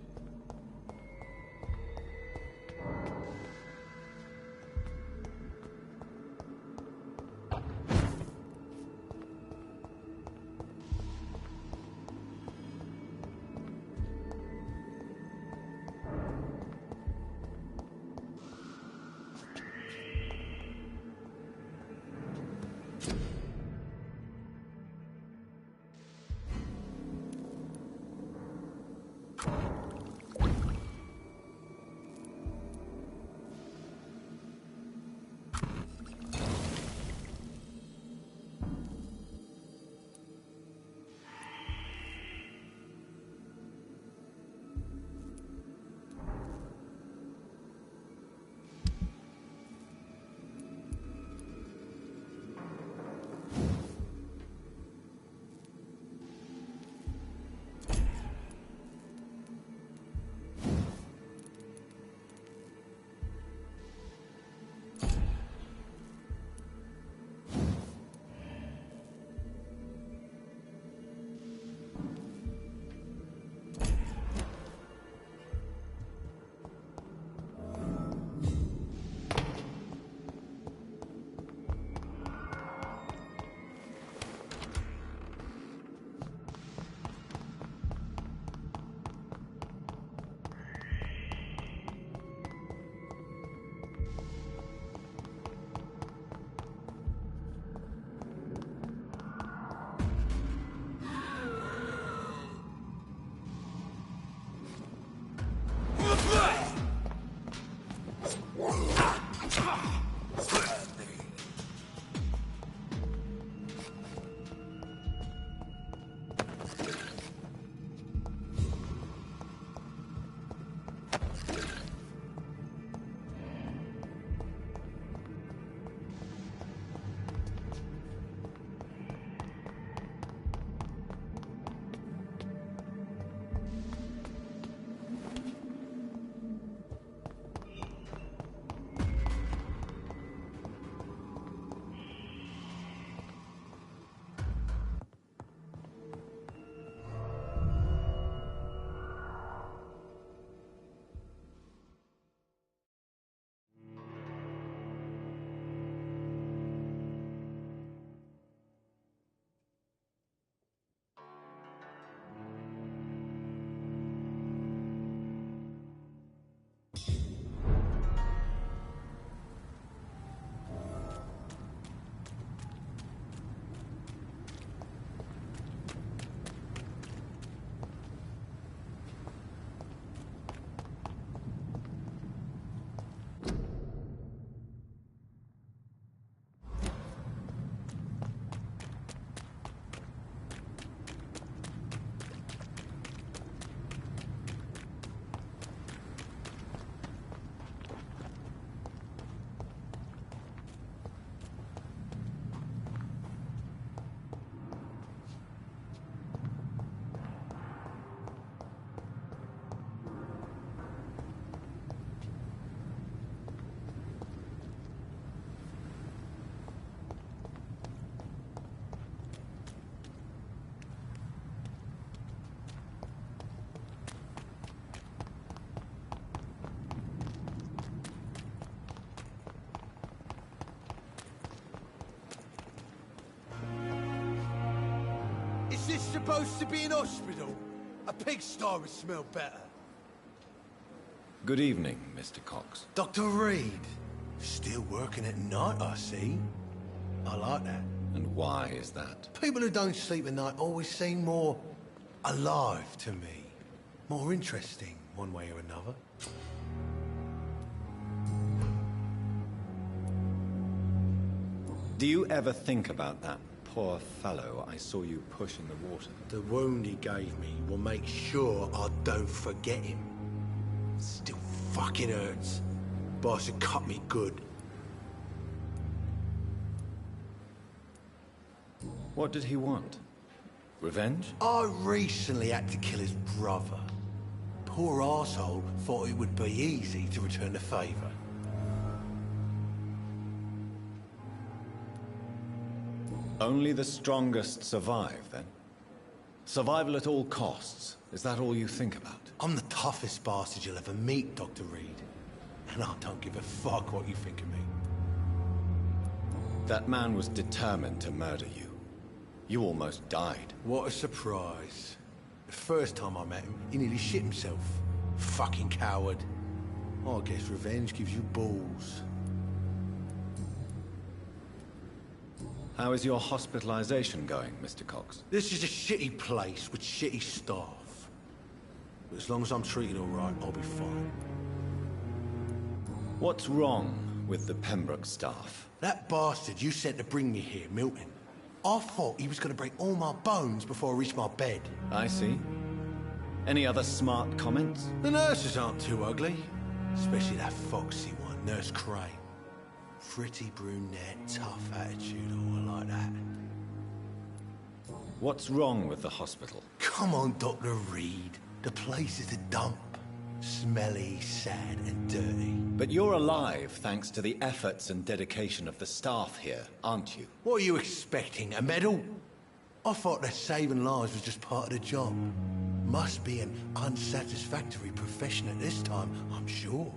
Is this supposed to be an hospital? A pigsty would smell better.
Good evening, Mr. Cox.
Dr. Reed. Still working at night, I see. I like that.
And why is that?
People who don't sleep at night always seem more alive to me. More interesting, one way or another.
Do you ever think about that poor fellow I saw you push in the water.
The wound he gave me will make sure I don't forget him. Still fucking hurts. Boss had cut me good.
What did he want? Revenge?
I recently had to kill his brother. Poor arsehole thought it would be easy to return the favour.
Only the strongest survive, then? Survival at all costs. Is that all you think about?
I'm the toughest bastard you'll ever meet, Dr. Reed. And I don't give a fuck what you think of me.
That man was determined to murder you. You almost died.
What a surprise. The first time I met him, he nearly shit himself. Fucking coward. I guess revenge gives you balls.
How is your hospitalization going, Mr. Cox?
This is a shitty place with shitty staff. But as long as I'm treated all right, I'll be fine.
What's wrong with the Pembroke staff?
That bastard you sent to bring me here, Milton. I thought he was going to break all my bones before I reached my bed.
I see. Any other smart comments?
The nurses aren't too ugly. Especially that foxy one, Nurse Crane. Pretty brunette, tough attitude, all like that.
What's wrong with the hospital?
Come on, Dr. Reed. The place is a dump. Smelly, sad, and dirty.
But you're alive thanks to the efforts and dedication of the staff here, aren't you?
What are you expecting, a medal? I thought that saving lives was just part of the job. Must be an unsatisfactory profession at this time, I'm sure.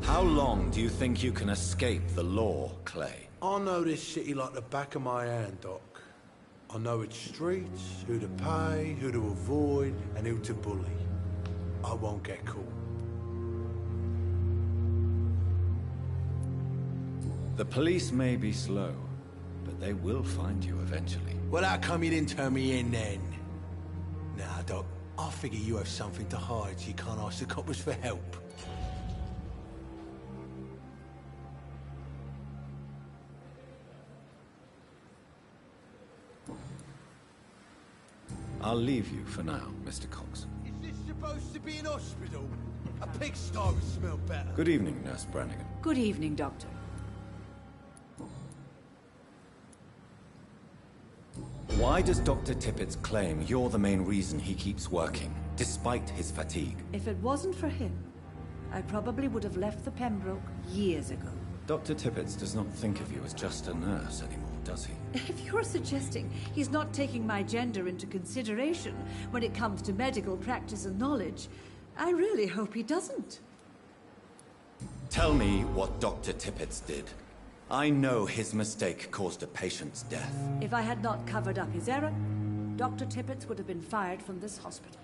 How long do you think you can escape the law, Clay?
I know this city like the back of my hand, Doc. I know its streets, who to pay, who to avoid, and who to bully. I won't get caught.
The police may be slow, but they will find you eventually.
Well, how come you didn't turn me in then? Nah, Doc, I figure you have something to hide so you can't ask the coppers for help.
I'll leave you for now, Mr. Cox.
Is this supposed to be an hospital? A pigsty would smell better.
Good evening, Nurse Brannigan.
Good evening, Doctor.
Why does Dr. Tippett claim you're the main reason he keeps working, despite his fatigue?
If it wasn't for him, I probably would have left the Pembroke years ago.
Dr. Tippett does not think of you as just a nurse anymore, does he?
If you're suggesting he's not taking my gender into consideration when it comes to medical practice and knowledge, I really hope he doesn't.
Tell me what Dr. Tippett did. I know his mistake caused a patient's death.
If I had not covered up his error, Dr. Tippett would have been fired from this hospital.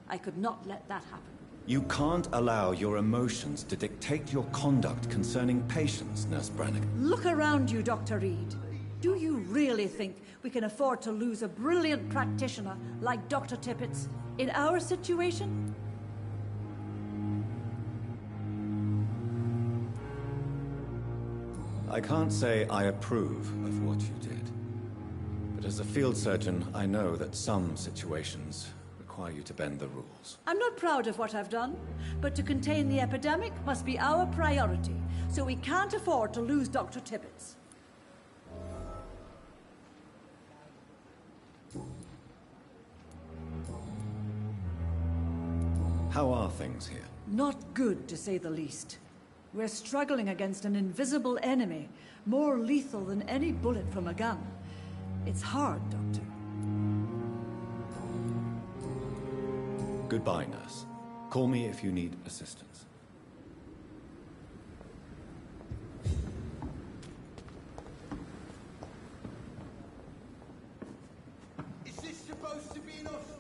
I could not let that happen.
You can't allow your emotions to dictate your conduct concerning patients, Nurse Brannigan.
Look around you, Dr. Reed. Do you really think we can afford to lose a brilliant practitioner like Dr. Tippett in our situation?
I can't say I approve of what you did. But as a field surgeon, I know that some situations require you to bend the rules.
I'm not proud of what I've done, but to contain the epidemic must be our priority, so we can't afford to lose Dr. Tippett.
How are things here?
Not good, to say the least. We're struggling against an invisible enemy, more lethal than any bullet from a gun. It's hard, Doctor.
Goodbye, nurse. Call me if you need assistance.
Is this supposed to be an hospital?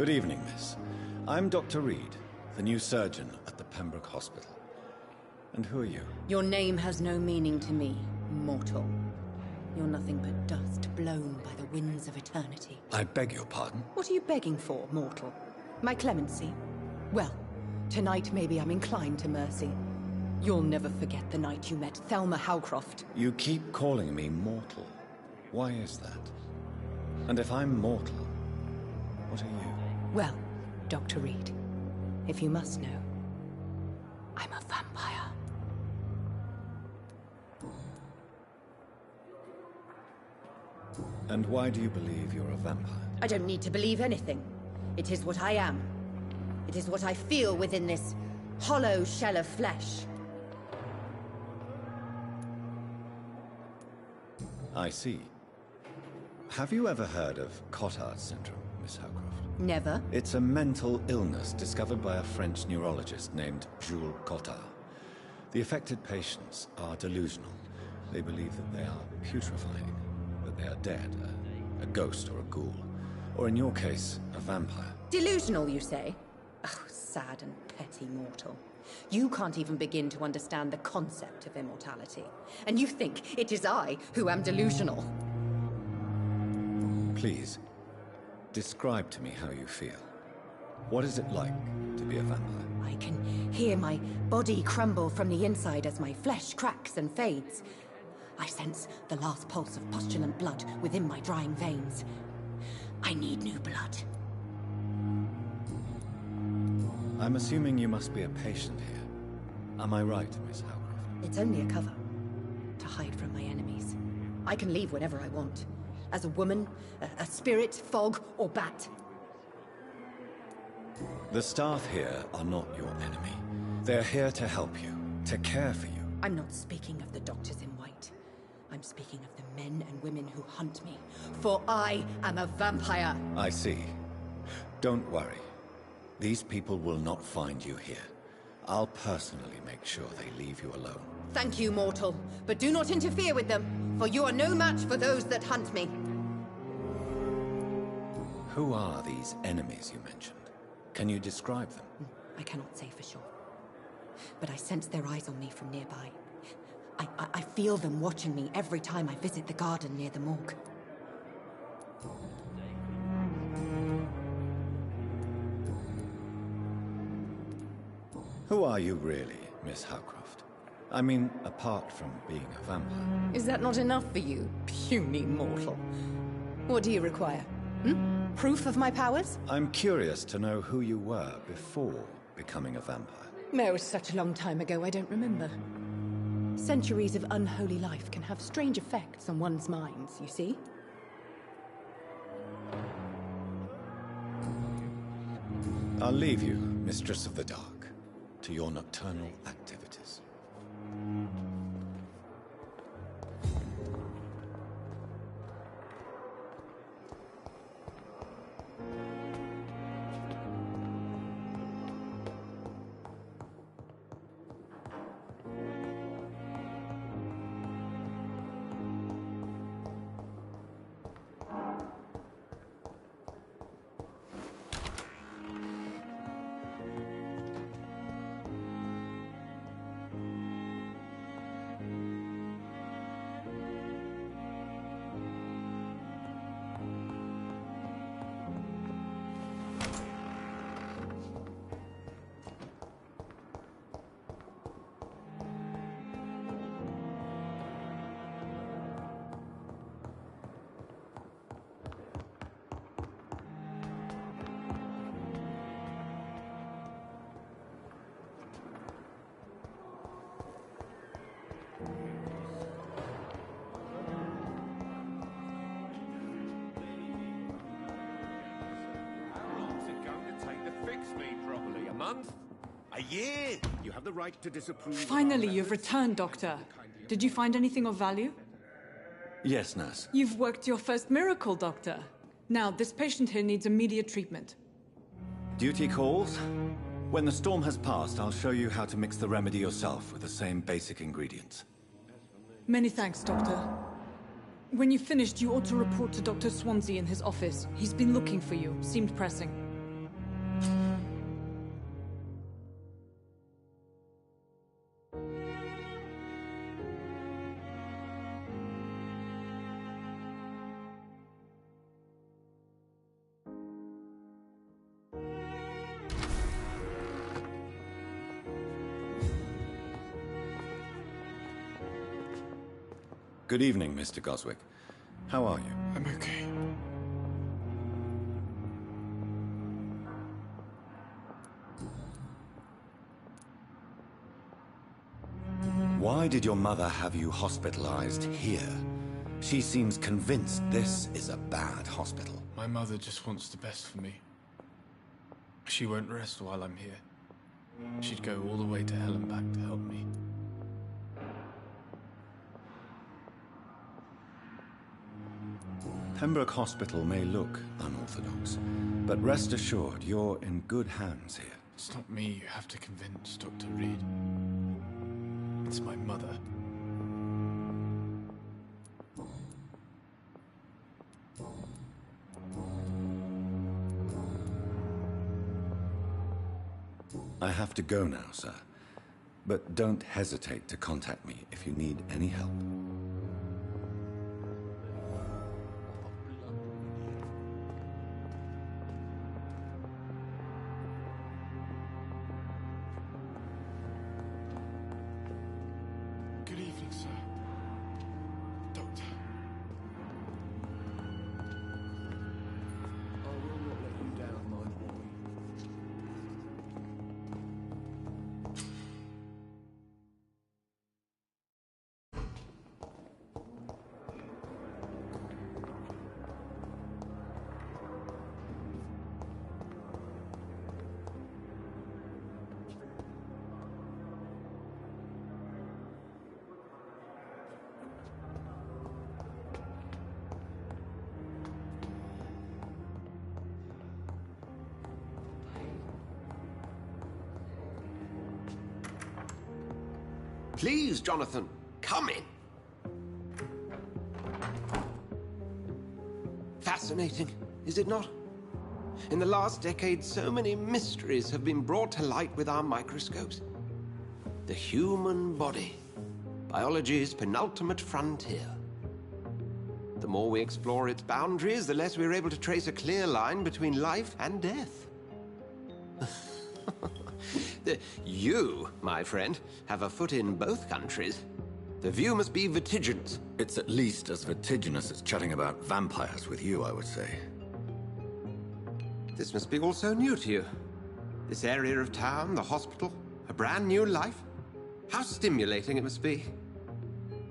Good evening, miss. I'm Dr. Reed, the new surgeon at the Pembroke Hospital. And who are you?
Your name has no meaning to me, mortal. You're nothing but dust blown by the winds of eternity.
I beg your pardon?
What are you begging for, mortal? My clemency? Well, tonight maybe I'm inclined to mercy. You'll never forget the night you met Thelma Howcroft.
You keep calling me mortal. Why is that? And if I'm mortal, what are you?
Well, Dr. Reed, if you must know, I'm a vampire.
And why do you believe you're a vampire?
I don't need to believe anything. It is what I am. It is what I feel within this hollow shell of flesh.
I see. Have you ever heard of Cotard syndrome, Miss Howcroft?
Never.
It's a mental illness discovered by a French neurologist named Jules Cotard. The affected patients are delusional. They believe that they are putrefying, that they are dead, a ghost or a ghoul. Or in your case, a vampire.
Delusional, you say? Oh, sad and petty mortal. You can't even begin to understand the concept of immortality. And you think it is I who am delusional.
Please, describe to me how you feel. What is it like to be a vampire?
I can hear my body crumble from the inside as my flesh cracks and fades. I sense the last pulse of postulant blood within my drying veins. I need new blood.
I'm assuming you must be a patient here. Am I right, Miss Howcroft?
It's only a cover. To hide from my enemies. I can leave whenever I want. As a woman, a spirit, fog, or bat.
The staff here are not your enemy. They're here to help you, to care for you.
I'm not speaking of the doctors in white. I'm speaking of the men and women who hunt me. For I am a vampire.
I see. Don't worry. These people will not find you here. I'll personally make sure they leave you alone.
Thank you, mortal. But do not interfere with them, for you are no match for those that hunt me.
Who are these enemies you mentioned? Can you describe them?
I cannot say for sure. But I sense their eyes on me from nearby. I feel them watching me every time I visit the garden near the morgue.
Who are you really, Miss Howcroft? I mean, apart from being a vampire.
Is that not enough for you, puny mortal? What do you require? Proof of my powers?
I'm curious to know who you were before becoming a vampire.
No, it was such a long time ago, I don't remember. Centuries of unholy life can have strange effects on one's minds, you see?
I'll leave you, Mistress of the Dark, to your nocturnal activities.
A year! You have the right to disapprove.
Finally, you've returned, Doctor. Did you find anything of value?
Yes, nurse.
You've worked your first miracle, Doctor. Now, this patient here needs immediate treatment.
Duty calls? When the storm has passed, I'll show you how to mix the remedy yourself with the same basic ingredients.
Many thanks, Doctor. When you've finished, you ought to report to Dr. Swansea in his office. He's been looking for you. Seemed pressing.
Good evening, Mr. Goswick. How are you?
I'm okay.
Why did your mother have you hospitalized here? She seems convinced this is a bad hospital.
My mother just wants the best for me. She won't rest while I'm here. She'd go all the way to hell and back to help me.
Pembroke Hospital may look unorthodox, but rest assured you're in good hands here.
It's not me you have to convince, Dr. Reed. It's my mother.
I have to go now, sir. But don't hesitate to contact me if you need any help.
Good evening, sir. Doctor.
I will not let you down, my boy.
Please, Jonathan, come in. Fascinating, is it not? In the last decade, so many mysteries have been brought to light with our microscopes. The human body, biology's penultimate frontier. The more we explore its boundaries, the less we're able to trace a clear line between life and death. You, my friend, have a foot in both countries. The view must be vertiginous.
It's at least as vertiginous as chatting about vampires with you, I would say.
This must be all so new to you. This area of town, the hospital, a brand new life. How stimulating it must be.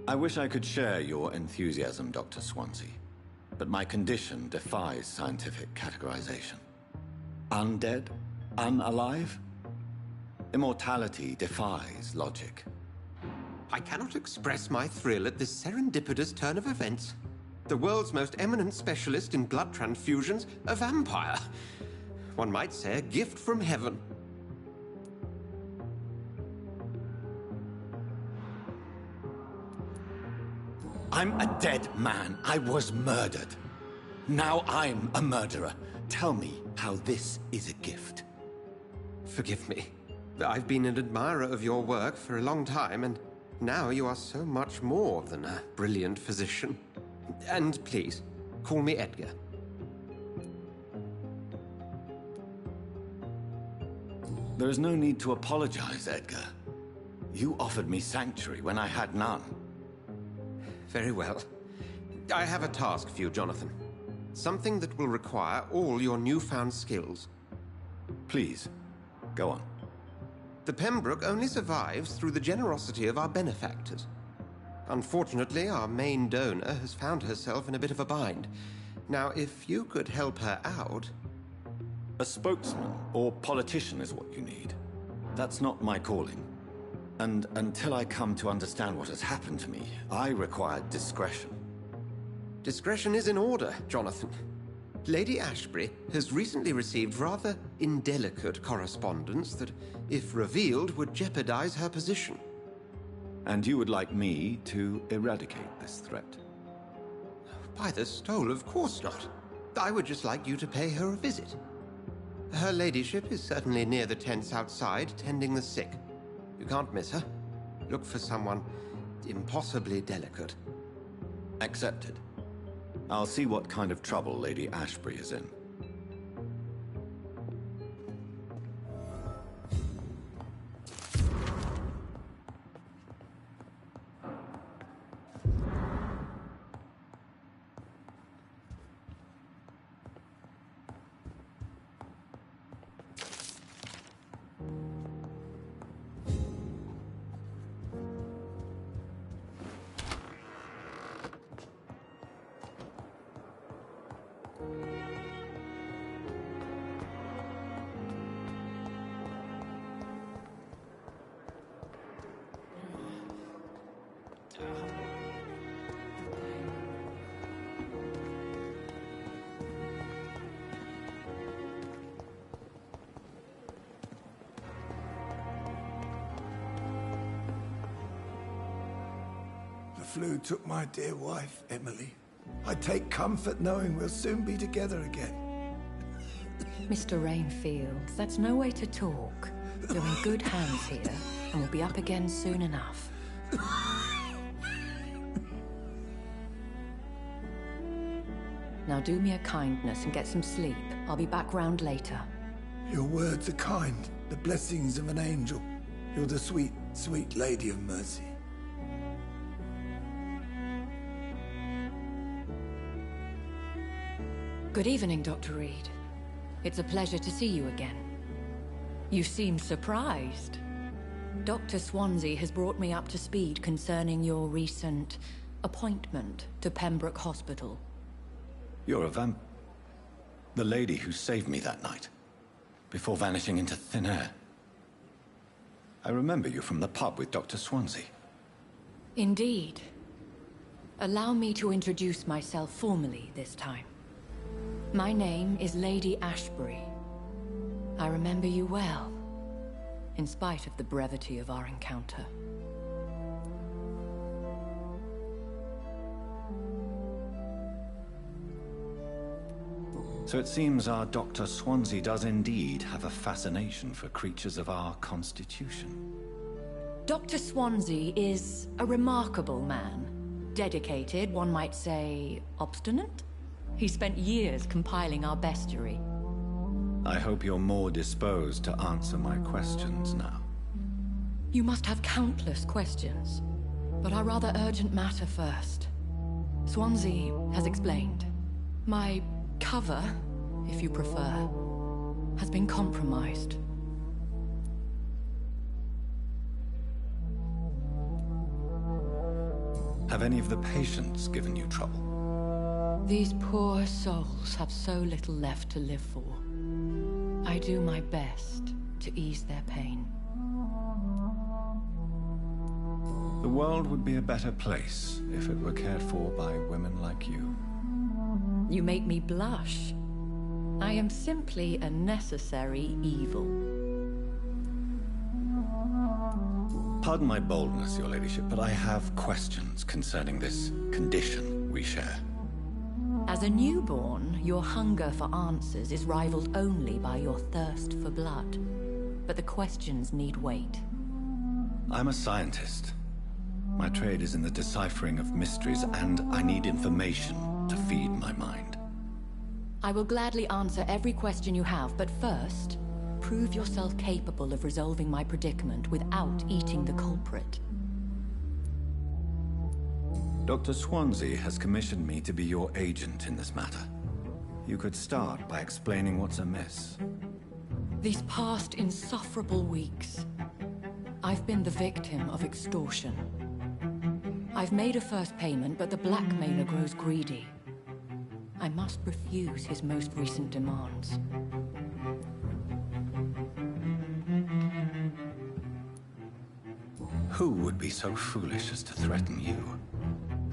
I wish I could share your enthusiasm, Dr. Swansea. But my condition defies scientific categorization. Undead? Unalive? Immortality defies logic.
I cannot express my thrill at this serendipitous turn of events. The world's most eminent specialist in blood transfusions, a vampire. One might say a gift from heaven.
I'm a dead man. I was murdered. Now I'm a murderer. Tell me how this is a gift.
Forgive me. I've been an admirer of your work for a long time, and now you are so much more than a brilliant physician. And please, call me Edgar.
There is no need to apologize, Edgar. You offered me sanctuary when I had none.
Very well. I have a task for you, Jonathan. Something that will require all your newfound skills.
Please, go on.
The Pembroke only survives through the generosity of our benefactors. Unfortunately, our main donor has found herself in a bit of a bind. Now, if you could help her out...
A spokesman or politician is what you need. That's not my calling. And until I come to understand what has happened to me, I require discretion.
Discretion is in order, Jonathan. Lady Ashbury has recently received rather indelicate correspondence that, if revealed, would jeopardize her position.
And you would like me to eradicate this threat?
By the stole, of course not. I would just like you to pay her a visit. Her ladyship is certainly near the tents outside, tending the sick. You can't miss her. Look for someone impossibly delicate.
Accepted. I'll see what kind of trouble Lady Ashbury is in.
flu took my dear wife, Emily. I take comfort knowing we'll soon be together again.
Mr. Rainfield, that's no way to talk. You're in good hands here, and we'll be up again soon enough. Now do me a kindness and get some sleep. I'll be back round later.
Your words are kind, the blessings of an angel. You're the sweet, sweet Lady of Mercy.
Good evening, Dr. Reed. It's a pleasure to see you again. You seem surprised. Dr. Swansea has brought me up to speed concerning your recent appointment to Pembroke Hospital.
You're a the lady who saved me that night, before vanishing into thin air. I remember you from the pub with Dr. Swansea.
Indeed. Allow me to introduce myself formally this time. My name is Lady Ashbury. I remember you well, in spite of the brevity of our encounter.
So it seems our Dr. Swansea does indeed have a fascination for creatures of our constitution.
Dr. Swansea is a remarkable man. Dedicated, one might say, obstinate? He spent years compiling our bestiary.
I hope you're more disposed to answer my questions now.
You must have countless questions, but our rather urgent matter first. Swansea has explained. My cover, if you prefer, has been compromised.
Have any of the patients given you trouble?
These poor souls have so little left to live for. I do my best to ease their pain.
The world would be a better place if it were cared for by women like you.
You make me blush. I am simply a necessary evil.
Pardon my boldness, your ladyship, but I have questions concerning this condition we share.
As a newborn, your hunger for answers is rivaled only by your thirst for blood. But the questions need wait.
I'm a scientist. My trade is in the deciphering of mysteries, and I need information to feed my mind.
I will gladly answer every question you have, but first, prove yourself capable of resolving my predicament without eating the culprit.
Dr. Swansea has commissioned me to be your agent in this matter. You could start by explaining what's amiss.
These past insufferable weeks, I've been the victim of extortion. I've made a first payment, but the blackmailer grows greedy. I must refuse his most recent demands.
Who would be so foolish as to threaten you?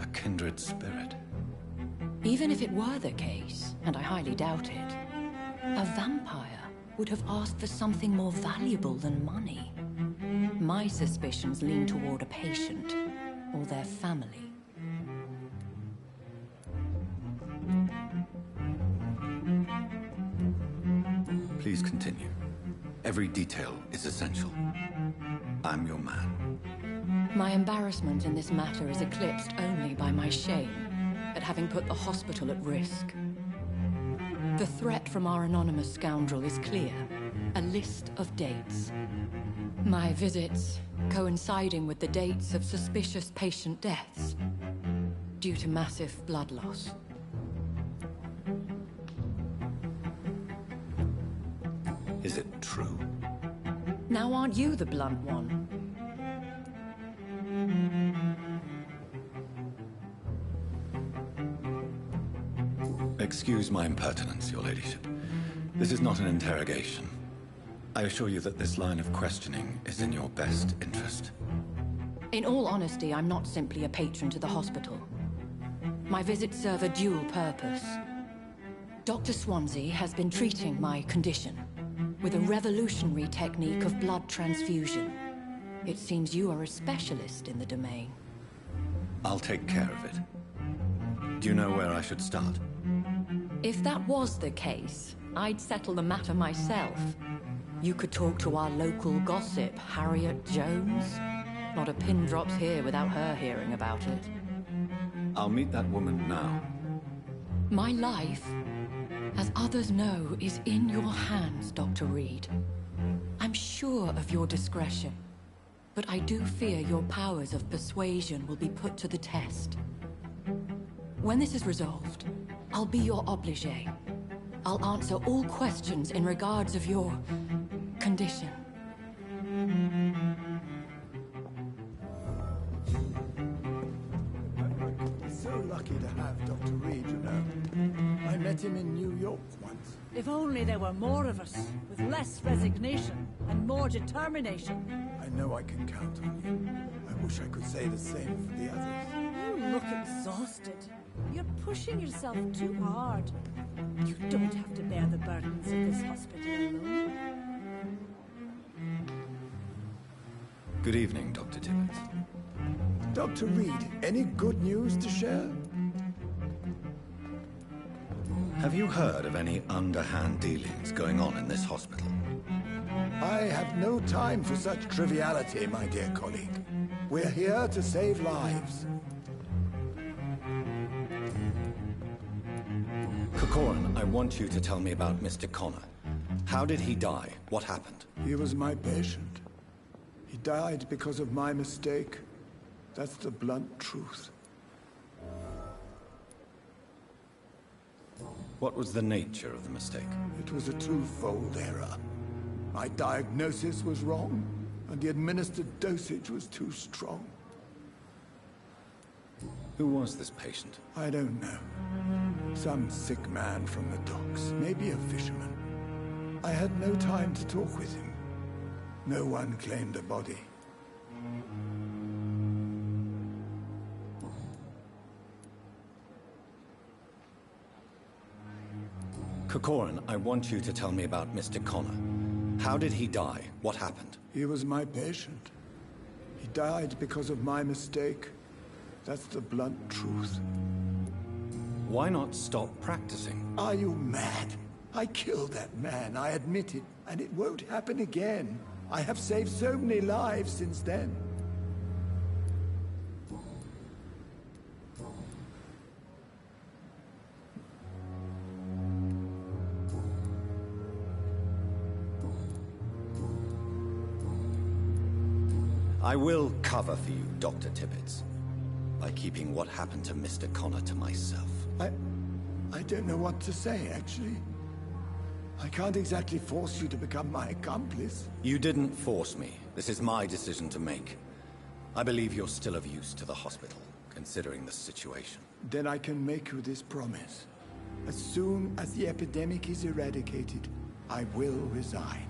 A kindred spirit.
Even if it were the case, and I highly doubt it, a vampire would have asked for something more valuable than money. My suspicions lean toward a patient or their family.
Please continue. Every detail is essential. I'm your man.
My embarrassment in this matter is eclipsed only by my shame at having put the hospital at risk. The threat from our anonymous scoundrel is clear. A list of dates. My visits coinciding with the dates of suspicious patient deaths due to massive blood loss.
Is it true?
Now aren't you the blunt one?
Excuse my impertinence, your ladyship. This is not an interrogation. I assure you that this line of questioning is in your best interest.
In all honesty, I'm not simply a patron to the hospital. My visits serve a dual purpose. Dr. Swansea has been treating my condition with a revolutionary technique of blood transfusion. It seems you are a specialist in the domain.
I'll take care of it. Do you know where I should start?
If that was the case, I'd settle the matter myself. You could talk to our local gossip, Harriet Jones. Not a pin drops here without her hearing about it.
I'll meet that woman now.
My life, as others know, is in your hands, Dr. Reed. I'm sure of your discretion, but I do fear your powers of persuasion will be put to the test. When this is resolved, I'll be your obligé. I'll answer all questions in regards of your condition.
So lucky to have Dr. Reed, you know. I met him in New York once.
If only there were more of us, with less resignation and more determination.
I know I can count on you. I wish I could say the same for the others.
You look exhausted. You're pushing yourself too hard. You don't have to bear the burdens of this hospital alone.
Good evening, Dr. Tibbets.
Dr. Reed, any good news to share?
Have you heard of any underhand dealings going on in this hospital?
I have no time for such triviality, my dear colleague. We're here to save lives.
Corcoran, I want you to tell me about Mr. Connor. How did he die? What happened?
He was my patient. He died because of my mistake. That's the blunt truth.
What was the nature of the mistake?
It was a twofold error. My diagnosis was wrong, and the administered dosage was too strong.
Who was this patient?
I don't know. Some sick man from the docks, maybe a fisherman. I had no time to talk with him. No one claimed a body.
Corcoran, I want you to tell me about Mr. Connor. How did he die? What happened?
He was my patient. He died because of my mistake. That's the blunt truth.
Why not stop practicing?
Are you mad? I killed that man, I admit it, and it won't happen again. I have saved so many lives since then.
I will cover for you, Dr. Tibbets, by keeping what happened to Mr. Connor to myself.
I don't know what to say, actually. I can't exactly force you to become my accomplice.
You didn't force me. This is my decision to make. I believe you're still of use to the hospital, considering the situation.
Then I can make you this promise. As soon as the epidemic is eradicated, I will resign.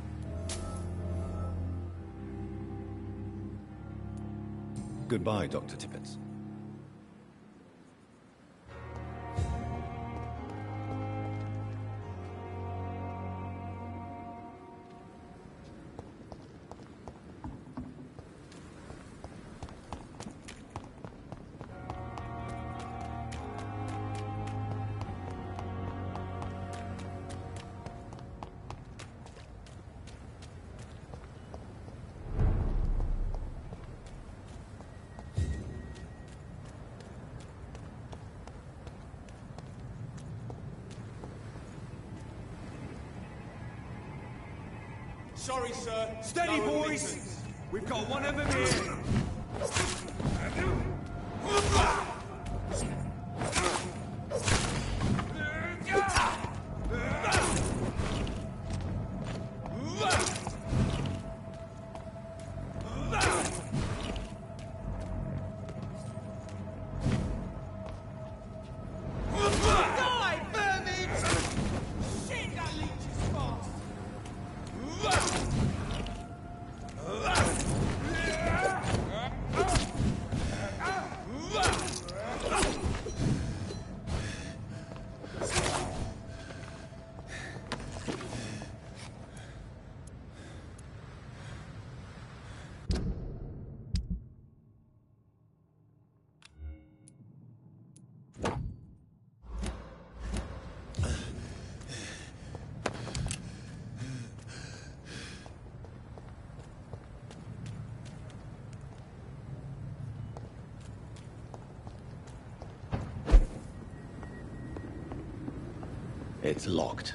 Goodbye, Dr. Tibbets.
Sorry, sir. Steady, boys! We've got one of them here.
It's locked.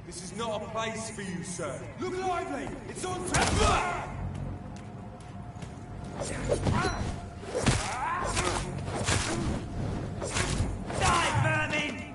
This is not a place for you, sir. Look lively! It's on Die, vermin!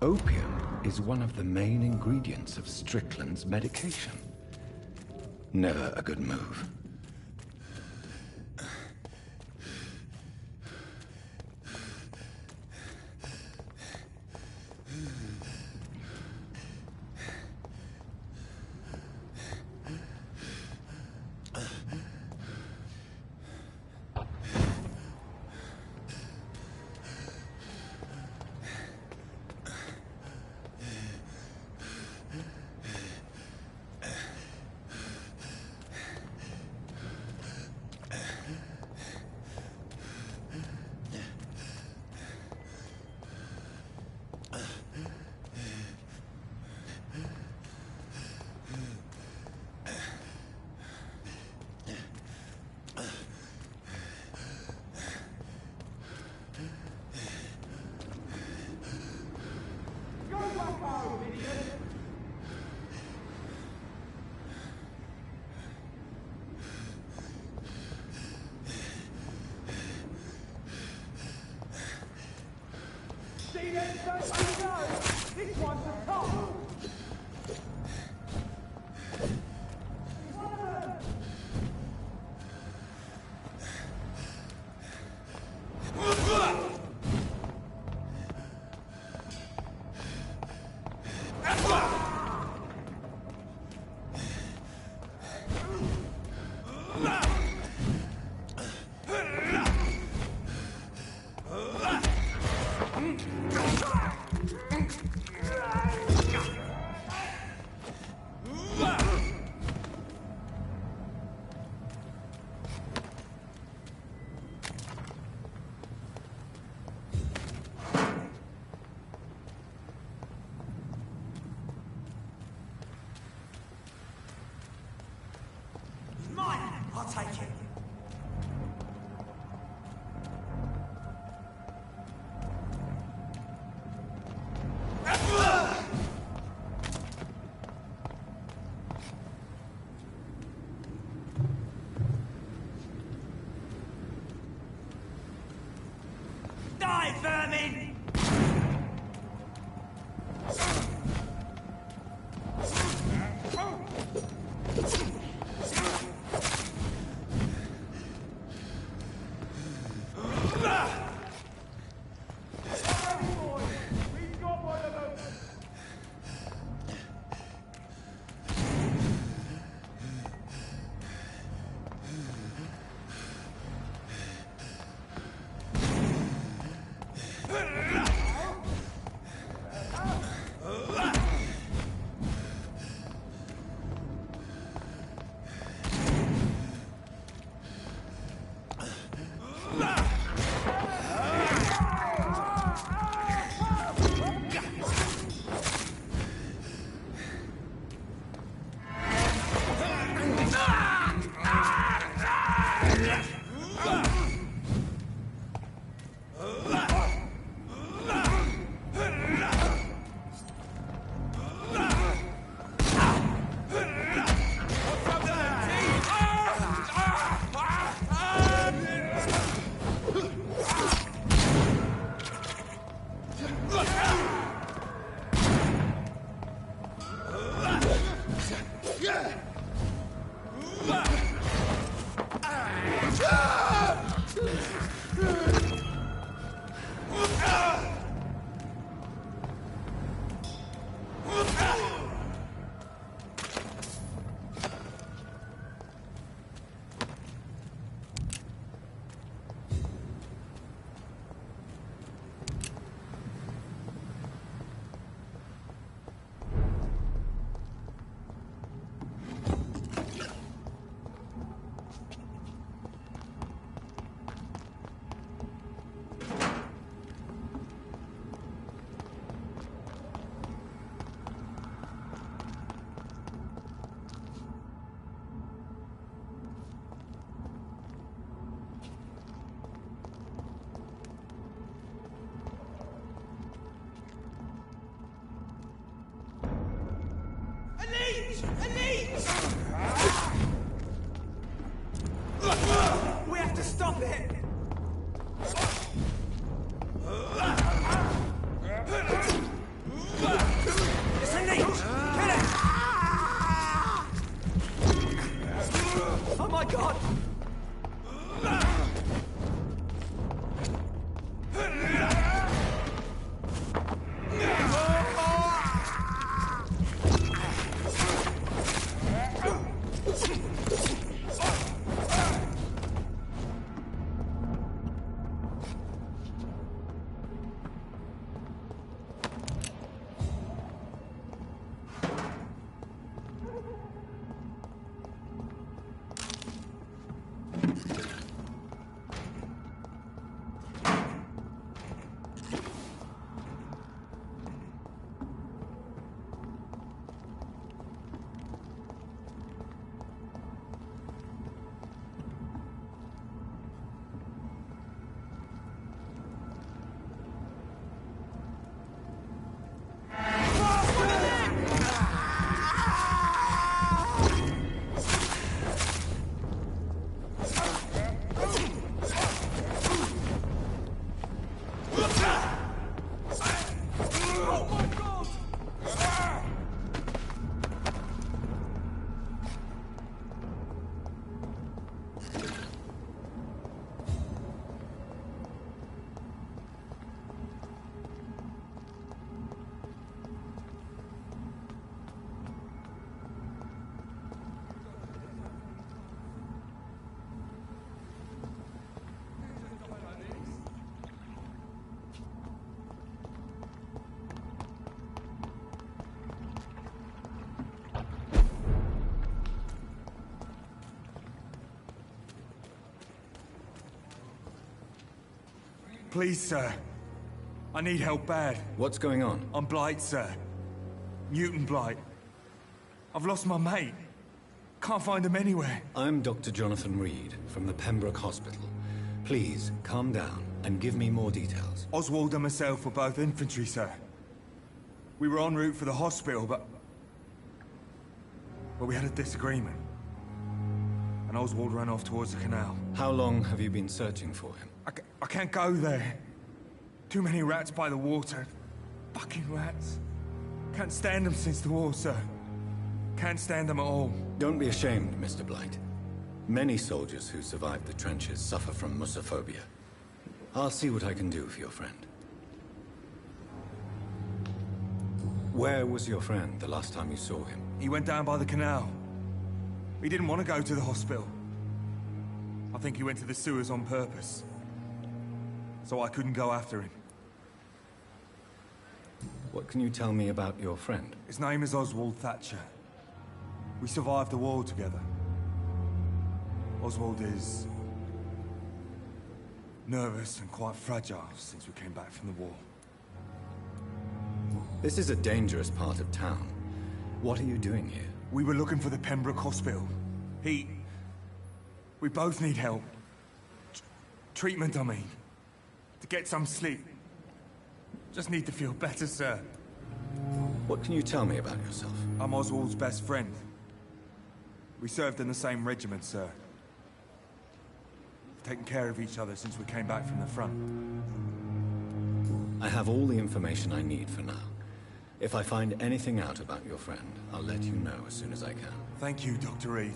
Opium is one of the main ingredients of Strickland's medication. Never a good move.
This one's the top! I'll take it. Die, vermin! leech! A leech! We have to stop it! It's a leech! Kill it! Oh my god!
Please, sir. I need help bad.
What's going on?
I'm Blight, sir. Mutant Blight. I've lost my mate. Can't find him anywhere.
I'm Dr. Jonathan Reed from the Pembroke Hospital. Please, calm down and give me more details.
Oswald and myself were both infantry, sir. We were en route for the hospital, but we had a disagreement. And Oswald ran off towards the canal.
How long have you been searching for him?
I can't go there. Too many rats by the water. Fucking rats. Can't stand them since the war, sir. Can't stand them at all.
Don't be ashamed, Mr. Blight. Many soldiers who survived the trenches suffer from musophobia. I'll see what I can do for your friend. Where was your friend the last time you saw him?
He went down by the canal. He didn't want to go to the hospital. I think he went to the sewers on purpose. So I couldn't go after him.
What can you tell me about your friend?
His name is Oswald Thatcher. We survived the war together. Oswald is nervous and quite fragile since we came back from the war.
This is a dangerous part of town. What are you doing here?
We were looking for the Pembroke Hospital. We both need help. Treatment, I mean. To get some sleep. Just need to feel better, sir.
What can you tell me about yourself?
I'm Oswald's best friend. We served in the same regiment, sir. We've taken care of each other since we came back from the front.
I have all the information I need for now. If I find anything out about your friend, I'll let you know as soon as I can.
Thank you, Dr. Reed.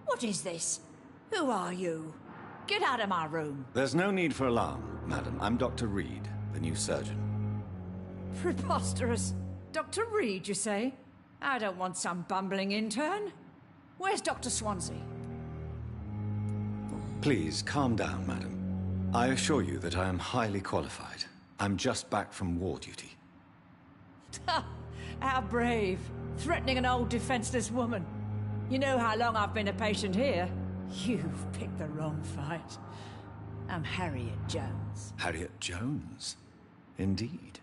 What is this? Who are you? Get out of my room.
There's no need for alarm, madam. I'm Dr. Reed, the new surgeon.
Preposterous. Dr. Reed, you say? I don't want some bumbling intern. Where's Dr. Swansea?
Please, calm down, madam. I assure you that I am highly qualified. I'm just back from war duty.
How brave. Threatening an old defenseless woman. You know how long I've been a patient here? You've picked the wrong fight. I'm Harriet Jones.
Harriet Jones? Indeed.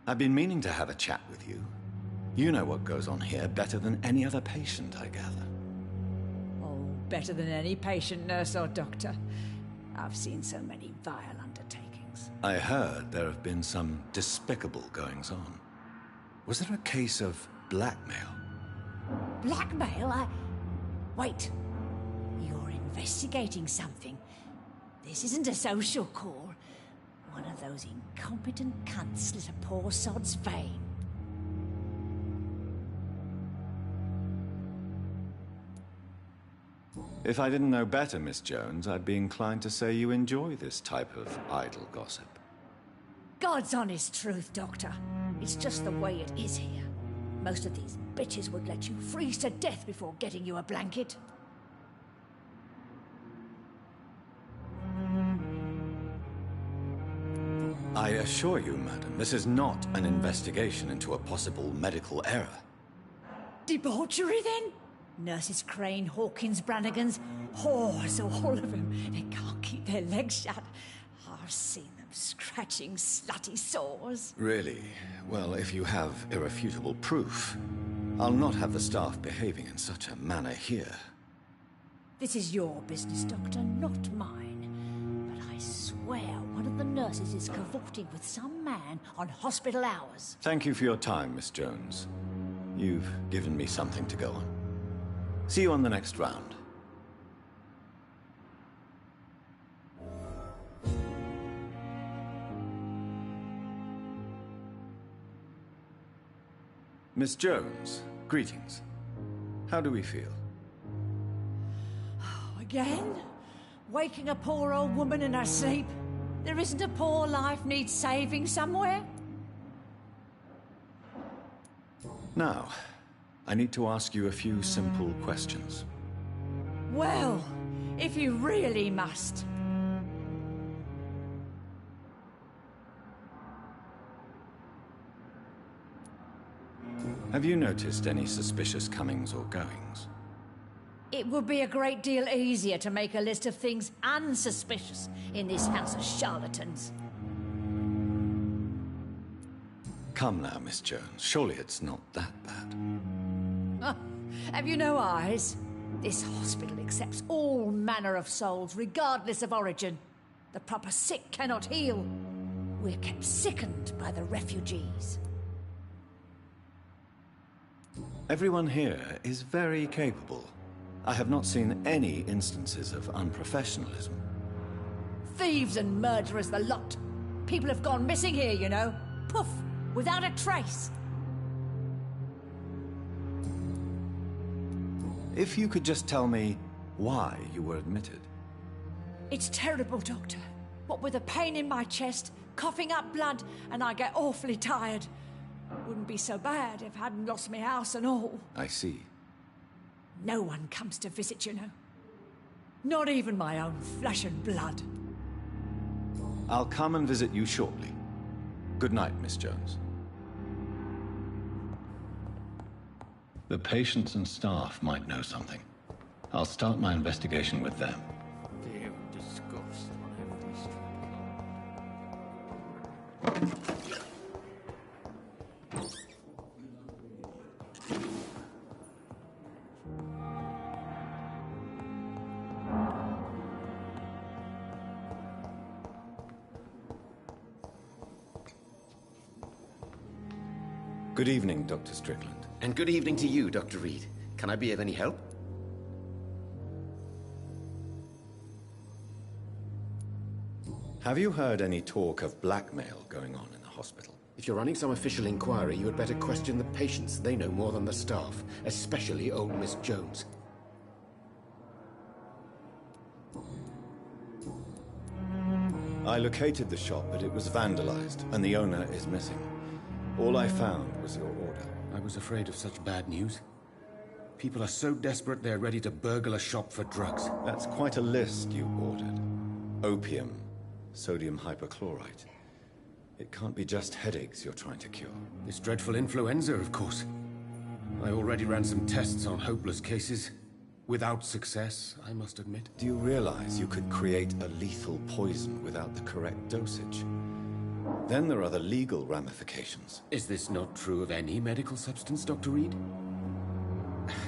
I've been meaning to have a chat with you. You know what goes on here better than any other patient, I gather.
Oh, better than any patient, nurse or doctor. I've seen so many vile undertakings.
I heard there have been some despicable goings-on. Was there a case of blackmail?
Blackmail? Wait. You're investigating something. This isn't a social call. One of those incompetent cunts slit a poor sod's vein.
If I didn't know better, Miss Jones, I'd be inclined to say you enjoy this type of idle gossip.
God's honest truth, Doctor. It's just the way it is here. Most of these bitches would let you freeze to death before getting you a blanket.
I assure you, madam, this is not an investigation into a possible medical error.
Debauchery, then? Nurses Crane, Hawkins, Brannigans, whores, all of them. They can't keep their legs shut. I've seen them scratching slutty sores.
Really? Well, if you have irrefutable proof, I'll not have the staff behaving in such a manner here.
This is your business, Doctor, not mine. But I swear one of the nurses is cavorting with some man on hospital hours.
Thank you for your time, Miss Jones. You've given me something to go on. See you on the next round. Miss Jones, greetings. How do we feel?
Again? Waking a poor old woman in her sleep? There isn't a poor life needs saving somewhere?
Now, I need to ask you a few simple questions.
Well, if you really must.
Have you noticed any suspicious comings or goings?
It would be a great deal easier to make a list of things unsuspicious in this house of charlatans.
Come now, Miss Jones. Surely it's not that bad.
Have you no eyes? This hospital accepts all manner of souls, regardless of origin. The proper sick cannot heal. We're kept sickened by the refugees.
Everyone here is very capable. I have not seen any instances of unprofessionalism.
Thieves and murderers, the lot. People have gone missing here, you know. Poof, without a trace.
If you could just tell me why you were admitted.
It's terrible, Doctor. What with a pain in my chest, coughing up blood, and I get awfully tired. Wouldn't be so bad if I hadn't lost my house and all.
I see.
No one comes to visit, you know. Not even my own flesh and blood.
I'll come and visit you shortly. Good night, Miss Jones. The patients and staff might know something. I'll start my investigation with them.
Fear and disgust on every street.
Good evening, Dr. Strickland.
And good evening to you, Dr. Reed. Can I be of any help?
Have you heard any talk of blackmail going on in the hospital?
If you're running some official inquiry, you had better question the patients. They know more than the staff, especially old Miss Jones.
I located the shop, but it was vandalized, and the owner is missing. All I found was your order.
I was afraid of such bad news. People are so desperate they're ready to burgle a shop for drugs.
That's quite a list you ordered. Opium, sodium hypochlorite. It can't be just headaches you're trying to cure.
This dreadful influenza, of course. I already ran some tests on hopeless cases. Without success, I must admit.
Do you realize you could create a lethal poison without the correct dosage? Then there are the legal ramifications.
Is this not true of any medical substance, Dr. Reed?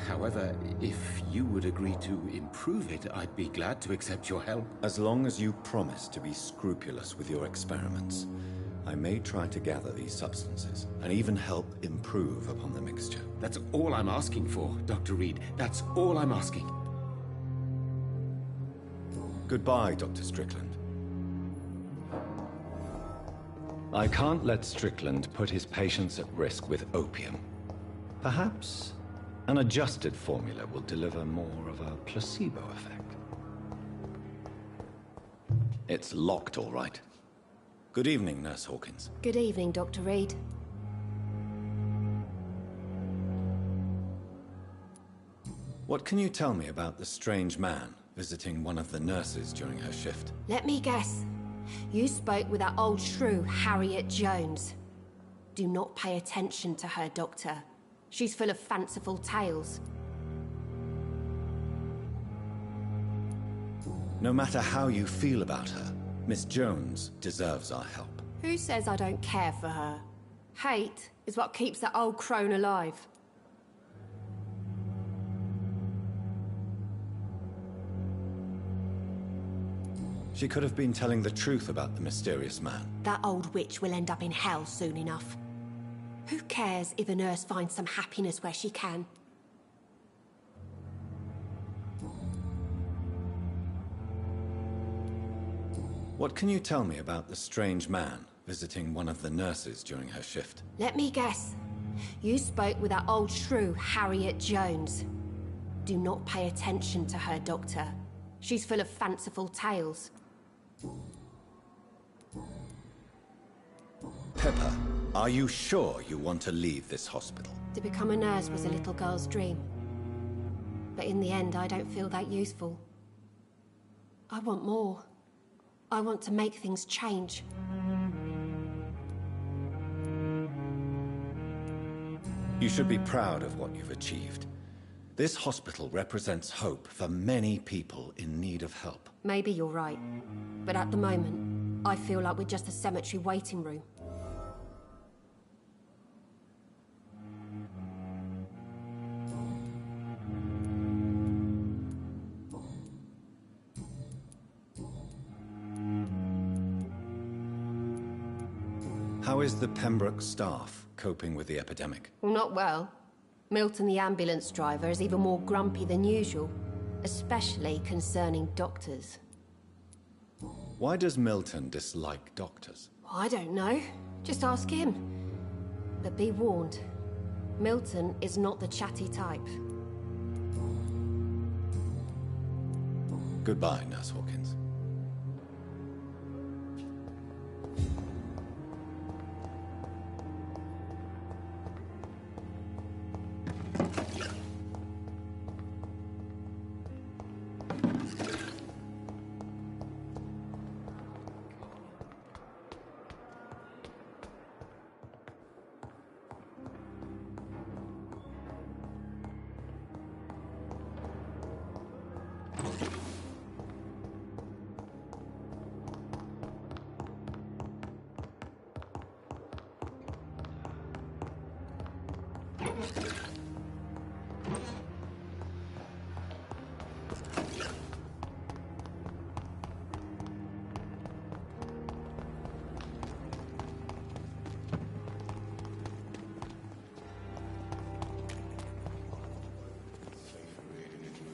However, if you would agree to improve it, I'd be glad to accept your help.
As long as you promise to be scrupulous with your experiments, I may try to gather these substances, and even help improve upon the mixture.
That's all I'm asking for, Dr. Reed. That's all I'm asking.
Goodbye, Dr. Strickland. I can't let Strickland put his patients at risk with opium. Perhaps an adjusted formula will deliver more of a placebo effect. It's locked, all right. Good evening, Nurse Hawkins.
Good evening, Dr. Reed.
What can you tell me about the strange man visiting one of the nurses during her shift?
Let me guess. You spoke with that old shrew, Harriet Jones. Do not pay attention to her, Doctor. She's full of fanciful tales.
No matter how you feel about her, Miss Jones deserves our help.
Who says I don't care for her? Hate is what keeps that old crone alive.
She could have been telling the truth about the mysterious man.
That old witch will end up in hell soon enough. Who cares if a nurse finds some happiness where she can?
What can you tell me about the strange man visiting one of the nurses during her shift?
Let me guess. You spoke with that old shrew, Harriet Jones. Do not pay attention to her, Doctor. She's full of fanciful tales.
Pepper, are you sure you want to leave this hospital?
To become a nurse was a little girl's dream. But in the end, I don't feel that useful. I want more. I want to make things change.
You should be proud of what you've achieved. This hospital represents hope for many people in need of help.
Maybe you're right. But at the moment, I feel like we're just a cemetery waiting room.
How is the Pembroke staff coping with the epidemic?
Well, not well. Milton, the ambulance driver, is even more grumpy than usual, especially concerning doctors.
Why does Milton dislike doctors?
I don't know. Just ask him. But be warned, Milton is not the chatty type.
Goodbye, Nurse Hawkins.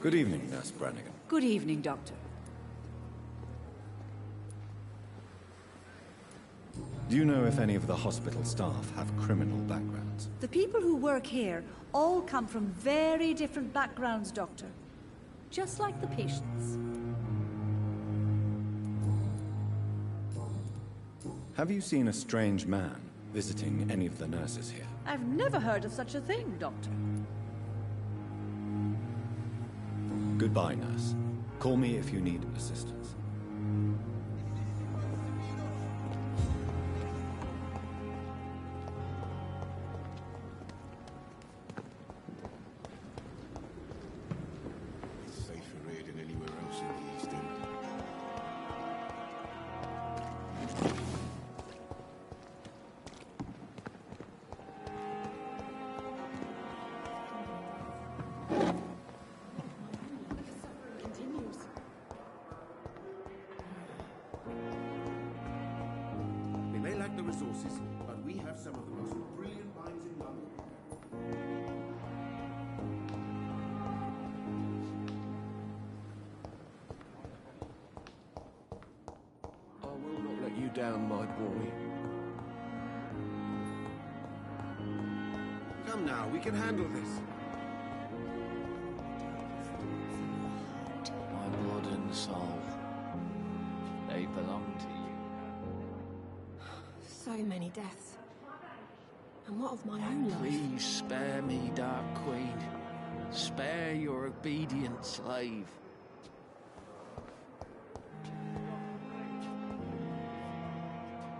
Good evening, Nurse Brannigan.
Good evening, Doctor.
Do you know if any of the hospital staff have criminal backgrounds?
The people who work here all come from very different backgrounds, Doctor. Just like the patients.
Have you seen a strange man visiting any of the nurses here?
I've never heard of such a thing, Doctor.
Goodbye, nurse. Call me if you need assistance.
lack the resources, but we have some of the most brilliant minds in London.
I will not let you down, my boy.
Come now, we can handle this.
My blood and soul, they belong to you.
So many deaths. And what of my own life?
Please spare me, Dark Queen. Spare your obedient slave.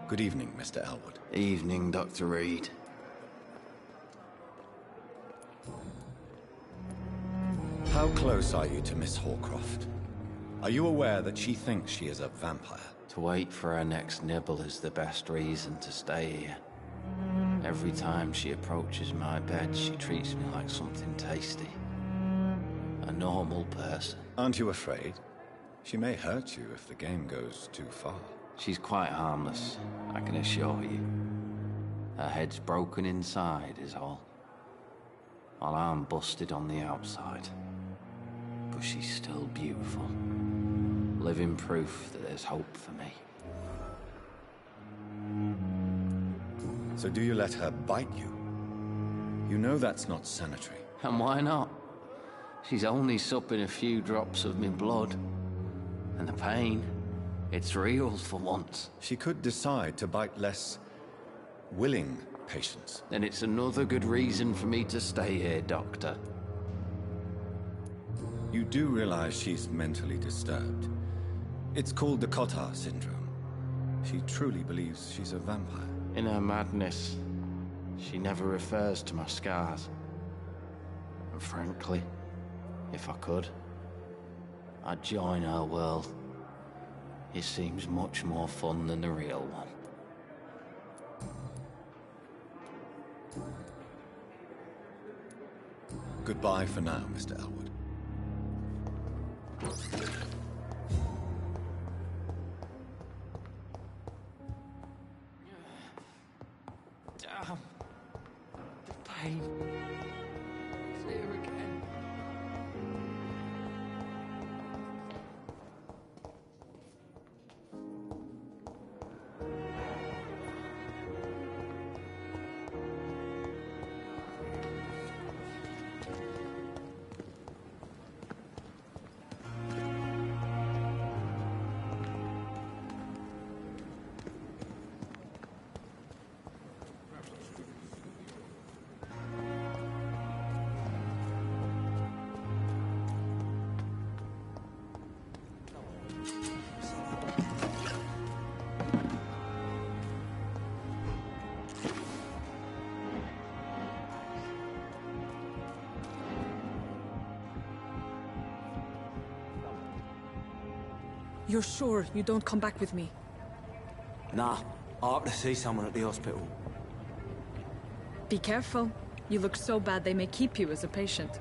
Good evening, Mr. Elwood.
Evening, Dr. Reed.
How close are you to Miss Horcroft? Are you aware that she thinks she is a vampire?
To wait for her next nibble is the best reason to stay here. Every time she approaches my bed, she treats me like something tasty. A normal person.
Aren't you afraid? She may hurt you if the game goes too far.
She's quite harmless, I can assure you. Her head's broken inside is all. While I'm busted on the outside. But she's still beautiful. Living proof that there's hope for me.
So do you let her bite you? You know that's not sanitary.
And why not? She's only supping a few drops of me blood. And the pain, it's real for once.
She could decide to bite less willing patients.
Then it's another good reason for me to stay here, Doctor.
You do realize she's mentally disturbed. It's called the Cotard syndrome. She truly believes she's a vampire.
In her madness, she never refers to my scars. And frankly, if I could, I'd join her world. It seems much more fun than the real one.
Goodbye for now, Mr. Elwood.
Damn. The pain. It's here again.
You're sure you don't come back with me?
Nah, I have to see someone at the hospital.
Be careful. You look so bad they may keep you as a patient.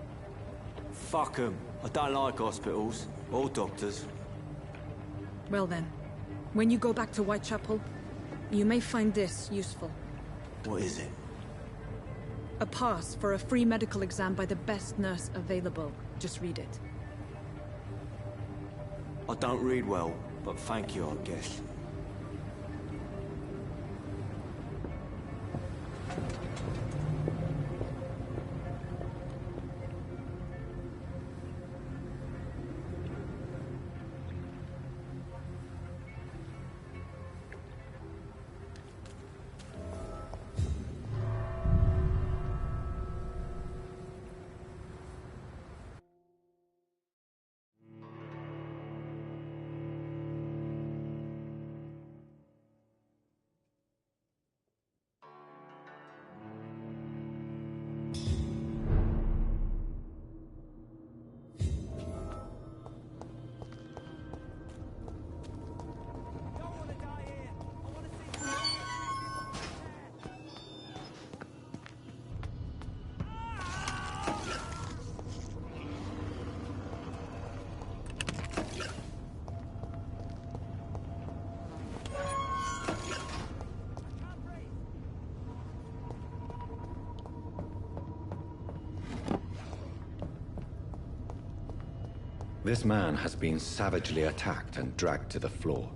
Fuck 'em. I don't like hospitals. Or doctors.
Well then, when you go back to Whitechapel, you may find this useful.
What is it?
A pass for a free medical exam by the best nurse available. Just read it.
I don't read well, but thank you, I guess.
This man has been savagely attacked and dragged to the floor.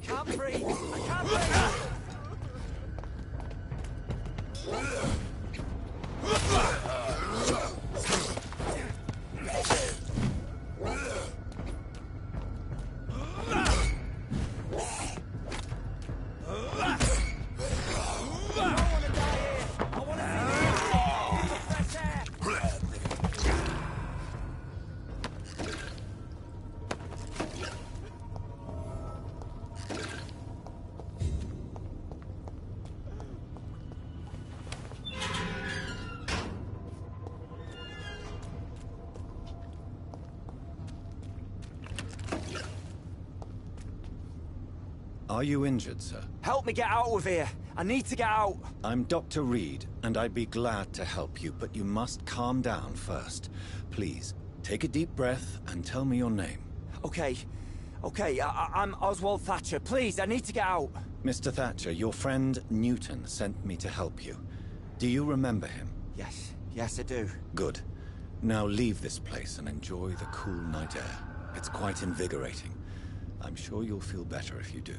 Can't breathe! I can't breathe!
Are you injured, sir?
Help me get out of here! I need to get out!
I'm Dr. Reed, and I'd be glad to help you, but you must calm down first. Please, take a deep breath and tell me your name.
Okay. I'm Oswald Thatcher. Please, I need to get out!
Mr. Thatcher, your friend Newton sent me to help you. Do you remember him?
Yes, I do.
Good. Now leave this place and enjoy the cool night air. It's quite invigorating. I'm sure you'll feel better if you do.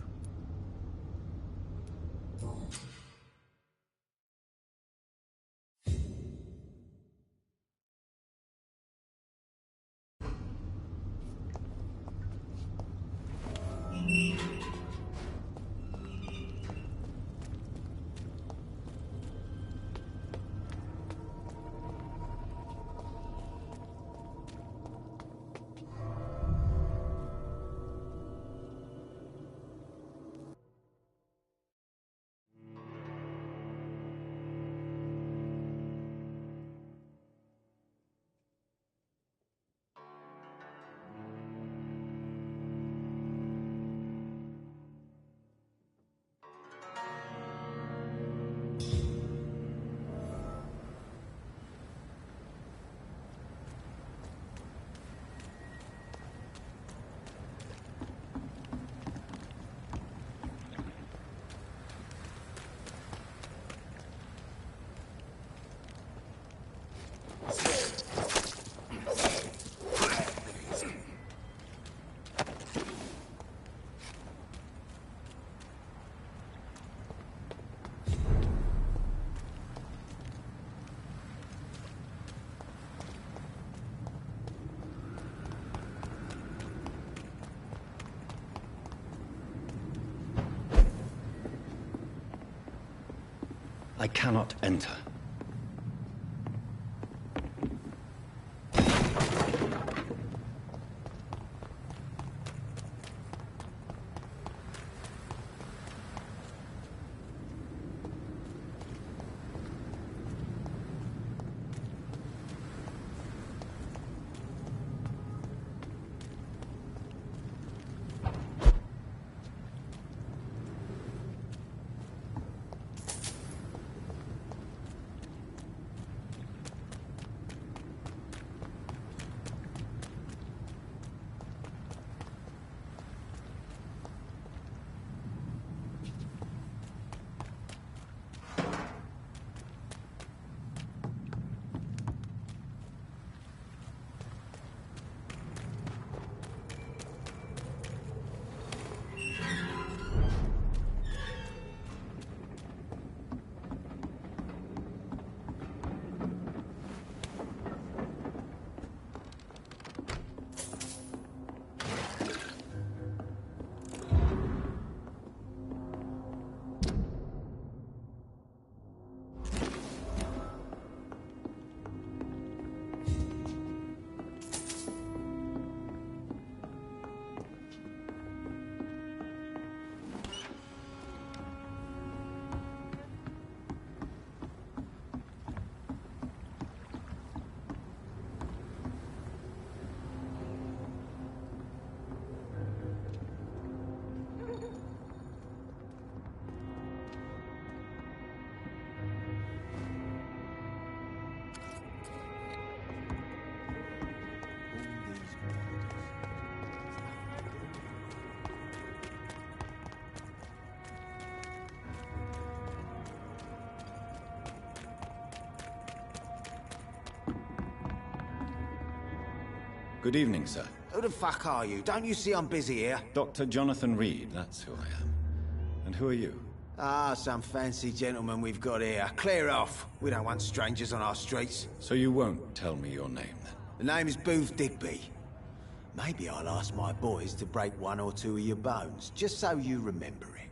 I cannot enter. Good evening, sir.
Who the fuck are you? Don't you see I'm busy here?
Dr. Jonathan Reed, that's who I am. And who are you?
Ah, some fancy gentleman we've got here. Clear off. We don't want strangers on our streets.
So you won't tell me your name, then?
The name is Booth Digby. Maybe I'll ask my boys to break one or two of your bones, just so you remember it.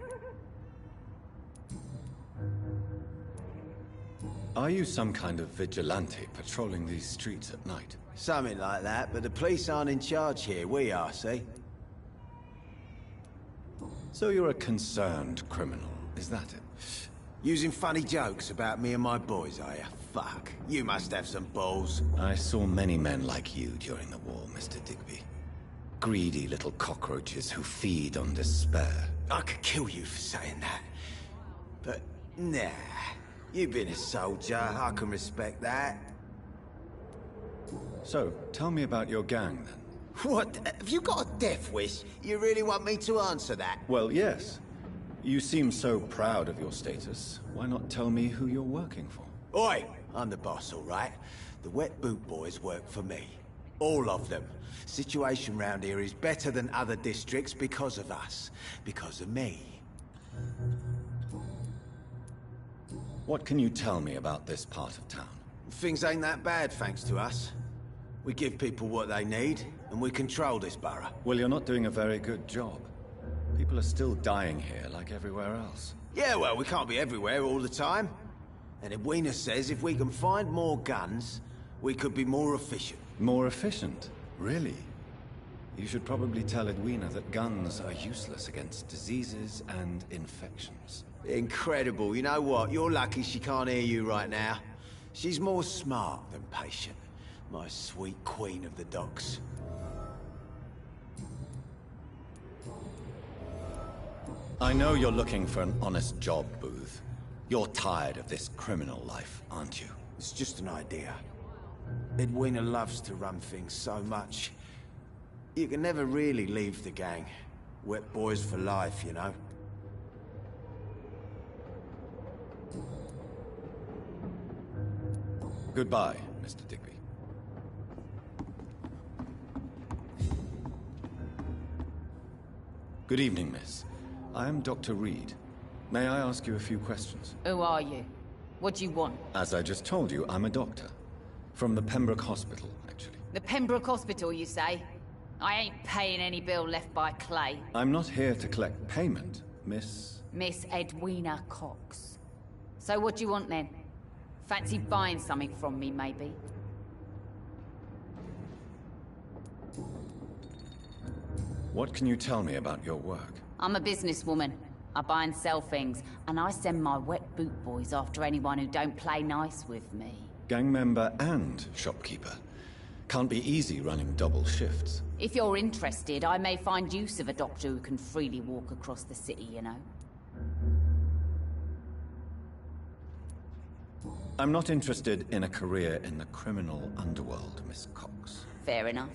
Are you some kind of vigilante patrolling these streets at night?
Something like that, but the police aren't in charge here. We are, see?
So you're a concerned criminal, is that it?
Using funny jokes about me and my boys, are you? Fuck. You must have some balls.
I saw many men like you during the war, Mr. Digby. Greedy little cockroaches who feed on despair.
I could kill you for saying that. But, nah. You've been a soldier. I can respect that.
So, tell me about your gang, then.
What? Have you got a death wish? You really want me to answer that?
Well, yes. You seem so proud of your status. Why not tell me who you're working for?
Oi! I'm the boss, all right? The Wet Boot Boys work for me. All of them. Situation round here is better than other districts because of us. Because of me.
What can you tell me about this part of town?
Things ain't that bad, thanks to us. We give people what they need, and we control this borough.
Well, you're not doing a very good job. People are still dying here, like everywhere else.
Yeah, well, we can't be everywhere all the time. And Edwina says if we can find more guns, we could be more efficient.
More efficient? Really? You should probably tell Edwina that guns are useless against diseases and infections.
Incredible. You know what? You're lucky she can't hear you right now. She's more smart than patient. My sweet queen of the docks.
I know you're looking for an honest job, Booth. You're tired of this criminal life, aren't you?
It's just an idea. Edwina loves to run things so much. You can never really leave the gang. Wet boys for life, you know?
Goodbye, Mr. Digby. Good evening, miss. I am Dr. Reed. May I ask you a few questions?
Who are you? What do you want?
As I just told you, I'm a doctor. From the Pembroke Hospital, actually.
The Pembroke Hospital, you say? I ain't paying any bill left by Clay.
I'm not here to collect payment, Miss...
Miss Edwina Cox. So what do you want then? Fancy buying something from me, maybe?
What can you tell me about your work?
I'm a businesswoman. I buy and sell things, and I send my wet boot boys after anyone who don't play nice with me.
Gang member and shopkeeper. Can't be easy running double shifts.
If you're interested, I may find use of a doctor who can freely walk across the city, you know.
I'm not interested in a career in the criminal underworld, Miss Cox.
Fair enough.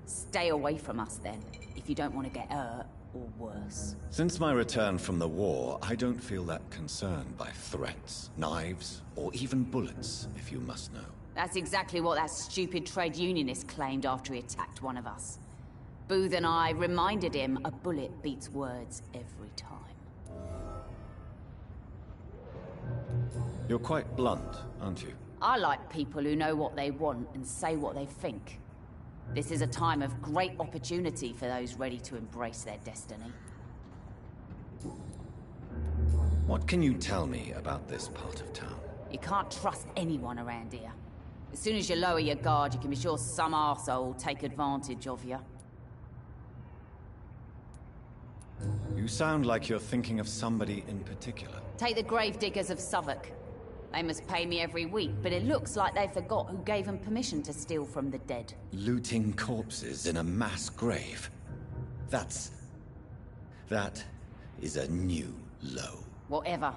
Stay away from us then, if you don't want to get hurt, or worse.
Since my return from the war, I don't feel that concerned by threats, knives, or even bullets, if you must know.
That's exactly what that stupid trade unionist claimed after he attacked one of us. Booth and I reminded him a bullet beats words every time.
You're quite blunt, aren't you?
I like people who know what they want and say what they think. This is a time of great opportunity for those ready to embrace their destiny.
What can you tell me about this part of town?
You can't trust anyone around here. As soon as you lower your guard, you can be sure some arsehole will take advantage of you.
You sound like you're thinking of somebody in particular.
Take the gravediggers of Southwark. They must pay me every week, but it looks like they forgot who gave them permission to steal from the dead.
Looting corpses in a mass grave. That is a new low.
Whatever.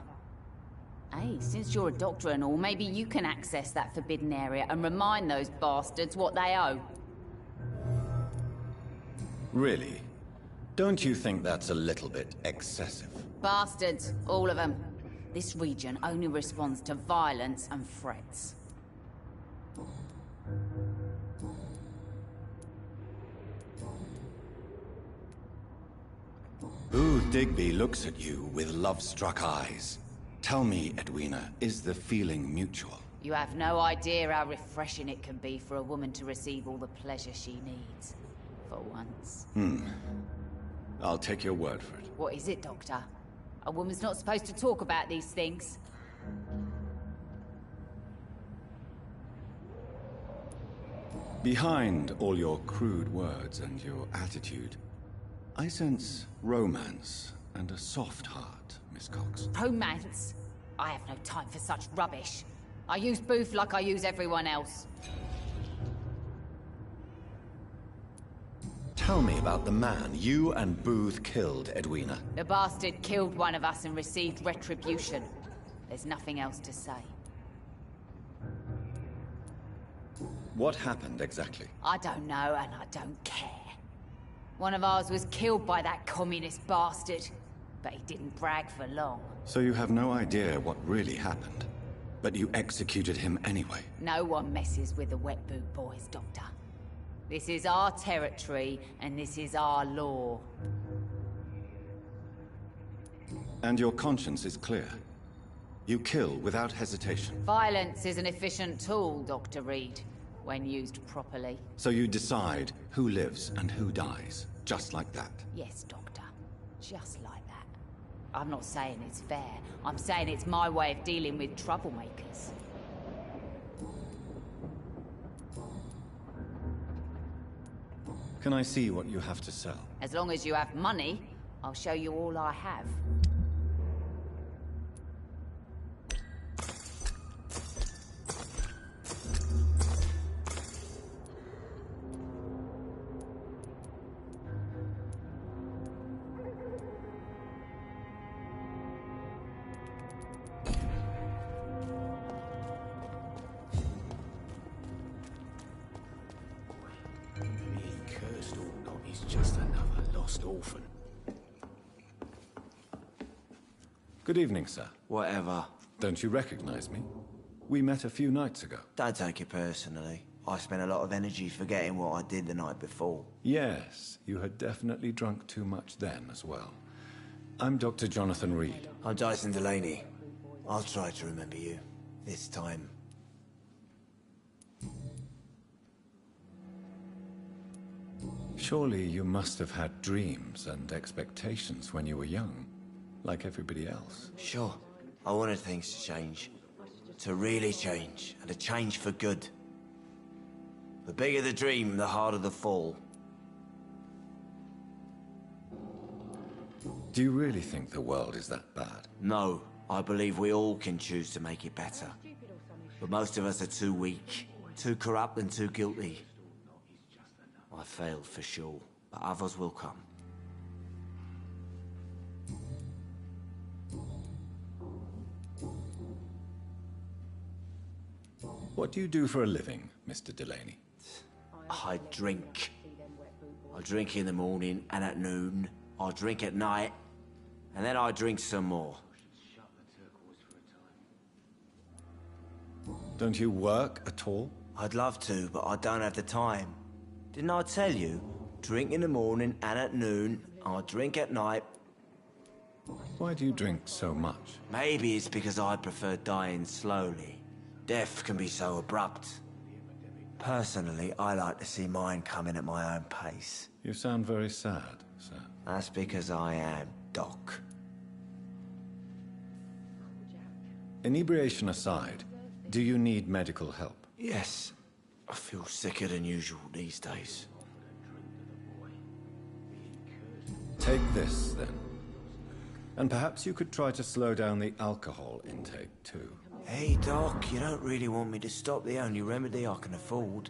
Hey, since you're a doctor and all, maybe you can access that forbidden area and remind those bastards what they owe.
Really? Don't you think that's a little bit excessive?
Bastards, all of them. This region only responds to violence and threats.
Booth Digby looks at you with love-struck eyes. Tell me, Edwina, is the feeling mutual?
You have no idea how refreshing it can be for a woman to receive all the pleasure she needs. For once.
I'll take your word for it.
What is it, Doctor? A woman's not supposed to talk about these things.
Behind all your crude words and your attitude, I sense romance and a soft heart, Miss Cox.
Romance? I have no time for such rubbish. I use Booth like I use everyone else.
Tell me about the man you and Booth killed, Edwina.
The bastard killed one of us and received retribution. There's nothing else to say.
What happened exactly?
I don't know, and I don't care. One of ours was killed by that communist bastard, but he didn't brag for long.
So you have no idea what really happened, but you executed him anyway.
No one messes with the wet boot boys, Doctor. This is our territory, and this is our law.
And your conscience is clear. You kill without hesitation.
Violence is an efficient tool, Dr. Reed, when used properly.
So you decide who lives and who dies, just like that?
Yes, Doctor. Just like that. I'm not saying it's fair. I'm saying it's my way of dealing with troublemakers.
Can I see what you have to sell?
As long as you have money, I'll show you all I have.
Just another lost orphan.
Good evening, sir.
Whatever.
Don't you recognize me? We met a few nights ago.
Don't take it personally. I spent a lot of energy forgetting what I did the night before.
Yes, you had definitely drunk too much then as well. I'm Dr. Jonathan Reed.
I'm Dyson Delaney. I'll try to remember you. This time.
Surely you must have had dreams and expectations when you were young, like everybody else.
Sure. I wanted things to change. To really change, and to change for good. The bigger the dream, the harder the fall.
Do you really think the world is that bad?
No, I believe we all can choose to make it better. But most of us are too weak, too corrupt and too guilty. I failed for sure, but others will come.
What do you do for a living, Mr. Delaney?
I drink. I drink in the morning and at noon. I drink at night. And then I drink some more.
Don't you work at all?
I'd love to, but I don't have the time. Didn't I tell you? Drink in the morning and at noon. I drink at night.
Why do you drink so much?
Maybe it's because I prefer dying slowly. Death can be so abrupt. Personally, I like to see mine coming at my own pace.
You sound very sad, sir.
That's because I am, Doc.
Inebriation aside, do you need medical help?
Yes. I feel sicker than usual these days.
Take this, then. And perhaps you could try to slow down the alcohol intake, too.
Hey, Doc, you don't really want me to stop the only remedy I can afford.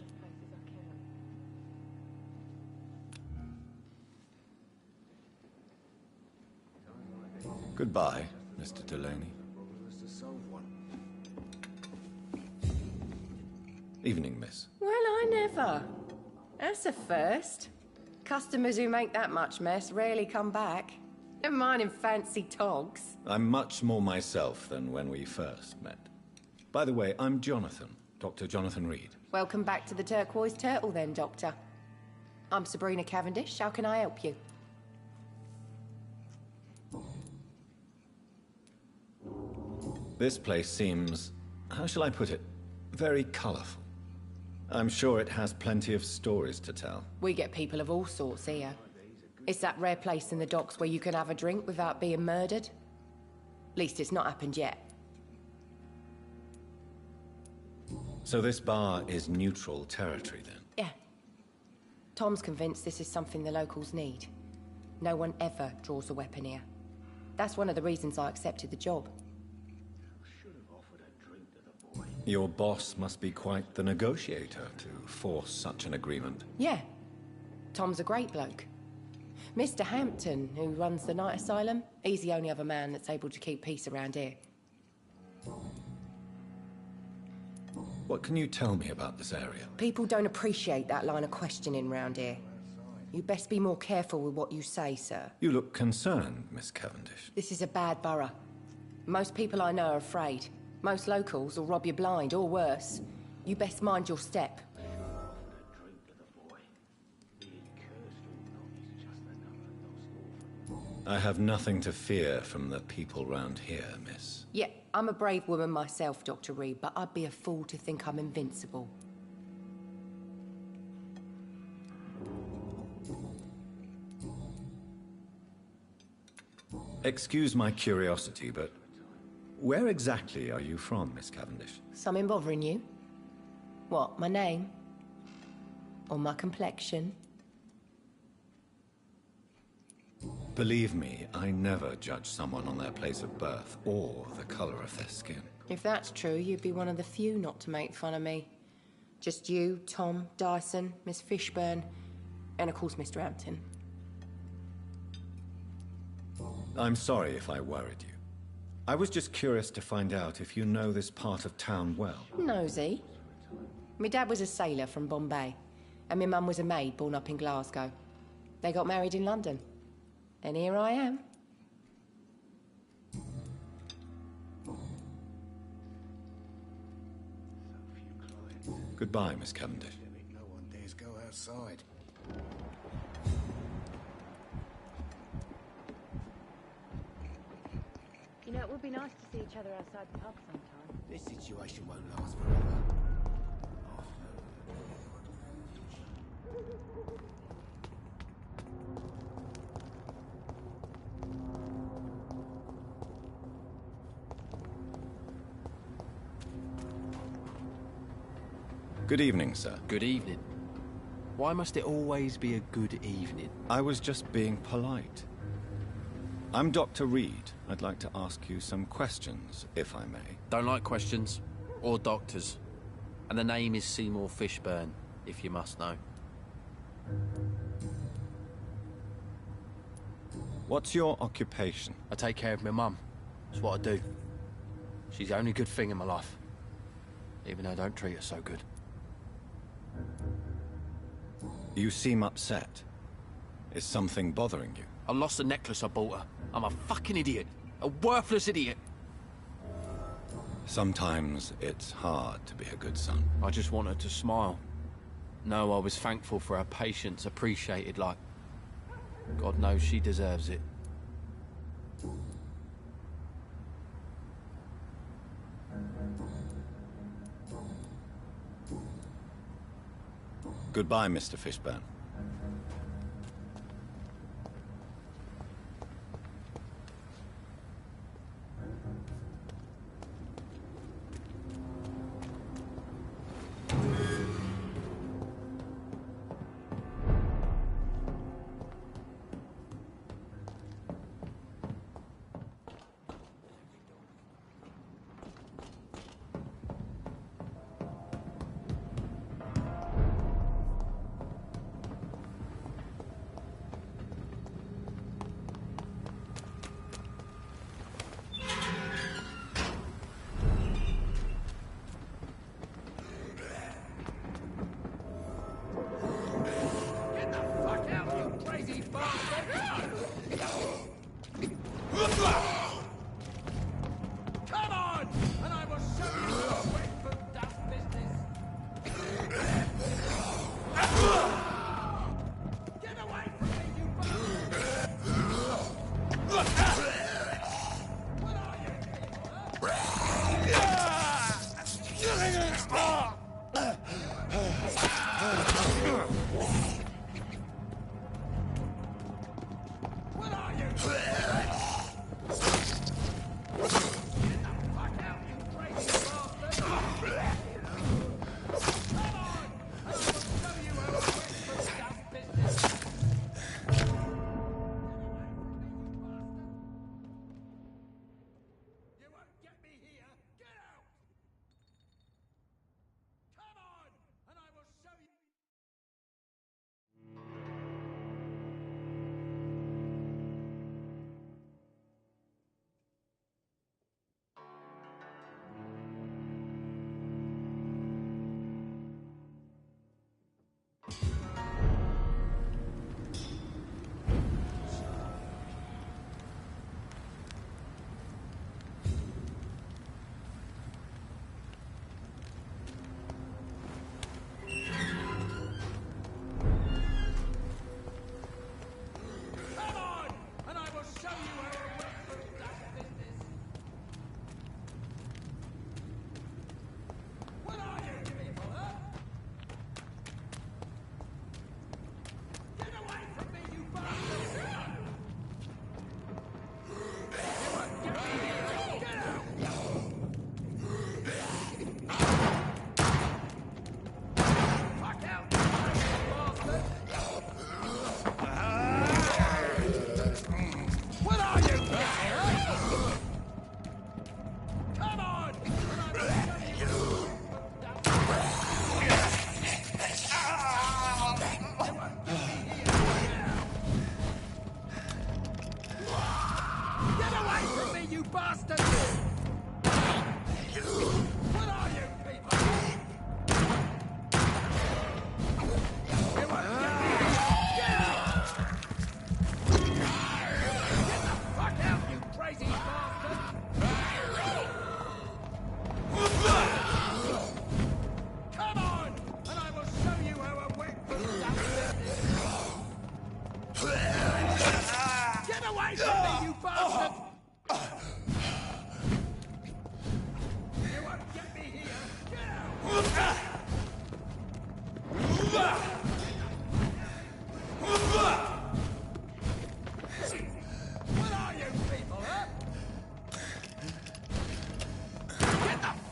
Goodbye, Mr. Delaney. Evening, miss.
Well, I never. That's a first. Customers who make that much mess rarely come back. Never mind in fancy togs.
I'm much more myself than when we first met. By the way, I'm Jonathan, Dr. Jonathan Reed.
Welcome back to the Turquoise Turtle then, Doctor. I'm Sabrina Cavendish. How can I help you?
This place seems, how shall I put it, very colourful. I'm sure it has plenty of stories to tell.
We get people of all sorts here. It's that rare place in the docks where you can have a drink without being murdered. At least it's not happened yet.
So this bar is neutral territory, then?
Yeah. Tom's convinced this is something the locals need. No one ever draws a weapon here. That's one of the reasons I accepted the job.
Your boss must be quite the negotiator to force such an agreement.
Yeah. Tom's a great bloke. Mr. Hampton, who runs the night asylum, he's the only other man that's able to keep peace around here.
What can you tell me about this area?
People don't appreciate that line of questioning round here. You best be more careful with what you say, sir.
You look concerned, Miss Cavendish.
This is a bad borough. Most people I know are afraid. Most locals will rob you blind, or worse. You best mind your step.
I have nothing to fear from the people round here, miss.
Yeah, I'm a brave woman myself, Dr. Reed, but I'd be a fool to think I'm invincible.
Excuse my curiosity, but where exactly are you from, Miss Cavendish?
Something bothering you? What, my name? Or my complexion?
Believe me, I never judge someone on their place of birth or the color of their skin.
If that's true, you'd be one of the few not to make fun of me. Just you, Tom, Dyson, Miss Fishburne, and of course Mr. Hampton.
I'm sorry if I worried you. I was just curious to find out if you know this part of town well.
Nosy. My dad was a sailor from Bombay, and my mum was a maid born up in Glasgow. They got married in London. And here I am.
Goodbye, Miss Cavendish.
No one dares go outside.
You know, it would be nice to see each other outside the pub sometime.
This situation won't last forever.
Good evening, sir.
Good evening. Why must it always be a good evening?
I was just being polite. I'm Dr. Reed. I'd like to ask you some questions, if I may.
Don't like questions. Or doctors. And the name is Seymour Fishburne, if you must know.
What's your occupation?
I take care of my mum. That's what I do. She's the only good thing in my life. Even though I don't treat her so good.
You seem upset. Is something bothering you?
I lost the necklace I bought her. I'm a fucking idiot. A worthless idiot.
Sometimes it's hard to be a good son.
I just want her to smile. No, I was thankful for her patience, appreciated like... God knows she deserves it.
Goodbye, Mr. Fishburne.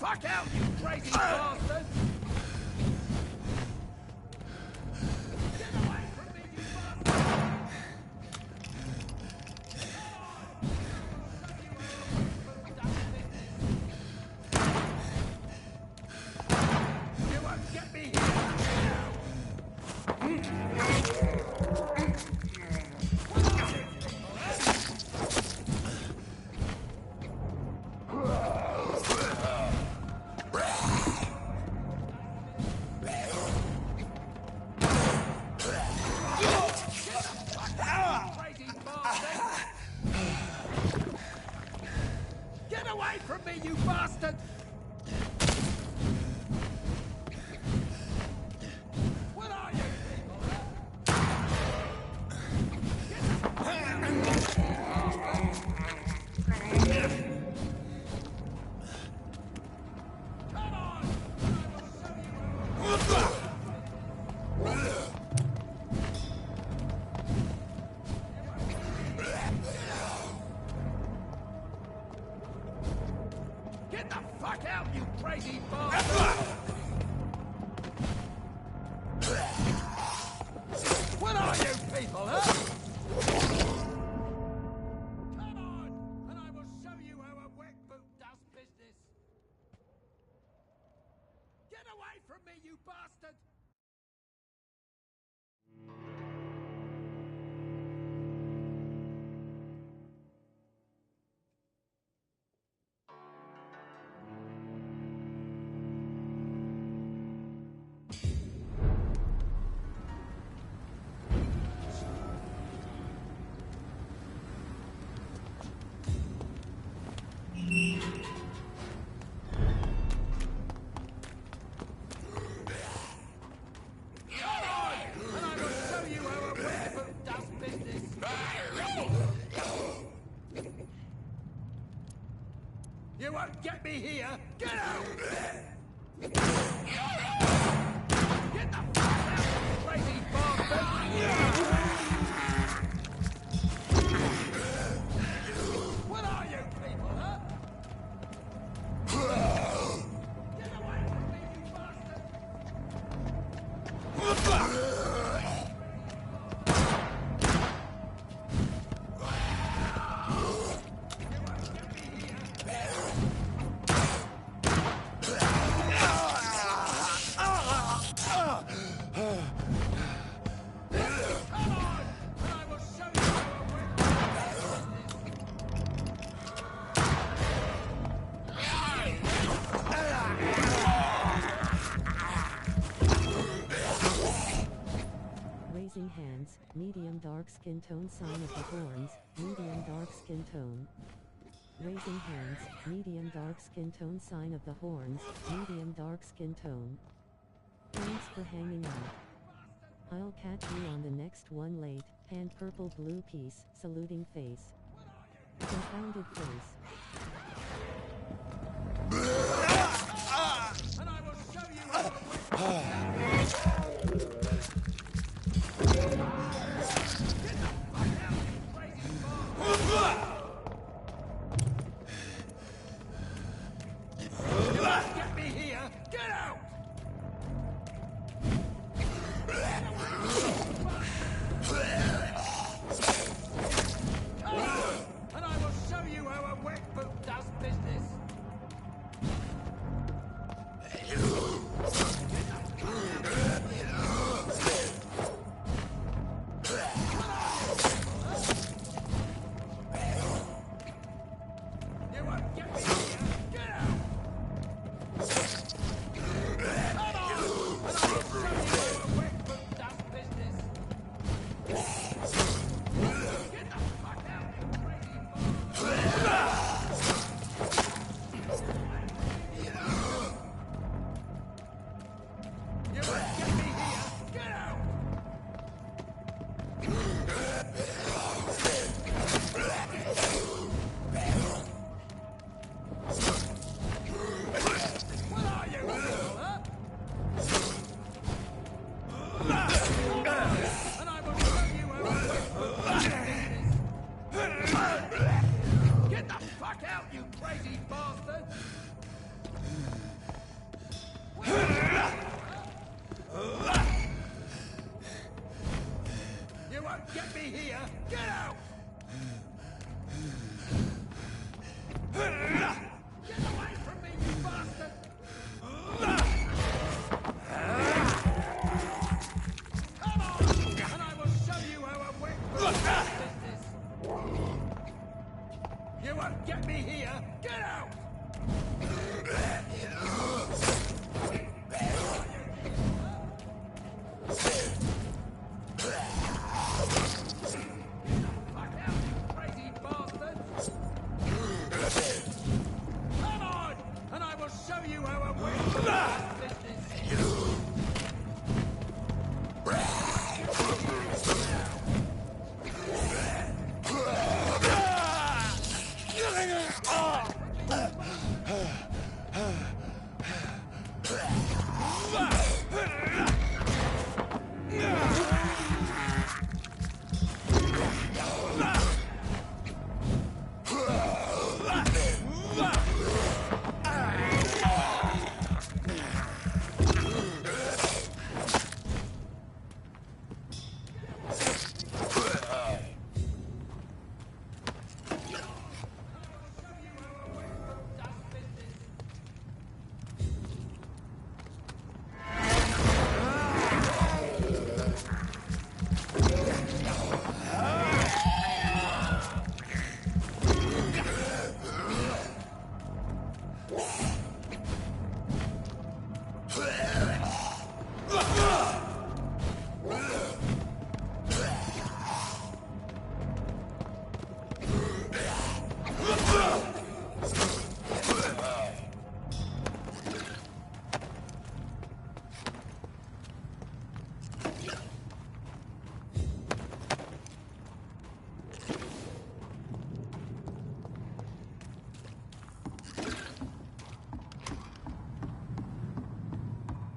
Fuck out, you crazy bastard! me here! Get away from me, you bastard! What are you people? Get the fuck out, you crazy bastard! What are you people, huh? Come on, and I will show you how a wet boot does business. Get away from me, you bastard! You won't get me here! Get out! Get the fuck out, you crazy bastard! What are you people, huh? Get away from me, you bastard!
Raising hands, medium dark skin tone, sign of the horns, medium dark skin tone. Raising hands, medium dark skin tone, sign of the horns, medium dark skin tone. Thanks for hanging out. I'll catch you on the next one. Late, hand purple blue piece, saluting face. Confounded face.
And I will show you how Get me here! Get out! And I will show you how a wet boot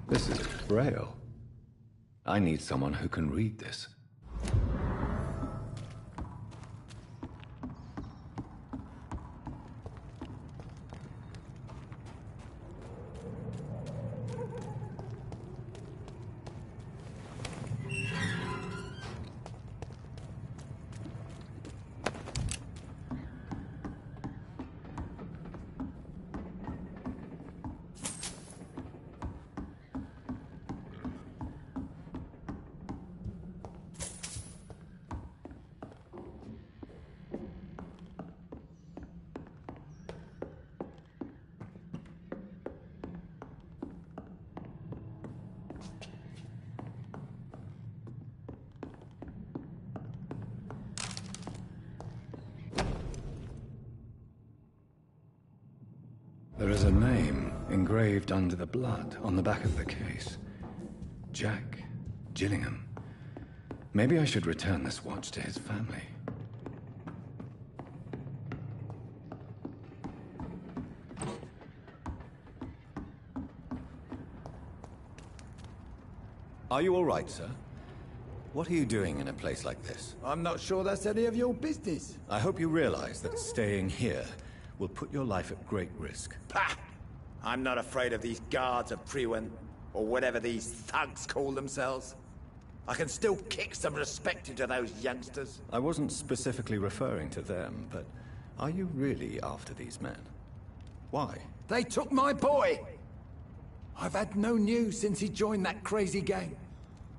This is Braille. I need someone who can read this. There is a name engraved under the blood on the back of the case. Jack Gillingham. Maybe I should return this watch to his family. Are you all right, sir? What are you doing in a place like this?
I'm not sure that's any of your business.
I hope you realize that staying here will put your life at great risk.
Pah! I'm not afraid of these guards of Priwen, or whatever these thugs call themselves. I can still kick some respect into those youngsters.
I wasn't specifically referring to them, but are you really after these men? Why?
They took my boy! I've had no news since he joined that crazy gang.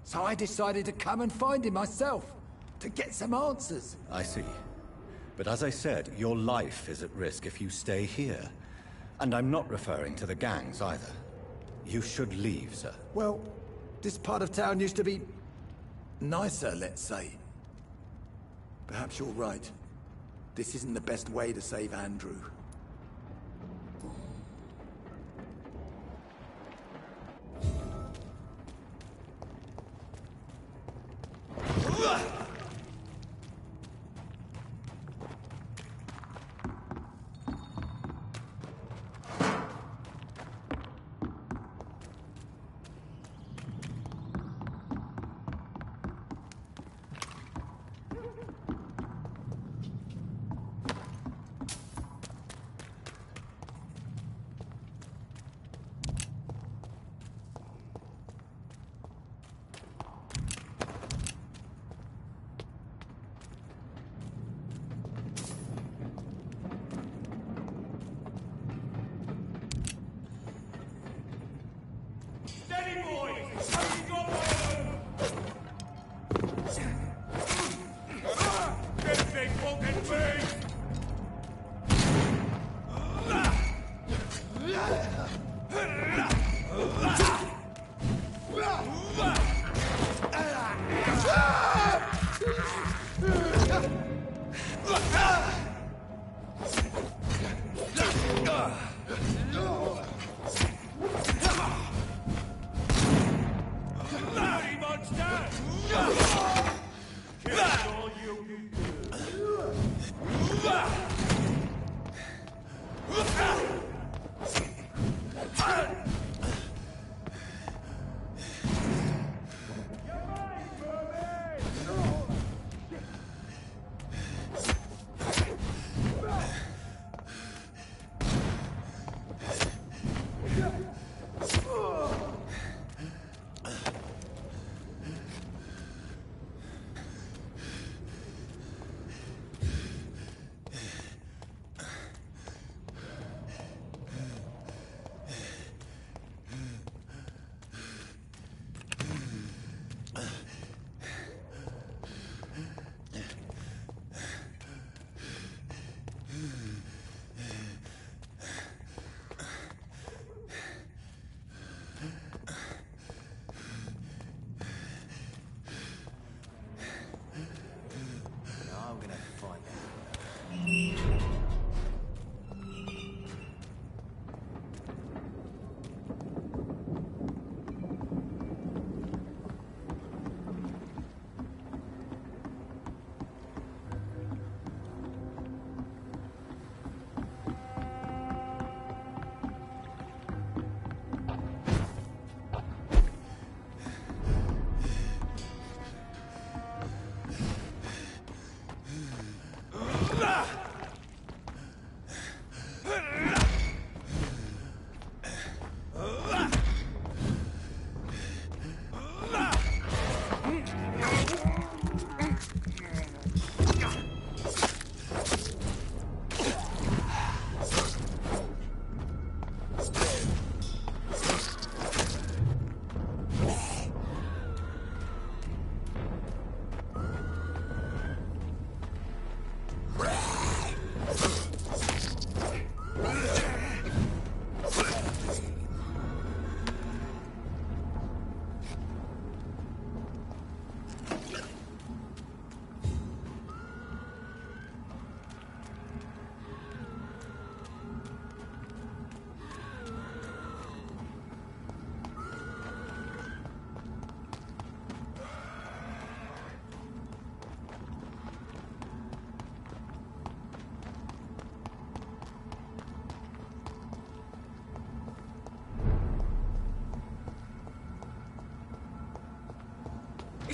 So I decided to come and find him myself, to get some answers.
I see. But as I said, your life is at risk if you stay here. And I'm not referring to the gangs either. You should leave, sir.
Well, this part of town used to be nicer, let's say. Perhaps you're right. This isn't the best way to save Andrew.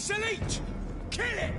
It's a leech! Kill it!